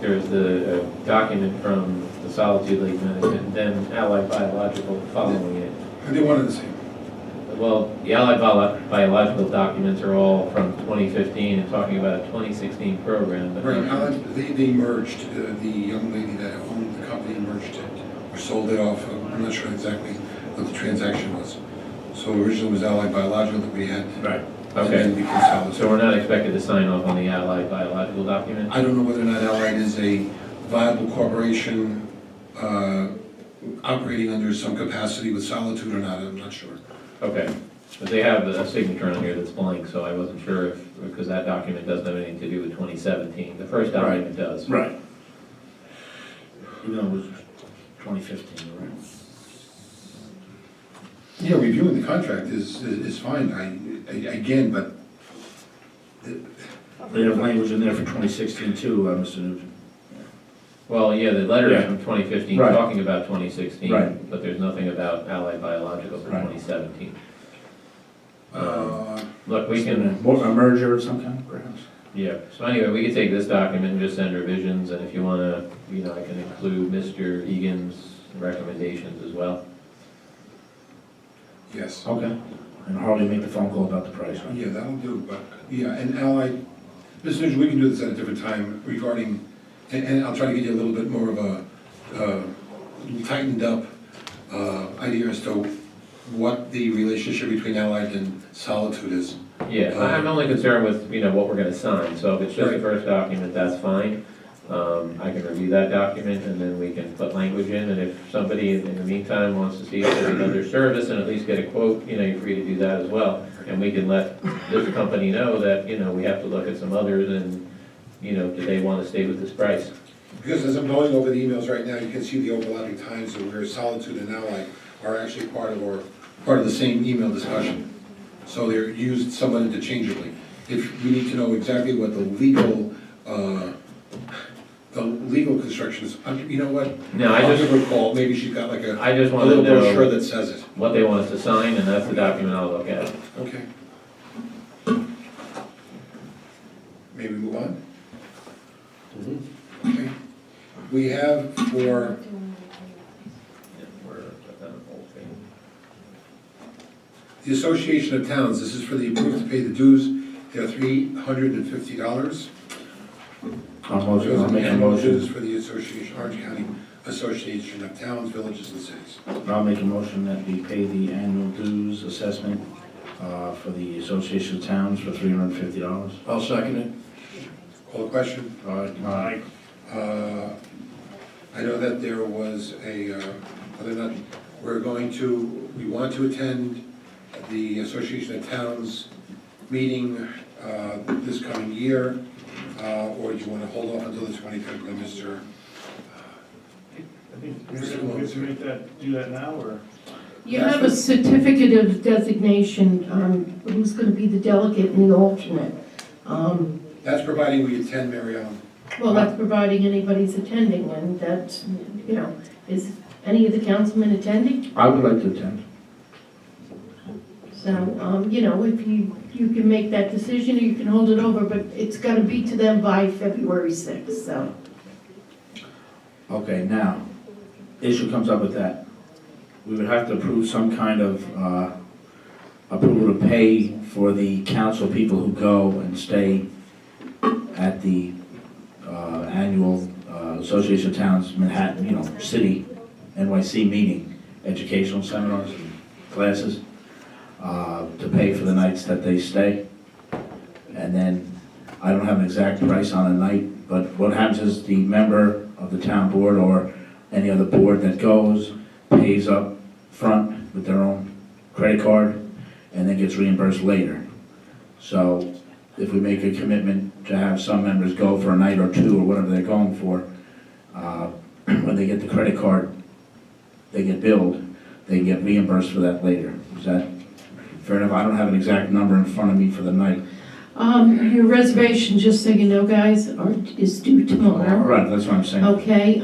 S3: there's the document from the Solitude Lake Management, and then Allied Biological following it.
S1: And they wanted the same.
S3: Well, the Allied Biological documents are all from 2015 and talking about a 2016 program, but
S1: Right,
S3: not-
S1: they merged, the young lady that owned the company merged it, or sold it off. I'm not sure exactly what the transaction was. So originally it was Allied Biological that we had.
S5: Right.
S1: And
S3: Okay.
S1: then we consolidated.
S3: So we're not expected to sign off on the Allied Biological document?
S1: I don't know whether or not Allied is a viable corporation operating under some capacity with Solitude or not, I'm not sure.
S3: Okay, but they have a signature on here that's blank, so I wasn't sure if, because that document doesn't have anything to do with 2017. The first document does.
S5: Right. Even though it was 2015, you're right.
S1: Yeah, reviewing the contract is fine, again, but
S5: They have language in there for 2016 too, Mr. Nugent.
S3: Well, yeah, the letter is
S5: Yeah.
S3: from 2015,
S5: Right.
S3: talking about 2016,
S5: Right.
S3: but there's nothing about Allied Biological for
S5: Right.
S3: 2017.
S1: uh,
S3: Look, we can,
S5: A merger of some kind, perhaps?
S3: yeah, so anyway, we can take this document and just send revisions, and if you want to, I can include Mr. Egan's recommendations as well.
S1: yes.
S5: Okay. And Harley make the phone call about the price, right?
S1: Yeah, that'll do, but, yeah, and Allied, Mr. Nugent, we can do this at a different time regarding, and I'll try to get you a little bit more of a tightened up idea as to what the relationship between Allied and Solitude is.
S3: Yeah, I'm only concerned with, what we're going to sign, so if it's just the
S1: Right.
S3: first document, that's fine. I can review that document, and then we can put language in, and if somebody in the meantime wants to see if there's another service and at least get a quote, you're free to do that as well. And we can let this company know that, we have to look at some others, and, do they want to stay with this price?
S1: Because as I'm going over the emails right now, you can see the overlapping times of where Solitude and Allied are actually part of the same email discussion. So they're used somewhat interchangeably. If we need to know exactly what the legal construction is, you know what?
S3: No,
S1: I'll give her a call, maybe she's got like
S3: I just
S1: a
S3: want to
S1: little brochure
S3: know
S1: that says it.
S3: what they want us to sign, and that's the document I'll look at.
S1: Okay. Maybe move on? Okay. We have for, the Association of Towns, this is for the approved to pay the dues, they're $350.
S5: I'll make a
S1: Annual
S5: motion.
S1: dues for the Association, Orange County Association of Towns, Villages, and Cities.
S5: I'll make a motion that we pay the annual dues assessment for the Association of Towns for $350.
S4: I'll second it.
S1: Call the question?
S5: Aye.
S1: I know that there was whether or not we want to attend the Association of Towns meeting this coming year, or do you want to hold off until the 25th, Mr.
S7: think we're good to do that now, or?
S6: You have a certificate of designation, who's gonna be the delegate and the alternate.
S1: That's providing we attend, Mary Ellen.
S6: Well, that's providing anybody's attending, and that's, you know, is any of the councilmen attending?
S5: I would like to attend.
S6: So, you know, if you can make that decision, or you can hold it over, but it's gotta be to them by February 6th, so.
S5: Okay, now, issue comes up with that. We would have to approve some kind of approval to pay for the council people who go and stay at the annual Association of Towns Manhattan, you know, City NYC meeting, educational seminars and classes, to pay for the nights that they stay. And then, I don't have an exact price on a night, but what happens is the member of the town board or any other board that goes pays up front with their own credit card and then gets reimbursed later. So if we make a commitment to have some members go for a night or two or whatever they're going for, when they get the credit card, they get billed, they get reimbursed for that later. Is that fair enough? I don't have an exact number in front of me for the night.
S6: Your reservation, just so you know, guys, is due tomorrow.
S5: Right, that's what I'm saying.
S6: Okay,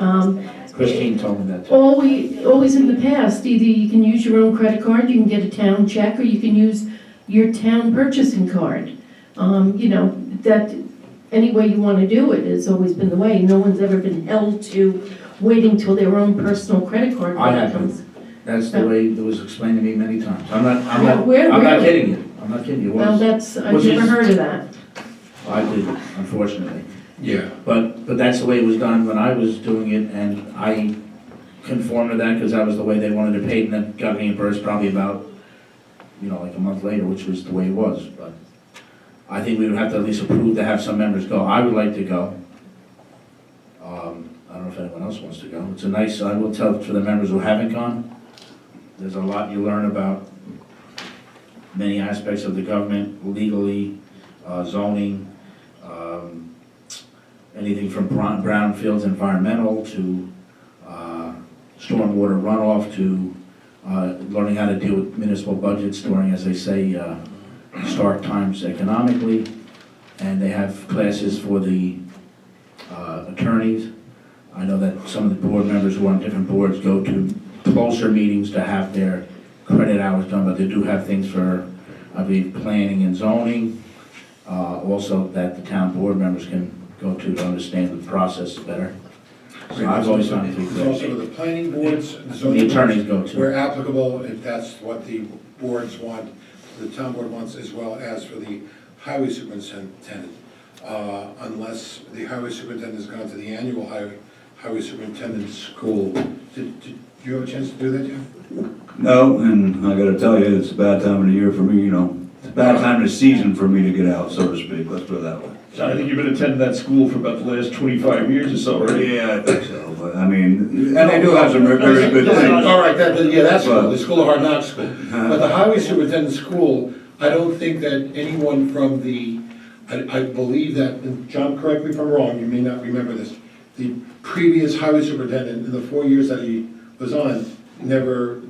S5: Christine told me that too.
S6: always in the past, either you can use your own credit card, you can get a town check, or you can use your town purchasing card. You know, that, any way you want to do it has always been the way. No one's ever been held to waiting till their own personal credit card
S5: I have
S6: comes.
S5: That's the way it was explained to me many times. I'm not
S6: Really?
S5: kidding you. I'm not kidding you. It
S6: Well,
S5: was.
S6: I've
S5: Which
S6: never
S5: is-
S6: heard of that.
S5: I did, unfortunately.
S1: Yeah.
S5: But that's the way it was done when I was doing it, and I conformed to that because that was the way they wanted to pay it, and then got reimbursed probably about, you know, like a month later, which was the way it was. But I think we would have to at least approve to have some members go. I would like to go. I don't know if anyone else wants to go. It's a nice, I will tell for the members who haven't gone, there's a lot you learn about many aspects of the government, legally, zoning, anything from brownfields environmental to stormwater runoff to learning how to deal with municipal budgets during, as they say, stark times economically. And they have classes for the attorneys. I know that some of the board members who are on different boards go to closer meetings to have their credit hours done, but they do have things for, I believe, planning and zoning. Also that the town board members can go to understand the process better. So I've always found it to be
S1: There's also
S5: great.
S1: the planning boards, the
S5: The
S1: zoning
S5: attorneys
S1: boards,
S5: go
S1: where
S5: to.
S1: applicable, if that's what the boards want, the town board wants, as well as for the highway superintendent. Unless the highway superintendent has gone to the annual highway superintendent school. Did you have a chance to do that, Jeff?
S12: No, and I gotta tell you, it's a bad time of the year for me, you know, it's a bad time of the season for me to get out, so to speak, let's put it that way.
S7: So I think you've been attending that school for about the last 25 years or so, right?
S12: Yeah, I think so, but I mean, and they do have some very good things.
S1: All right, yeah, that's cool,
S12: But-
S1: the School of Hard Knocks school. But the highway superintendent school, I don't think that anyone from the, I believe that, and John, correct me if I'm wrong, you may not remember this, the previous highway superintendent, in the 4 years that he was on, never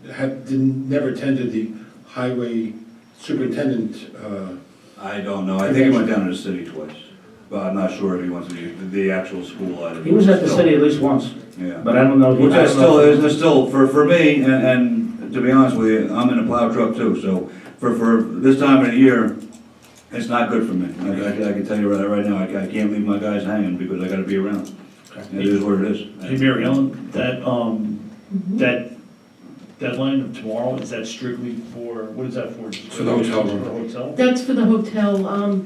S1: attended the highway superintendent,
S12: I don't know, I think he went down to the city twice, but I'm not sure if he went to the actual school.
S5: He was at the city at least once,
S12: Yeah.
S5: but I don't know.
S12: Which
S5: I
S12: is
S5: don't know
S12: still,
S5: if-
S12: is still, for me, and to be honest with you, I'm in a plow truck too, so for this time of the year, it's not good for me. I can tell you right now, I can't leave my guys hanging because I gotta be around. It is what it
S7: Hey,
S12: is.
S7: Mary Ellen, that deadline of tomorrow, is that strictly for, what is that for? Just
S1: For the hotel room.
S7: For the hotel?
S6: That's for the hotel,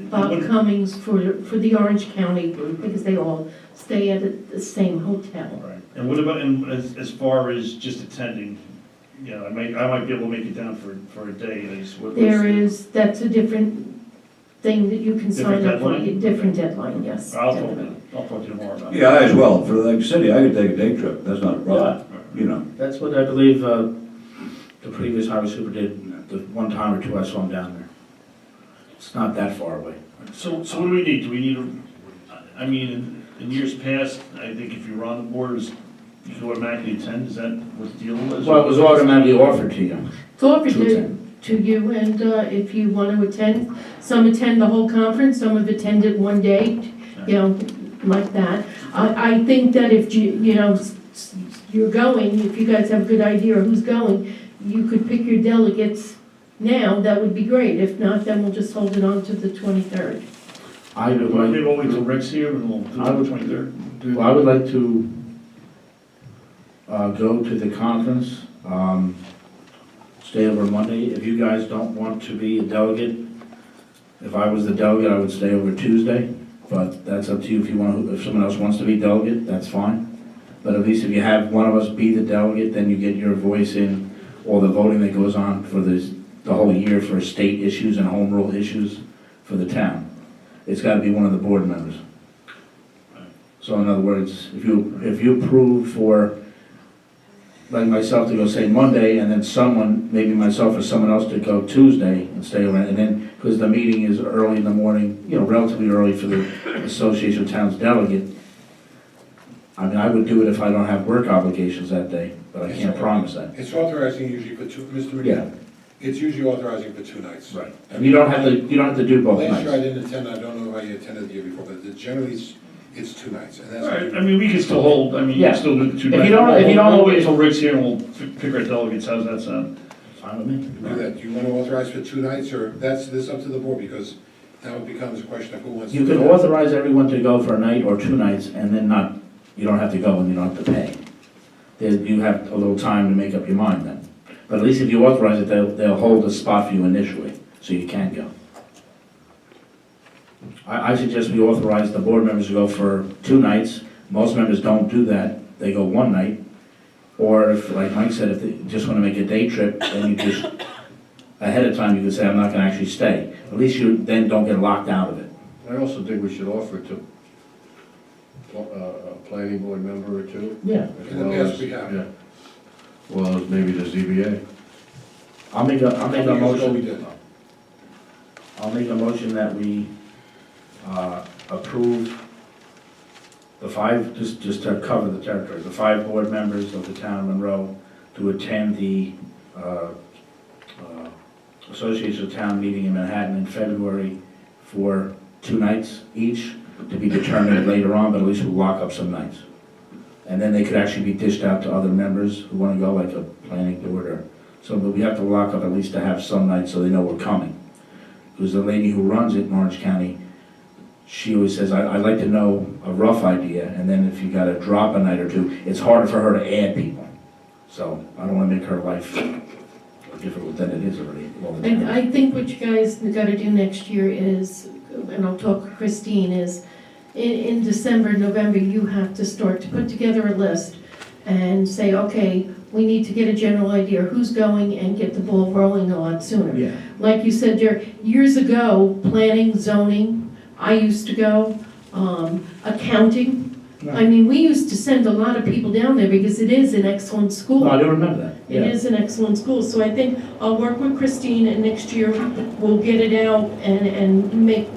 S6: Bob Cummings for the Orange County group, because they all stay at the same hotel.
S7: Right. And what about, and as far as just attending, you know, I might be able to make it down for a day, at least.
S6: That's a different thing that you can sign
S7: Different
S6: up for,
S7: deadline?
S6: Different deadline, yes.
S7: I'll talk to you tomorrow about it.
S12: Yeah, I as well, for like city, I could take a day trip, that's not a problem, you know.
S5: That's what I believe the previous highway super did, the one time or two I saw him down there. It's not that far away.
S7: So what do we need? Do we need, I mean, in years past, I think if you were on the board, it was you can automatically attend, is that what the deal was?
S5: Well, it was automatically offered to you.
S6: It's offered
S5: To
S6: to
S5: attend.
S6: you, and if you want to attend, some attend the whole conference, some have attended one day, like that. I think that if you're going, if you guys have a good idea of who's going, you could pick your delegates now, that would be great. If not, then we'll just hold it on to the 23rd.
S5: I would
S7: Maybe
S5: like,
S7: we'll wait till Rick's here and we'll do it on the 23rd.
S5: well, I would like to go to the conference, stay over Monday. If you guys don't want to be a delegate, if I was the delegate, I would stay over Tuesday, but that's up to you. If someone else wants to be delegate, that's fine. But at least if you have one of us be the delegate, then you get your voice in all the voting that goes on for the whole year for state issues and home rule issues for the town. It's gotta be one of the board members. So in other words, if you approve for, like myself to go say Monday, and then someone, maybe myself or someone else to go Tuesday and stay around, and then, because the meeting is early in the morning, relatively early for the Association of Towns delegate. I mean, I would do it if I don't have work obligations that day, but I can't promise that.
S1: It's authorizing usually for two, Mr.
S5: Yeah.
S1: McGinn, it's usually authorizing for 2 nights.
S5: Right. And you don't have to do both
S1: Last year I
S5: nights.
S1: didn't attend, I don't know if I attended the year before, but generally it's 2 nights, and that's.
S7: All right, I mean, we can still hold, I mean, you
S5: Yeah.
S7: can still do the 2
S5: If you
S7: nights.
S5: don't-
S7: We'll wait till Rick's here and we'll pick our delegates, how's that sound?
S5: Fine with me.
S1: Do that, do you want to authorize for 2 nights, or that's up to the board, because now it becomes a question of who wants to.
S5: You
S1: do
S5: can
S1: that.
S5: authorize everyone to go for a night or 2 nights, and then you don't have to go and you don't have to pay. Then you have a little time to make up your mind then. But at least if you authorize it, they'll hold a spot for you initially, so you can go. I suggest we authorize the board members to go for 2 nights. Most members don't do that, they go 1 night. Or if, like Mike said, if they just want to make a day trip, then you just, ahead of time, you can say, I'm not going to actually stay. At least you then don't get locked out of it.
S4: I also think we should offer it to a planning board member or two.
S5: Yeah.
S4: as
S1: In the
S4: well
S1: past
S4: as-
S1: we have.
S4: yeah. Well, as maybe the ZBA.
S5: I'll make a
S1: How many years ago we
S5: motion.
S1: did?
S5: I'll make a motion that we approve the 5, just to cover the territory, the 5 board members of the town of Monroe to attend the Association of Town meeting in Manhattan in February for 2 nights each, to be determined later on, but at least we'll lock up some nights. And then they could actually be dished out to other members who want to go, like a planning board or so, but we have to lock up at least to have some nights so they know we're coming. Because the lady who runs it in Orange County, she always says, I'd like to know a rough idea, and then if you got to drop a night or 2, it's harder for her to add people. So I don't want to make her life more difficult than it is already all the time.
S6: I think what you guys got to do next year is, and I'll talk to Christine, is in December, November, you have to start to put together a list and say, okay, we need to get a general idea of who's going and get the ball rolling a lot sooner.
S5: Yeah.
S6: Like you said, years ago, planning, zoning, I used to go, accounting. I mean, we used to send a lot of people down there because it is an excellent school.
S5: No, I do remember that.
S6: It
S5: Yeah.
S6: is an excellent school, so I think I'll work with Christine, and next year we'll get it out and make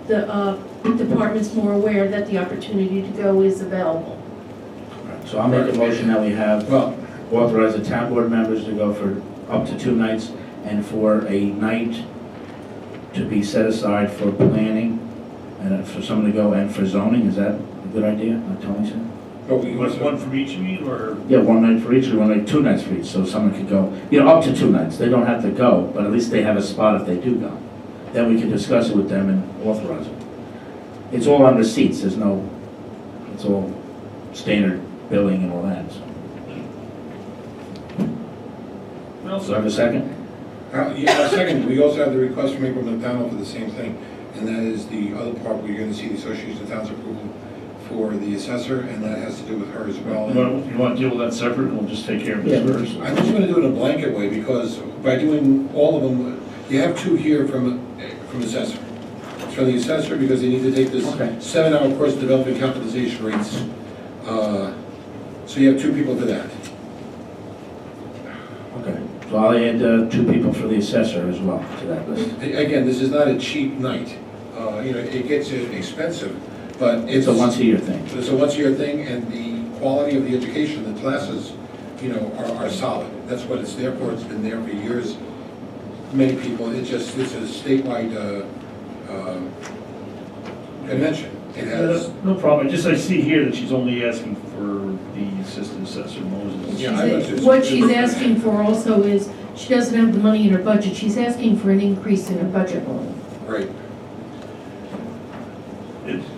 S6: the departments more aware that the opportunity to go is available.
S5: So I'll make a motion that we have
S1: Well,
S5: authorize the town board members to go for up to 2 nights, and for a night to be set aside for planning, and for someone to go, and for zoning. Is that a good idea, like Tony said?
S1: but we
S7: Was
S1: also,
S7: one from each of you, or?
S5: Yeah, 1 night for each, or 1 night, 2 nights for each, so someone could go, up to 2 nights. They don't have to go, but at least they have a spot if they do go. Then we can discuss it with them and authorize it. It's all on receipts, it's all standard billing and all that, so. Do I have a second?
S1: yeah, second, we also have the request from April McDonald for the same thing, and that is the other part where you're going to see the Association of Towns approval for the assessor, and that has to do with her as well.
S7: You want to deal with that separate, and we'll just take care of this
S5: Yeah.
S7: first?
S1: I'm just gonna do it in a blanket way, because by doing all of them, you have 2 here from assessor. It's from the assessor, because they need to take this
S5: Okay.
S1: 7-hour course developing capitalization rates. So you have 2 people for that.
S5: Okay. So I'll add 2 people for the assessor as well to that list.
S1: Again, this is not a cheap night. It gets expensive, but
S5: It's a once-a-year thing.
S1: It's a once-a-year thing, and quality of the education, the classes, you know, are solid. That's what it's there for. It's been there for years. Many people, it's a statewide convention. It has,
S7: No problem, I see here that she's only asking for the assistant assessor Moses.
S1: Yeah, I was just-
S6: What she's asking for also is, she doesn't have the money in her budget, she's asking for an increase in her budget line.
S1: right.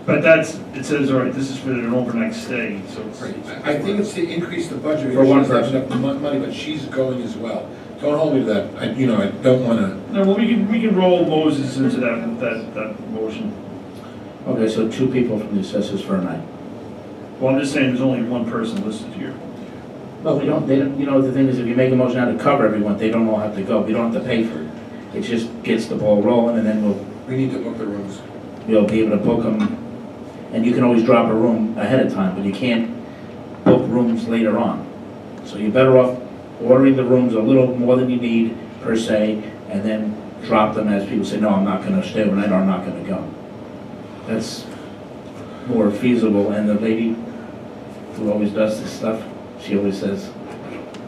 S7: But it says, all right, this is for an overnight stay, so it's.
S1: Right. I think it's to increase the budget.
S5: For one
S1: because she doesn't have enough money, but she's going as well. Don't hold me to that. I don't wanna,
S7: No, well, we can roll Moses into that motion.
S5: Okay, so 2 people from the assessors for a night.
S7: Well, I'm just saying, there's only one person listed here.
S5: Well, they don't, the thing is, if you make a motion out to cover everyone, they don't all have to go, we don't have to pay for it. It just gets the ball rolling, and then
S1: we need to book the rooms.
S5: we'll be able to book them. And you can always drop a room ahead of time, but you can't book rooms later on. So you're better off ordering the rooms a little more than you need, per se, and then drop them as people say, no, I'm not gonna stay overnight, or I'm not gonna go. That's more feasible, and the lady who always does this stuff, she always says,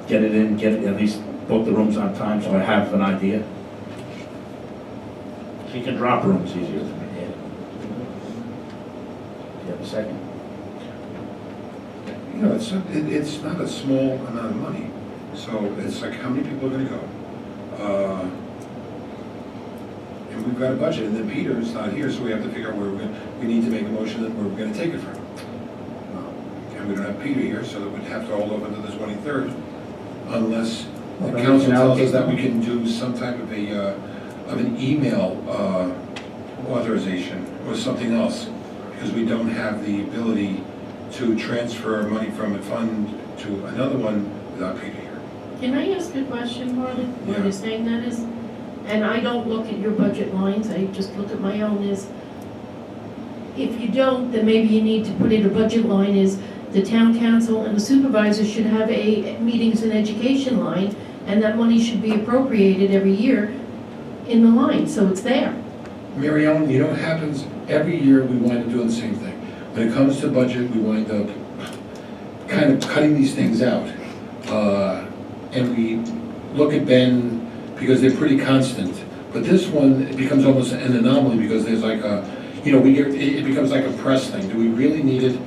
S5: get it in, at least book the rooms on time, so I have an idea. She can drop rooms easier than I did. You have a second?
S1: You know, it's not a small amount of money. So it's like, how many people are gonna go? And we've got a budget, and then Peter's not here, so we have to figure out we need to make a motion that where we're gonna take it from. And we don't have Peter here, so that we'd have to hold over to the 23rd, unless the
S5: Well, then we
S1: council
S5: can
S1: tells us
S5: allocate
S1: that we
S5: them.
S1: can do some type of an email authorization or something else, because we don't have the ability to transfer money from a fund to another one without Peter here.
S6: Can I ask a question, Marty, while
S1: Yeah.
S6: you're saying that is, and I don't look at your budget lines, I just look at my own, is, if you don't, then maybe you need to put in a budget line is, the town council and the supervisor should have a meetings and education line, and that money should be appropriated every year in the line, so it's there.
S1: Mary Ellen, you know what happens? Every year, we wind up doing the same thing. When it comes to budget, we wind up kind of cutting these things out. And we look at Ben, because they're pretty constant. But this one, it becomes almost an anomaly, because there's like it becomes like a press thing. Do we really need it?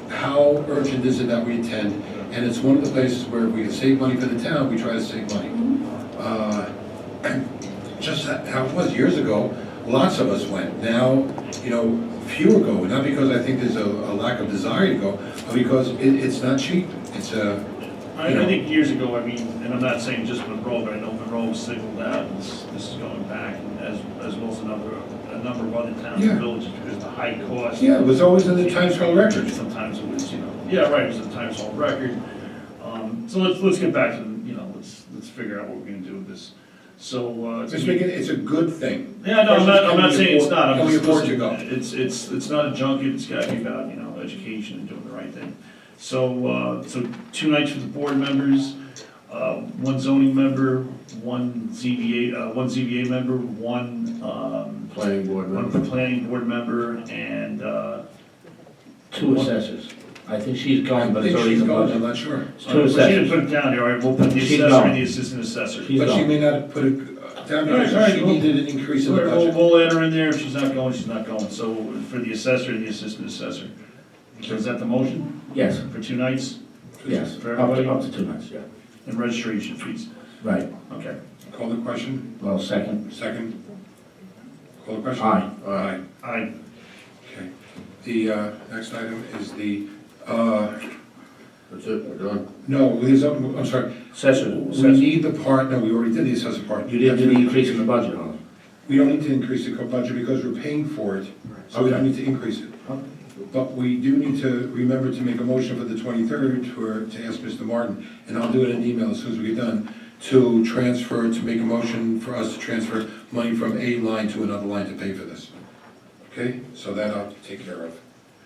S1: How urgent is it that we attend? And it's one of the places where if we can save money for the town, we try to save money. Just how it was years ago, lots of us went. Now, fewer go, not because I think there's a lack of desire to go, but because it's not cheap. It's
S7: I think years ago, and I'm not saying just Monroe, but I know Monroe was singled out, and this is going back, as well as a number of other towns
S1: Yeah.
S7: and villages, because of the high cost.
S1: Yeah, it was always in the Times Square record.
S7: Sometimes it was, yeah, right, it was the Times Hall record. So let's get back to, let's figure out what we're gonna do with this. So,
S1: It's a good thing.
S7: yeah, no, I'm not saying it's not, I'm
S1: Can we
S7: just,
S1: afford to go?
S7: it's not a junket, it's gotta be about, education and doing the right thing. So 2 nights for the board members, 1 zoning member, 1 ZBA member, 1
S4: Planning board member.
S7: planning board member, and,
S5: 2 assessors. I think she's
S1: I
S5: gone, but
S1: think
S5: it's already in
S1: she's
S5: the
S1: gone, I'm
S5: budget.
S1: not sure.
S5: It's
S7: well,
S5: 2
S7: she didn't
S5: assessors.
S7: put it down here, all right, we'll put the
S5: She's
S7: assessor
S5: gone.
S7: and the assistant assessor.
S5: She's
S1: But she
S5: gone.
S1: may not have put it down
S7: All right,
S1: because
S7: all right,
S1: she
S7: well,
S1: needed an increase in the
S7: We'll
S1: budget.
S7: we'll enter in there, if she's not going, she's not going, so for the assessor and the assistant assessor. So is that the motion
S5: Yes,
S7: for 2 nights
S5: yes,
S7: For
S5: up
S7: everybody?
S5: to 2 nights, yeah.
S7: and registration fees?
S5: Right,
S7: Okay.
S1: Call the question,
S5: well, second.
S1: second. Call the question?
S5: Aye.
S1: Aye.
S7: Aye.
S1: Okay. The next item is the,
S4: That's it, we're done.
S1: no, I'm sorry.
S5: Assessor,
S1: We need the part, no, we already did the assessor part.
S5: you didn't do the increase in the budget, huh?
S1: We don't need to increase the budget because we're paying for it, so we don't
S5: Okay.
S1: need to increase it. But we do need to remember to make a motion for the 23rd to ask Mr. Martin, and I'll do it in an email as soon as we get done, to make a motion for us to transfer money from a line to another line to pay for this. Okay, so that I'll take care of.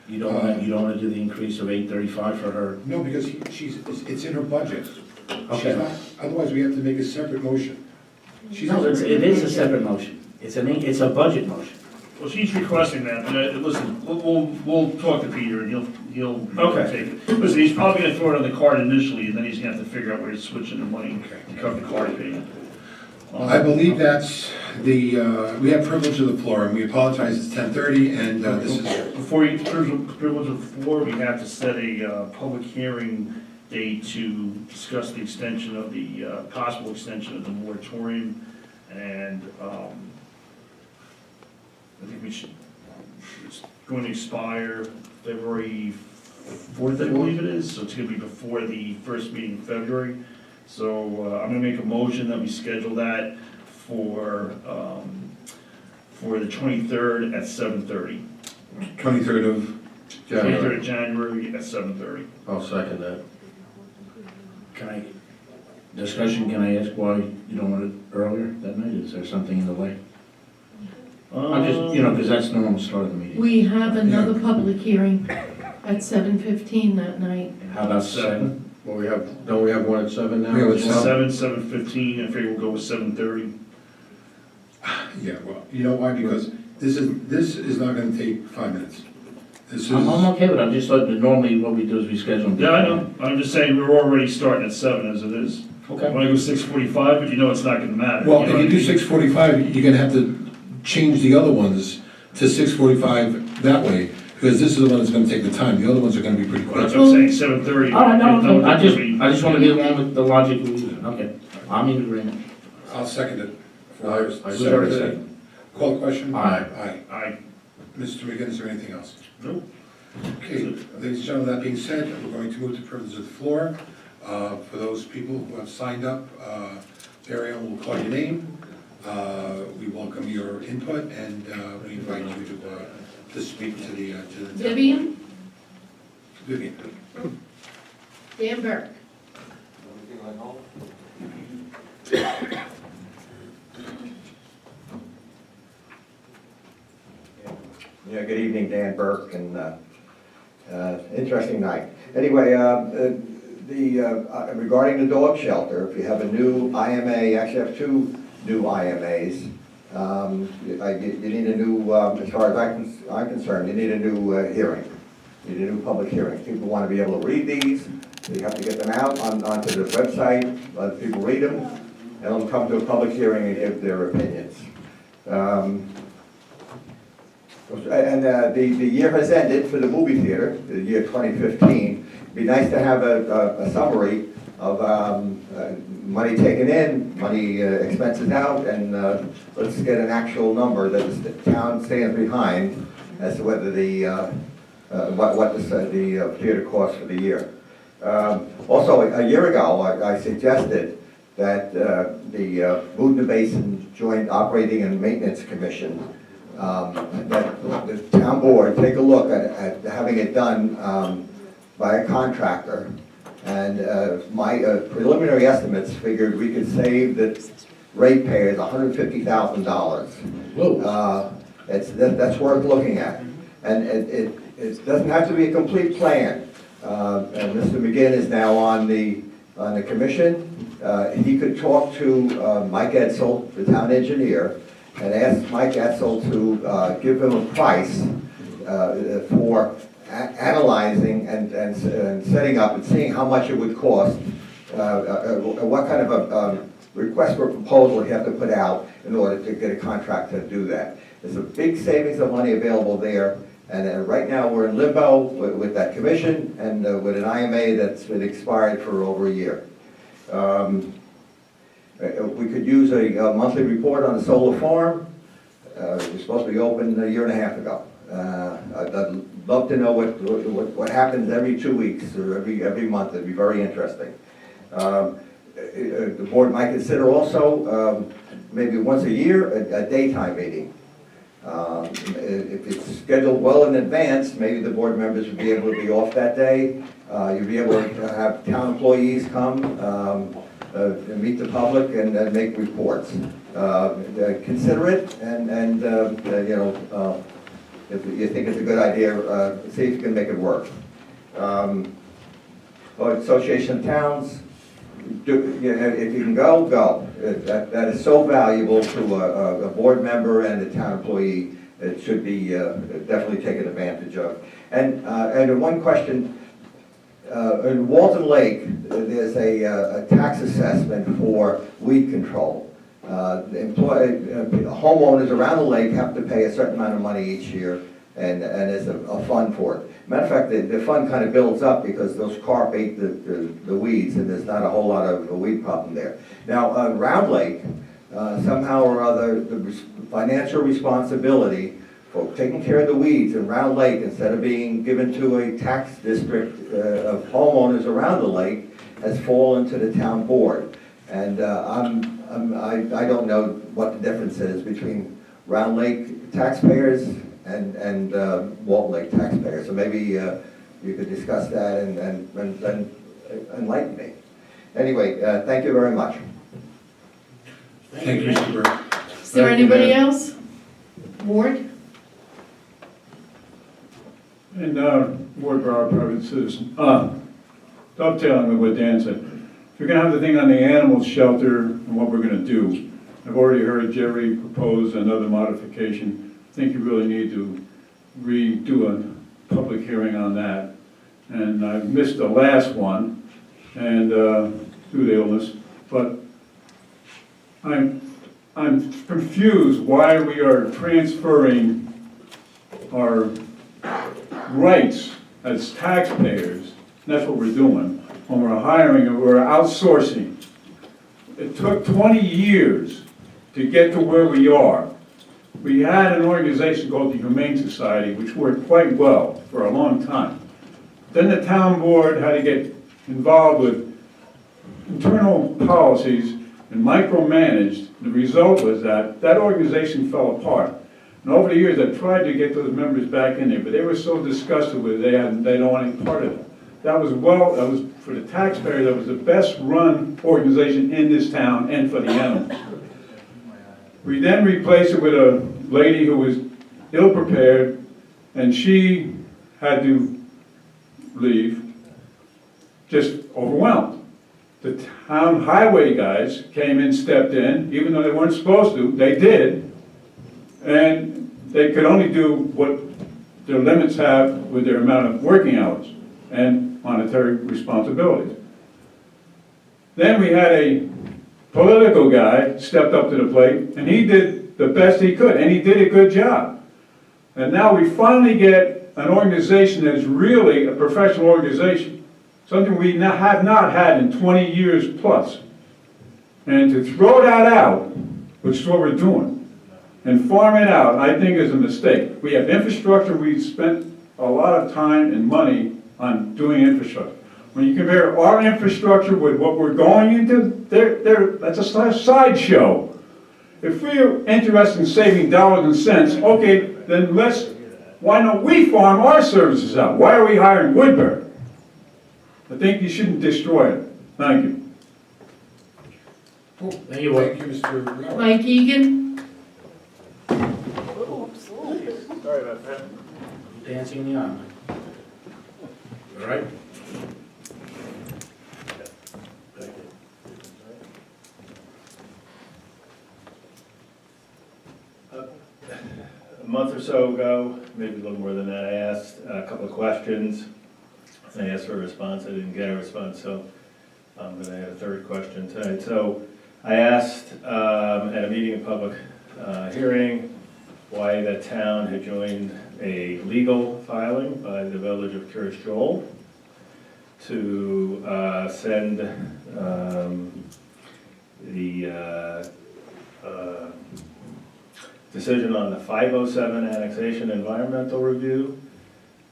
S5: You don't wanna do the increase of $835 for her?
S1: No, because it's in her budget.
S5: Okay.
S1: She's not, otherwise we have to make a separate motion. She's
S5: No, it is a separate motion. It's a budget motion.
S7: Well, she's requesting that, but listen, we'll talk to Peter and he'll
S13: Okay.
S7: take it. Listen, he's probably gonna throw it on the card initially, and then he's gonna have to figure out where he's switching the money to cover the card payment.
S1: I believe that's the, we have privilege of the floor, and we apologize, it's 10:30, and this is,
S7: Before you, privilege of the floor, we have to set a public hearing date to discuss the extension of the, possible extension of the moratorium, and, I think it's going to expire February 4th, I believe it is, so it's gonna be before the first meeting in February. So, I'm gonna make a motion that we schedule that for the 23rd at 7:30.
S1: 23rd of,
S7: 23rd of January at 7:30.
S4: I'll second that.
S5: Can I, can I ask why you don't want it earlier that night? Is there something in the way? I'm just, because that's the normal start of the meeting.
S6: We have another public hearing at 7:15 that night.
S5: How about 7?
S4: Well, don't we have one at 7 now?
S1: Yeah, it's
S4: as well?
S7: 7:15, I figure we'll go with 7:30.
S1: yeah, well, you know why? Because this is not gonna take 5 minutes. This is,
S5: I'm okay with it, I'm just thought that normally what we do is we schedule them.
S7: Yeah, I know, I'm just saying, we're already starting at 7 as it is. I
S5: Okay.
S7: wanna go 6:45, but you know it's not gonna matter.
S1: well,
S7: You
S1: if
S7: know
S1: you
S7: what I
S1: do
S7: mean?
S1: 6:45, you're gonna have to change the other ones to 6:45 that way, because this is the one that's gonna take the time, the other ones are gonna be pretty
S7: Well,
S1: quick.
S7: that's what I'm saying, 7:30.
S5: All right, no, I just
S7: Be-
S5: want to be the one with the logic we're using, okay. I'm in agreement.
S1: I'll second it. For
S4: I
S1: seven
S4: started
S1: to
S4: it.
S1: seven. Call the question?
S5: Aye.
S1: Aye.
S7: Aye.
S1: Mr. McGinn, is there anything else?
S7: Nope.
S1: Okay, ladies and gentlemen, that being said, we're going to move to privilege of the floor. For those people who have signed up, Ariel will call your name. We welcome your input, and we invite you to speak to the
S6: Vivian?
S1: Vivian.
S6: Dan Burke.
S14: Yeah, good evening, Dan Burke, and interesting night. Anyway, regarding the dog shelter, if you have a new IMA, you actually have two new IMAs. You need a new, as far as I'm concerned, you need a new hearing. You need a new public hearing. People want to be able to read these. You have to get them out onto the website, let people read them, and they'll come to a public hearing and give their opinions. And the year has ended for the movie theater, the year 2015. It'd be nice to have a summary of money taken in, money expenses out, and let's get an actual number that the town stands behind as to whether what the theater costs for the year. Also, a year ago, I suggested that the Boudinna Basin Joint Operating and Maintenance Commission, that the town board take a look at having it done by a contractor. And my preliminary estimates figured we could save the ratepayers $150,000.
S5: Whoa.
S14: That's worth looking at. And it doesn't have to be a complete plan. And Mr. McGinn is now on the commission. He could talk to Mike Edsel, the town engineer, and ask Mike Edsel to give him a price for analyzing and setting up and seeing how much it would cost, what kind of a request for proposal you have to put out in order to get a contract to do that. There's a big savings of money available there, and right now we're in limbo with that commission and with an IMA that's been expired for over a year. We could use a monthly report on the solar farm. It was supposed to be open a year and a half ago. I'd love to know what happens every 2 weeks or every month. It'd be very interesting. The board might consider also maybe once a year a daytime meeting. If it's scheduled well in advance, maybe the board members would be able to be off that day. You'd be able to have town employees come and meet the public and make reports. Consider it, and if you think it's a good idea, see if you can make it work. Association of Towns, if you can go. That is so valuable to a board member and a town employee it should be definitely taken advantage of. And one question, in Walton Lake, there's a tax assessment for weed control. Homeowners around the lake have to pay a certain amount of money each year, and there's a fund for it. Matter of fact, the fund kind of builds up because those carp ate the weeds, and there's not a whole lot of a weed problem there. Now, Round Lake, somehow or other, the financial responsibility for taking care of the weeds in Round Lake, instead of being given to a tax district of homeowners around the lake, has fallen to the town board. And I don't know what the difference is between Round Lake taxpayers and Walton Lake taxpayers. So maybe you could discuss that and enlighten me. Anyway, thank you very much.
S1: Thank you, Mr. Burke.
S6: Is there anybody else? Ward?
S10: And Ward Brower, private citizen. Dovetailing with what Dan said, if you're gonna have the thing on the animal shelter and what we're gonna do, I've already heard Jerry propose another modification. I think you really need to redo a public hearing on that. And I missed the last one, and due to illness, but I'm confused why we are transferring our rights as taxpayers. That's what we're doing when we're hiring and we're outsourcing. It took 20 years to get to where we are. We had an organization called the Humane Society, which worked quite well for a long time. Then the town board had to get involved with internal policies and micromanaged. The result was that organization fell apart. And over the years, I tried to get those members back in there, but they were so disgusted with it, they don't want any part of it. That was for the taxpayer, that was the best run organization in this town and for the animals. We then replaced it with a lady who was ill-prepared, and she had to leave, just overwhelmed. The town highway guys came in, stepped in, even though they weren't supposed to, they did, and they could only do what their limits have with their amount of working hours and monetary responsibilities. Then we had a political guy stepped up to the plate, and he did the best he could, and he did a good job. And now we finally get an organization that is really a professional organization, something we have not had in 20 years plus. And to throw that out, which is what we're doing, and farm it out, I think is a mistake. We have infrastructure, we've spent a lot of time and money on doing infrastructure. When you compare our infrastructure with what we're going into, that's a sideshow. If we're interested in saving dollars and cents, okay, then why don't we farm our services out? Why are we hiring Woodbury? I think you shouldn't destroy it. Thank you.
S1: Thank you, Mr. Brower.
S6: Mike Egan?
S13: Sorry about that.
S5: Dancing in the aisle. All right?
S13: A month or so ago, maybe a little more than that, I asked a couple of questions. I asked for a response, I didn't get a response, so I'm going to add a third question tonight. So I asked at a meeting of public hearing why the town had joined a legal filing by the village of Curious Joel to send the decision on the 507 annexation environmental review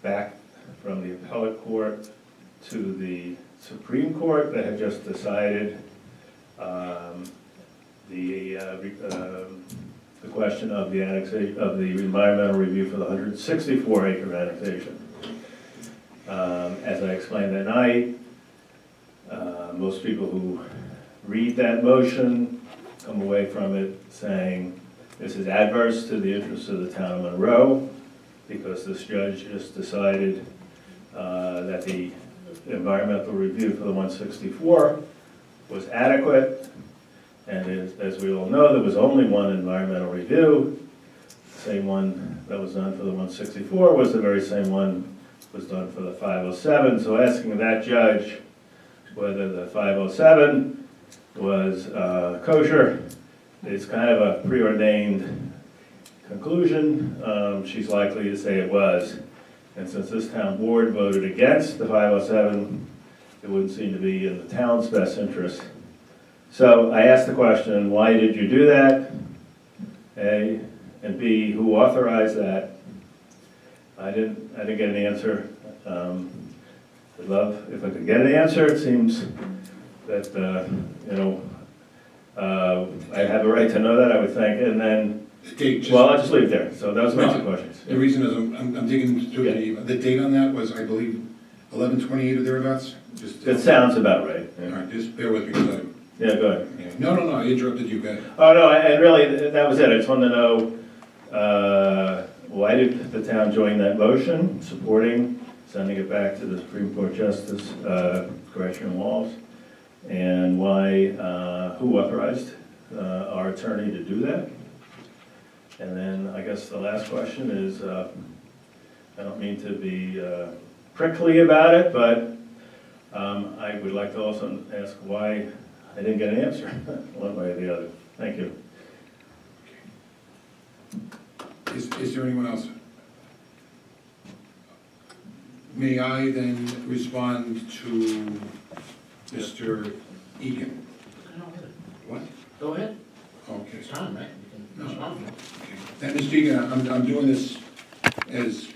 S13: back from the appellate court to the Supreme Court that had just decided the question of the annexation of the environmental review for the 164 acre annexation. As I explained that night, most people who read that motion come away from it saying this is adverse to the interests of the town of Monroe because this judge just decided that the environmental review for the 164 was adequate, and as we all know, there was only one environmental review, same one that was done for the 164 was the very same one was done for the 507. So asking that judge whether the 507 was kosher is kind of a preordained conclusion. She's likely to say it was. And since this town board voted against the 507, it wouldn't seem to be in the town's best interest. So I asked the question, why did you do that? A, and B, who authorized that? I didn't get an answer. I'd love if I could get an answer. It seems that, I have a right to know that, I would think, and then,
S1: The date, just,
S13: well, I'll just leave it there. So those are my two questions.
S1: the reason is I'm digging through the date on that was, I believe, 11/28 or thereabouts. Just
S13: It sounds about right.
S1: All
S13: Yeah,
S1: right, just bear with me, because
S13: yeah, go ahead.
S1: no, I interrupted you, guys.
S13: Oh, no, and really, that was it. I just wanted to know, why did the town join that motion, supporting sending it back to the Supreme Court Justice, Correctional Laws? And why, who authorized our attorney to do that? And then I guess the last question is, I don't mean to be prickly about it, but I would like to also ask why I didn't get an answer, one way or the other. Thank you.
S1: Is there anyone else? May I then respond to Mr. Egan? What?
S5: Go ahead.
S1: Okay.
S5: It's time, right? You can respond.
S1: Now, Mr. Egan, I'm doing this as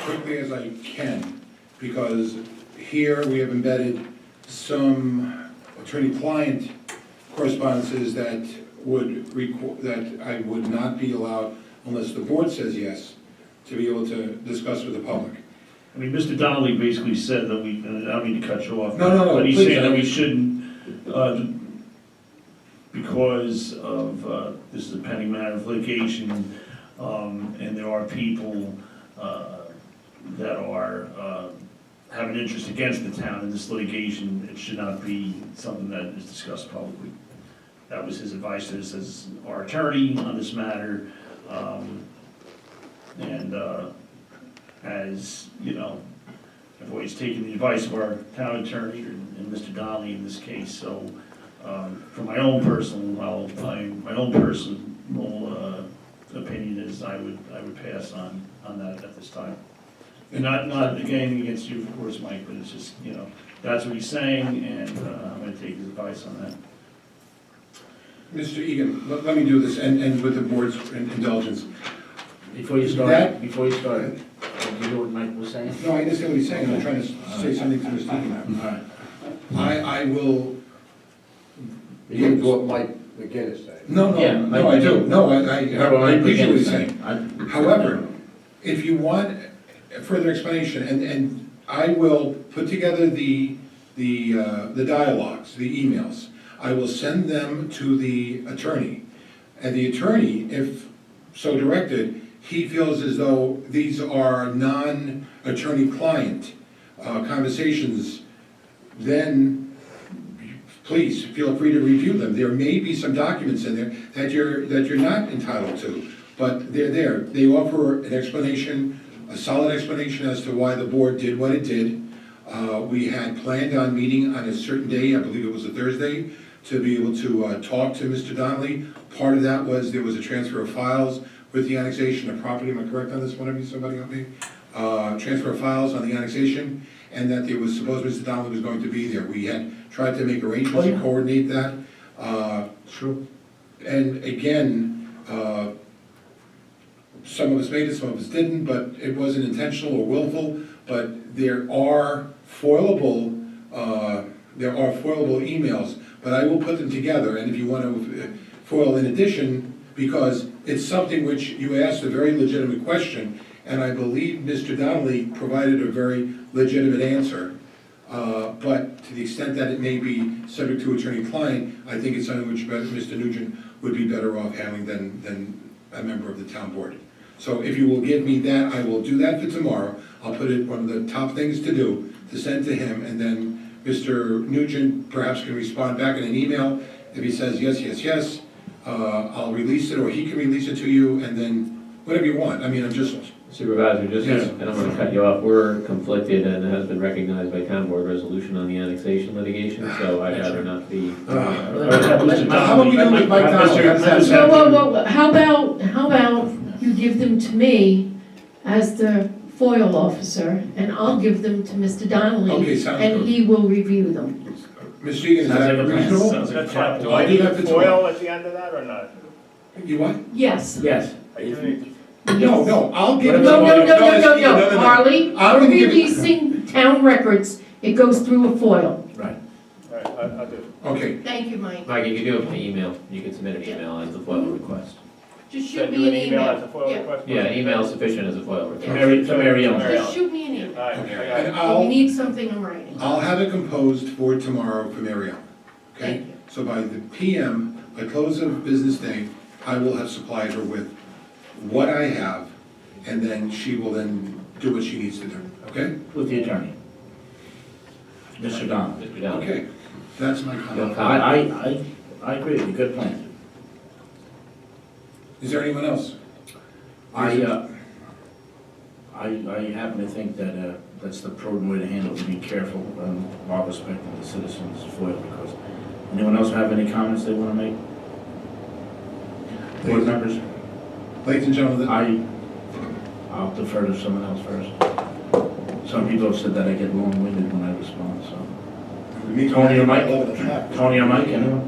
S1: quickly as I can, because here we have embedded some attorney-client correspondences that that I would not be allowed, unless the board says yes, to be able to discuss with the public.
S7: I mean, Mr. Donnelly basically said that we, I don't mean to cut you off.
S1: No,
S7: But he's
S1: please,
S7: saying that we shouldn't, because of, this is a pending matter of litigation, and there are people that are, have an interest against the town in this litigation, it should not be something that is discussed publicly. That was his advice to us as our attorney on this matter. As, you know, I've always taken the advice of our town attorney and Mr. Donnelly in this case, so, for my own personal, opinion is I would pass on that at this time. And not anything against you, of course, Mike, but it's just, you know, that's what he's saying, and, I'm gonna take his advice on that.
S1: Mr. Egan, let me do this, and with the board's indulgence.
S5: Before you start, did you hear what Mike was saying?
S1: No, I understand what he's saying, I'm trying to say something to Mr. Egan.
S5: All right.
S1: I will.
S4: You can do what Mike McGinn is saying.
S1: No,
S5: Yeah,
S1: I do, no, I appreciate what he's saying.
S5: I-
S1: However, if you want further explanation, and I will put together the dialogues, the emails, I will send them to the attorney. And the attorney, if so directed, he feels as though these are non-attorney-client conversations, then please feel free to review them. There may be some documents in there that you're not entitled to, but they're there. They offer an explanation, a solid explanation as to why the board did what it did. We had planned on meeting on a certain day, I believe it was a Thursday, to be able to talk to Mr. Donnelly. Part of that was there was a transfer of files with the annexation of property, am I correct on this one? Have you, somebody help me? Transfer of files on the annexation, and that there was supposed Mr. Donnelly was going to be there. We had tried to make arrangements to coordinate that.
S5: True.
S1: And again, some of us made it, some of us didn't, but it wasn't intentional or willful, but there are foilable emails, but I will put them together, and if you want to foil in addition, because it's something which you asked a very legitimate question, and I believe Mr. Donnelly provided a very legitimate answer. But to the extent that it may be subject to attorney-client, I think it's something which Mr. Nugent would be better off handling than a member of the town board. So if you will give me that, I will do that for tomorrow. I'll put it one of the top things to do, to send to him, and then Mr. Nugent perhaps can respond back in an email. If he says yes, I'll release it, or he can release it to you, and then Whatever you want, I mean, I'm just,
S3: Supervisor, just,
S1: Yes.
S3: I don't want to cut you off, we're conflicted and it has been recognized by town board resolution on the annexation litigation, so I'd rather not be.
S7: Mr.
S1: how about we do it with Mike Donnelly? How does that sound?
S6: Whoa, how about you give them to me as the FOIL officer, and I'll give them to Mr. Donnelly,
S1: Okay, sounds
S6: and
S1: good.
S6: he will review them.
S1: Mr. Egan, is
S5: Sounds
S1: that
S5: like a plan.
S1: reasonable?
S7: Sounds like a trap.
S13: Do
S1: I'll
S13: I
S1: do
S13: need
S1: that
S13: a
S1: for tomorrow.
S13: foil at the end of that or not?
S1: You what?
S6: Yes.
S5: Yes.
S13: I do need-
S1: No, I'll give.
S6: No,
S1: Steve,
S6: no, Harley,
S1: I'm
S6: we're
S1: gonna give you-
S6: releasing town records, it goes through a FOIL.
S5: Right.
S13: All right, I'll do it.
S1: Okay,
S6: Thank you, Mike.
S3: Mike, you can do it by email, you can submit an email as a FOIL request.
S6: Just shoot
S13: Send
S6: me
S13: you
S6: an
S13: an email as a
S6: email.
S13: foil
S6: Yeah.
S13: request?
S3: Yeah, an email is sufficient as a FOIL
S5: To
S3: request.
S5: Mary Ellen.
S13: Mary
S6: Just
S13: Ellen.
S6: shoot me an
S13: All
S6: email.
S13: right, I
S1: okay,
S13: got it.
S1: and
S6: But we need something in writing.
S1: I'll have it composed for tomorrow for Mary Ellen, okay?
S6: Thank you.
S1: So by the PM, by close of business day, I will have supplied her with what I have, and then she will then do what she needs to do, okay?
S5: With the attorney. Mr. Donnelly.
S3: Mr. Downing.
S1: Okay, that's my comment.
S5: I agree with you, good plan.
S1: Is there anyone else?
S5: I happen to think that that's the prudent way to handle it, be careful while respecting the citizens' FOIL request. Anyone else have any comments they want to make? Board members?
S1: Ladies and gentlemen,
S5: I'll defer to someone else first. Some people have said that I get long-winded when I respond, so.
S1: we meet
S5: Tony or
S1: at
S5: Mike?
S1: 11 o'clock.
S5: Tony or Mike, anyone?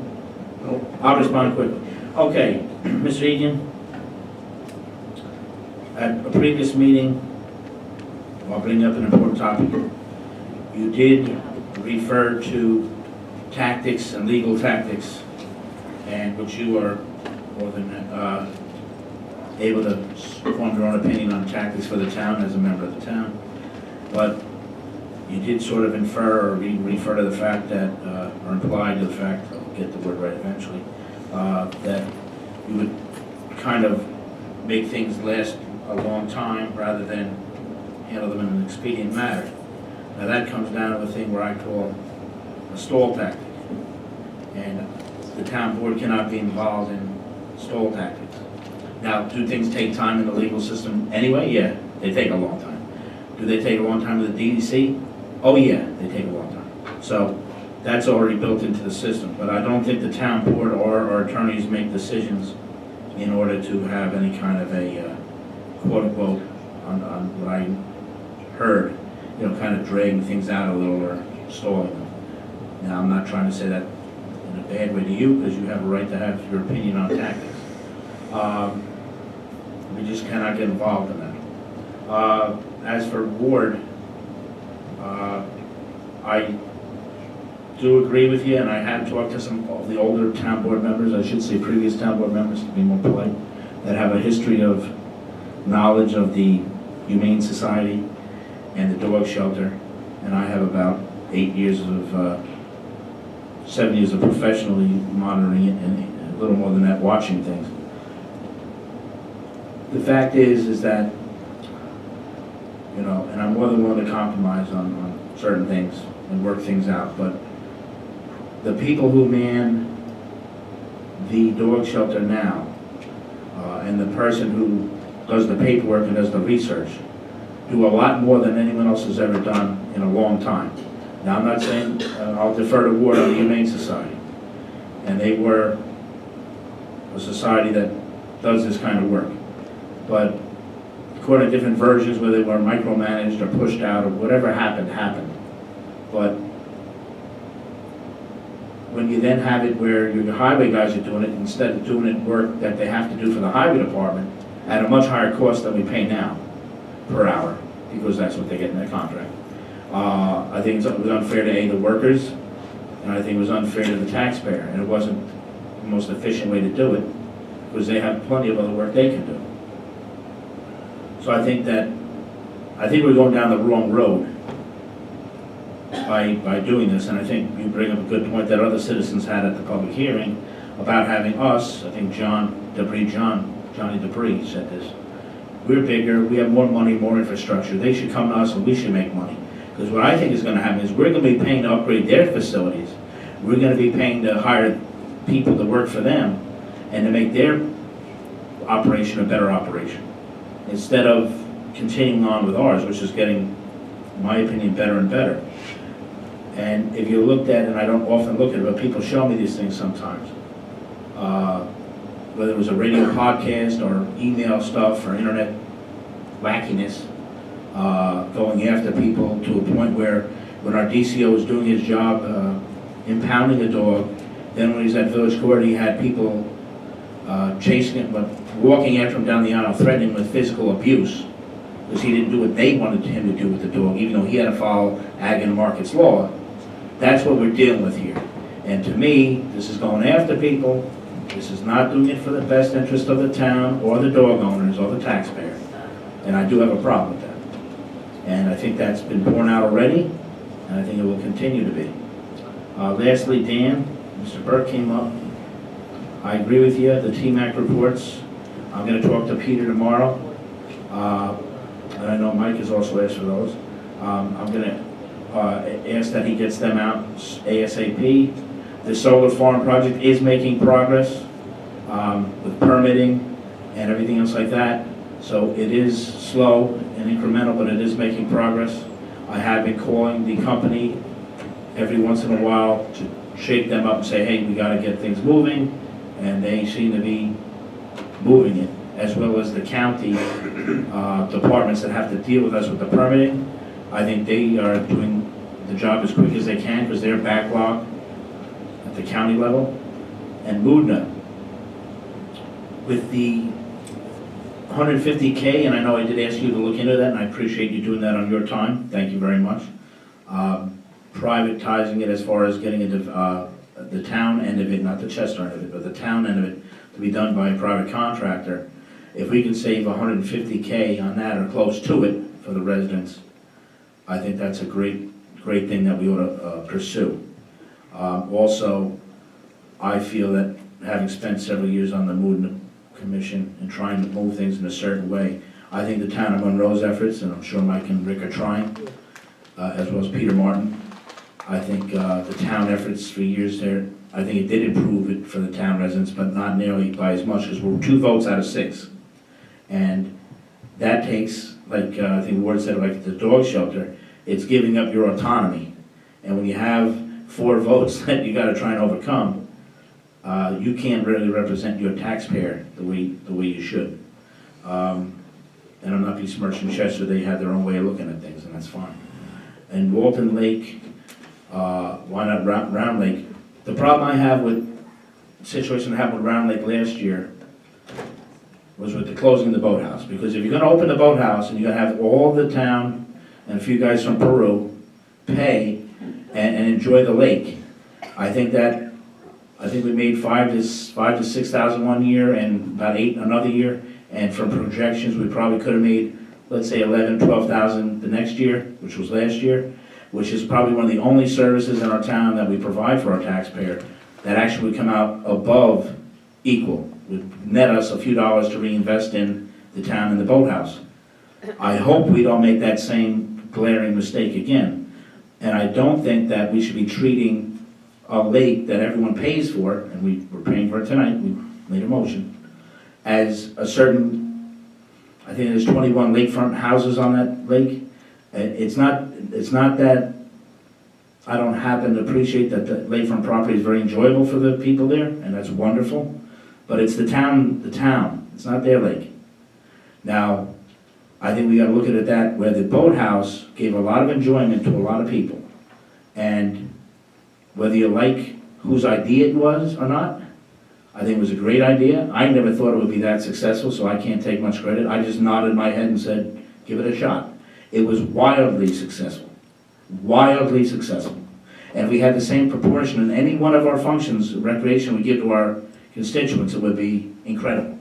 S5: I'll respond quickly. Okay, Mr. Egan, at a previous meeting, I'll bring up an important topic. You did refer to tactics and legal tactics, and which you are more than able to form your own opinion on tactics for the town as a member of the town. But you did sort of infer or refer to the fact that, or imply to the fact, I'll get the word right eventually, that you would kind of make things last a long time rather than handle them in an expedient manner. Now that comes down to a thing where I call a stall tactic. And the town board cannot be involved in stall tactics. Now, do things take time in the legal system anyway? Yeah, they take a long time. Do they take a long time with the DEC? Oh yeah, they take a long time. So that's already built into the system. But I don't think the town board or our attorneys make decisions in order to have any kind of a quote-unquote, on what I heard, kind of dragging things out a little or stalling them. Now, I'm not trying to say that in a bad way to you, because you have a right to have your opinion on tactics. We just cannot get involved in that. As for Ward, I do agree with you, and I have talked to some of the older town board members, I should say previous town board members, to be more polite, that have a history of knowledge of the Humane Society and the dog shelter, and I have about 7 years of professionally monitoring it, and a little more than that, watching things. The fact is that, and I'm more than willing to compromise on certain things and work things out, but the people who man the dog shelter now, and the person who does the paperwork and does the research, do a lot more than anyone else has ever done in a long time. Now, I'm not saying, I'll defer to Ward on the Humane Society, and they were a society that does this kind of work. But according to different versions, where they were micromanaged or pushed out or whatever happened. But when you then have it where your highway guys are doing it, instead of doing it work that they have to do for the highway department at a much higher cost than we pay now per hour, because that's what they get in their contract. I think it was unfair to the workers, and I think it was unfair to the taxpayer, and it wasn't the most efficient way to do it, because they have plenty of other work they can do. So I think we're going down the wrong road by doing this, and I think you bring up a good point that other citizens had at the public hearing about having us, I think Johnny Dupree said this, we're bigger, we have more money, more infrastructure, they should come to us and we should make money. Because what I think is going to happen is we're going to be paying to upgrade their facilities, we're going to be paying to hire people to work for them, and to make their operation a better operation. instead of continuing on with ours, which is getting, in my opinion, better and better. And if you looked at, and I don't often look at it, but people show me these things sometimes, whether it was a radio podcast or email stuff or internet wackiness, going after people to a point where when our DCO was doing his job, impounding a dog, then when he was at village court, he had people chasing him, but walking after him down the aisle, threatening him with physical abuse, because he didn't do what they wanted him to do with the dog, even though he had to follow Ag and Markets law. That's what we're dealing with here. And to me, this is going after people. This is not doing it for the best interest of the town or the dog owners or the taxpayer. And I do have a problem with that. And I think that's been borne out already, and I think it will continue to be. Lastly, Dan, Mr. Burke came up. I agree with you, the TMAC reports. I'm going to talk to Peter tomorrow. And I know Mike has also asked for those. I'm going to ask that he gets them out ASAP. The solar farm project is making progress with permitting and everything else like that. So it is slow and incremental, but it is making progress. I have been calling the company every once in a while to shake them up and say, hey, we got to get things moving, and they seem to be moving it, as well as the county departments that have to deal with us with the permitting. I think they are doing the job as quick as they can because they're backlogged at the county level. And Moodna, with the 150K, and I know I did ask you to look into that, and I appreciate you doing that on your time. Thank you very much. Privatizing it as far as getting into the town end of it, not the Chester end of it, but the town end of it, to be done by a private contractor. If we can save 150K on that or close to it for the residents, I think that's a great thing that we ought to pursue. Also, I feel that having spent several years on the Mood Commission and trying to move things in a certain way, I think the town of Monroe's efforts, and I'm sure Mike and Rick are trying, as well as Peter Martin, I think the town efforts for years there, I think it did improve it for the town residents, but not nearly by as much, because we're 2 votes out of 6. And that takes, like I think Ward said, like the dog shelter, it's giving up your autonomy. And when you have 4 votes that you got to try and overcome, you can't really represent your taxpayer the way you should. And I'm not besmirching Chester, they have their own way of looking at things, and that's fine. And Walton Lake, why not Round Lake? The problem I have with the situation that happened with Round Lake last year was with the closing of the boathouse. Because if you're going to open the boathouse and you're going to have all the town and a few guys from Peru pay and enjoy the lake, I think we made 5,000 to 6,000 one year and about 8 another year. And from projections, we probably could have made, let's say, 11,000, 12,000 the next year, which was last year, which is probably one of the only services in our town that we provide for our taxpayer that actually would come out above equal, would net us a few dollars to reinvest in the town and the boathouse. I hope we don't make that same glaring mistake again. And I don't think that we should be treating a lake that everyone pays for, and we're paying for it tonight, we made a motion, as a certain, I think there's 21 lakefront houses on that lake. It's not that I don't happen to appreciate that the lakefront property is very enjoyable for the people there, and that's wonderful, but it's the town, it's not their lake. Now, I think we gotta look at it that where the boathouse gave a lot of enjoyment to a lot of people. And whether you like whose idea it was or not, I think it was a great idea. I never thought it would be that successful, so I can't take much credit. I just nodded my head and said, give it a shot. It was wildly successful. Wildly successful. And if we had the same proportion in any one of our functions, recreation we give to our constituents, it would be incredible.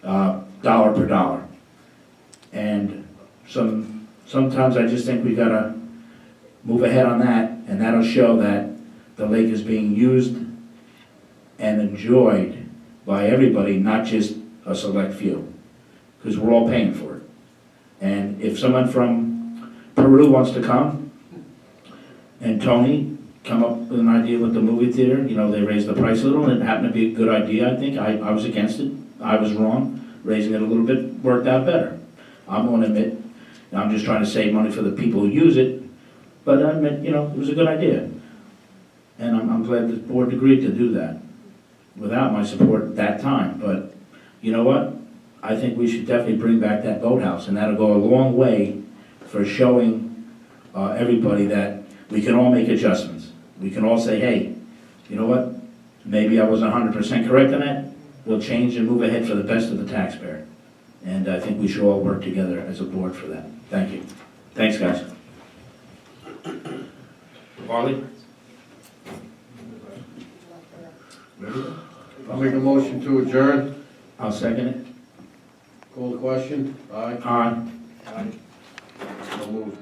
S5: Dollar per dollar. And sometimes I just think we've got to move ahead on that, and that'll show that the lake is being used and enjoyed by everybody, not just a select few, because we're all paying for it. And if someone from Peru wants to come, and Tony come up with an idea with the movie theater, they raised the price a little, and it happened to be a good idea, I think. I was against it. I was wrong. raising it a little bit worked out better. I'm gonna admit, I'm just trying to save money for the people who use it, but I admit, it was a good idea. And I'm glad the board agreed to do that, without my support at that time. But you know what? I think we should definitely bring back that boathouse, and that'll go a long way for showing everybody that we can all make adjustments. We can all say, hey, you know what? Maybe I wasn't 100% correct on that. We'll change and move ahead for the best of the taxpayer. And I think we should all work together as a board for that. Thank you. Thanks, guys. Harley?
S4: I'll make a motion to adjourn.
S5: I'll second it.
S4: Call the question? Aye.
S5: Aye.
S4: So moved.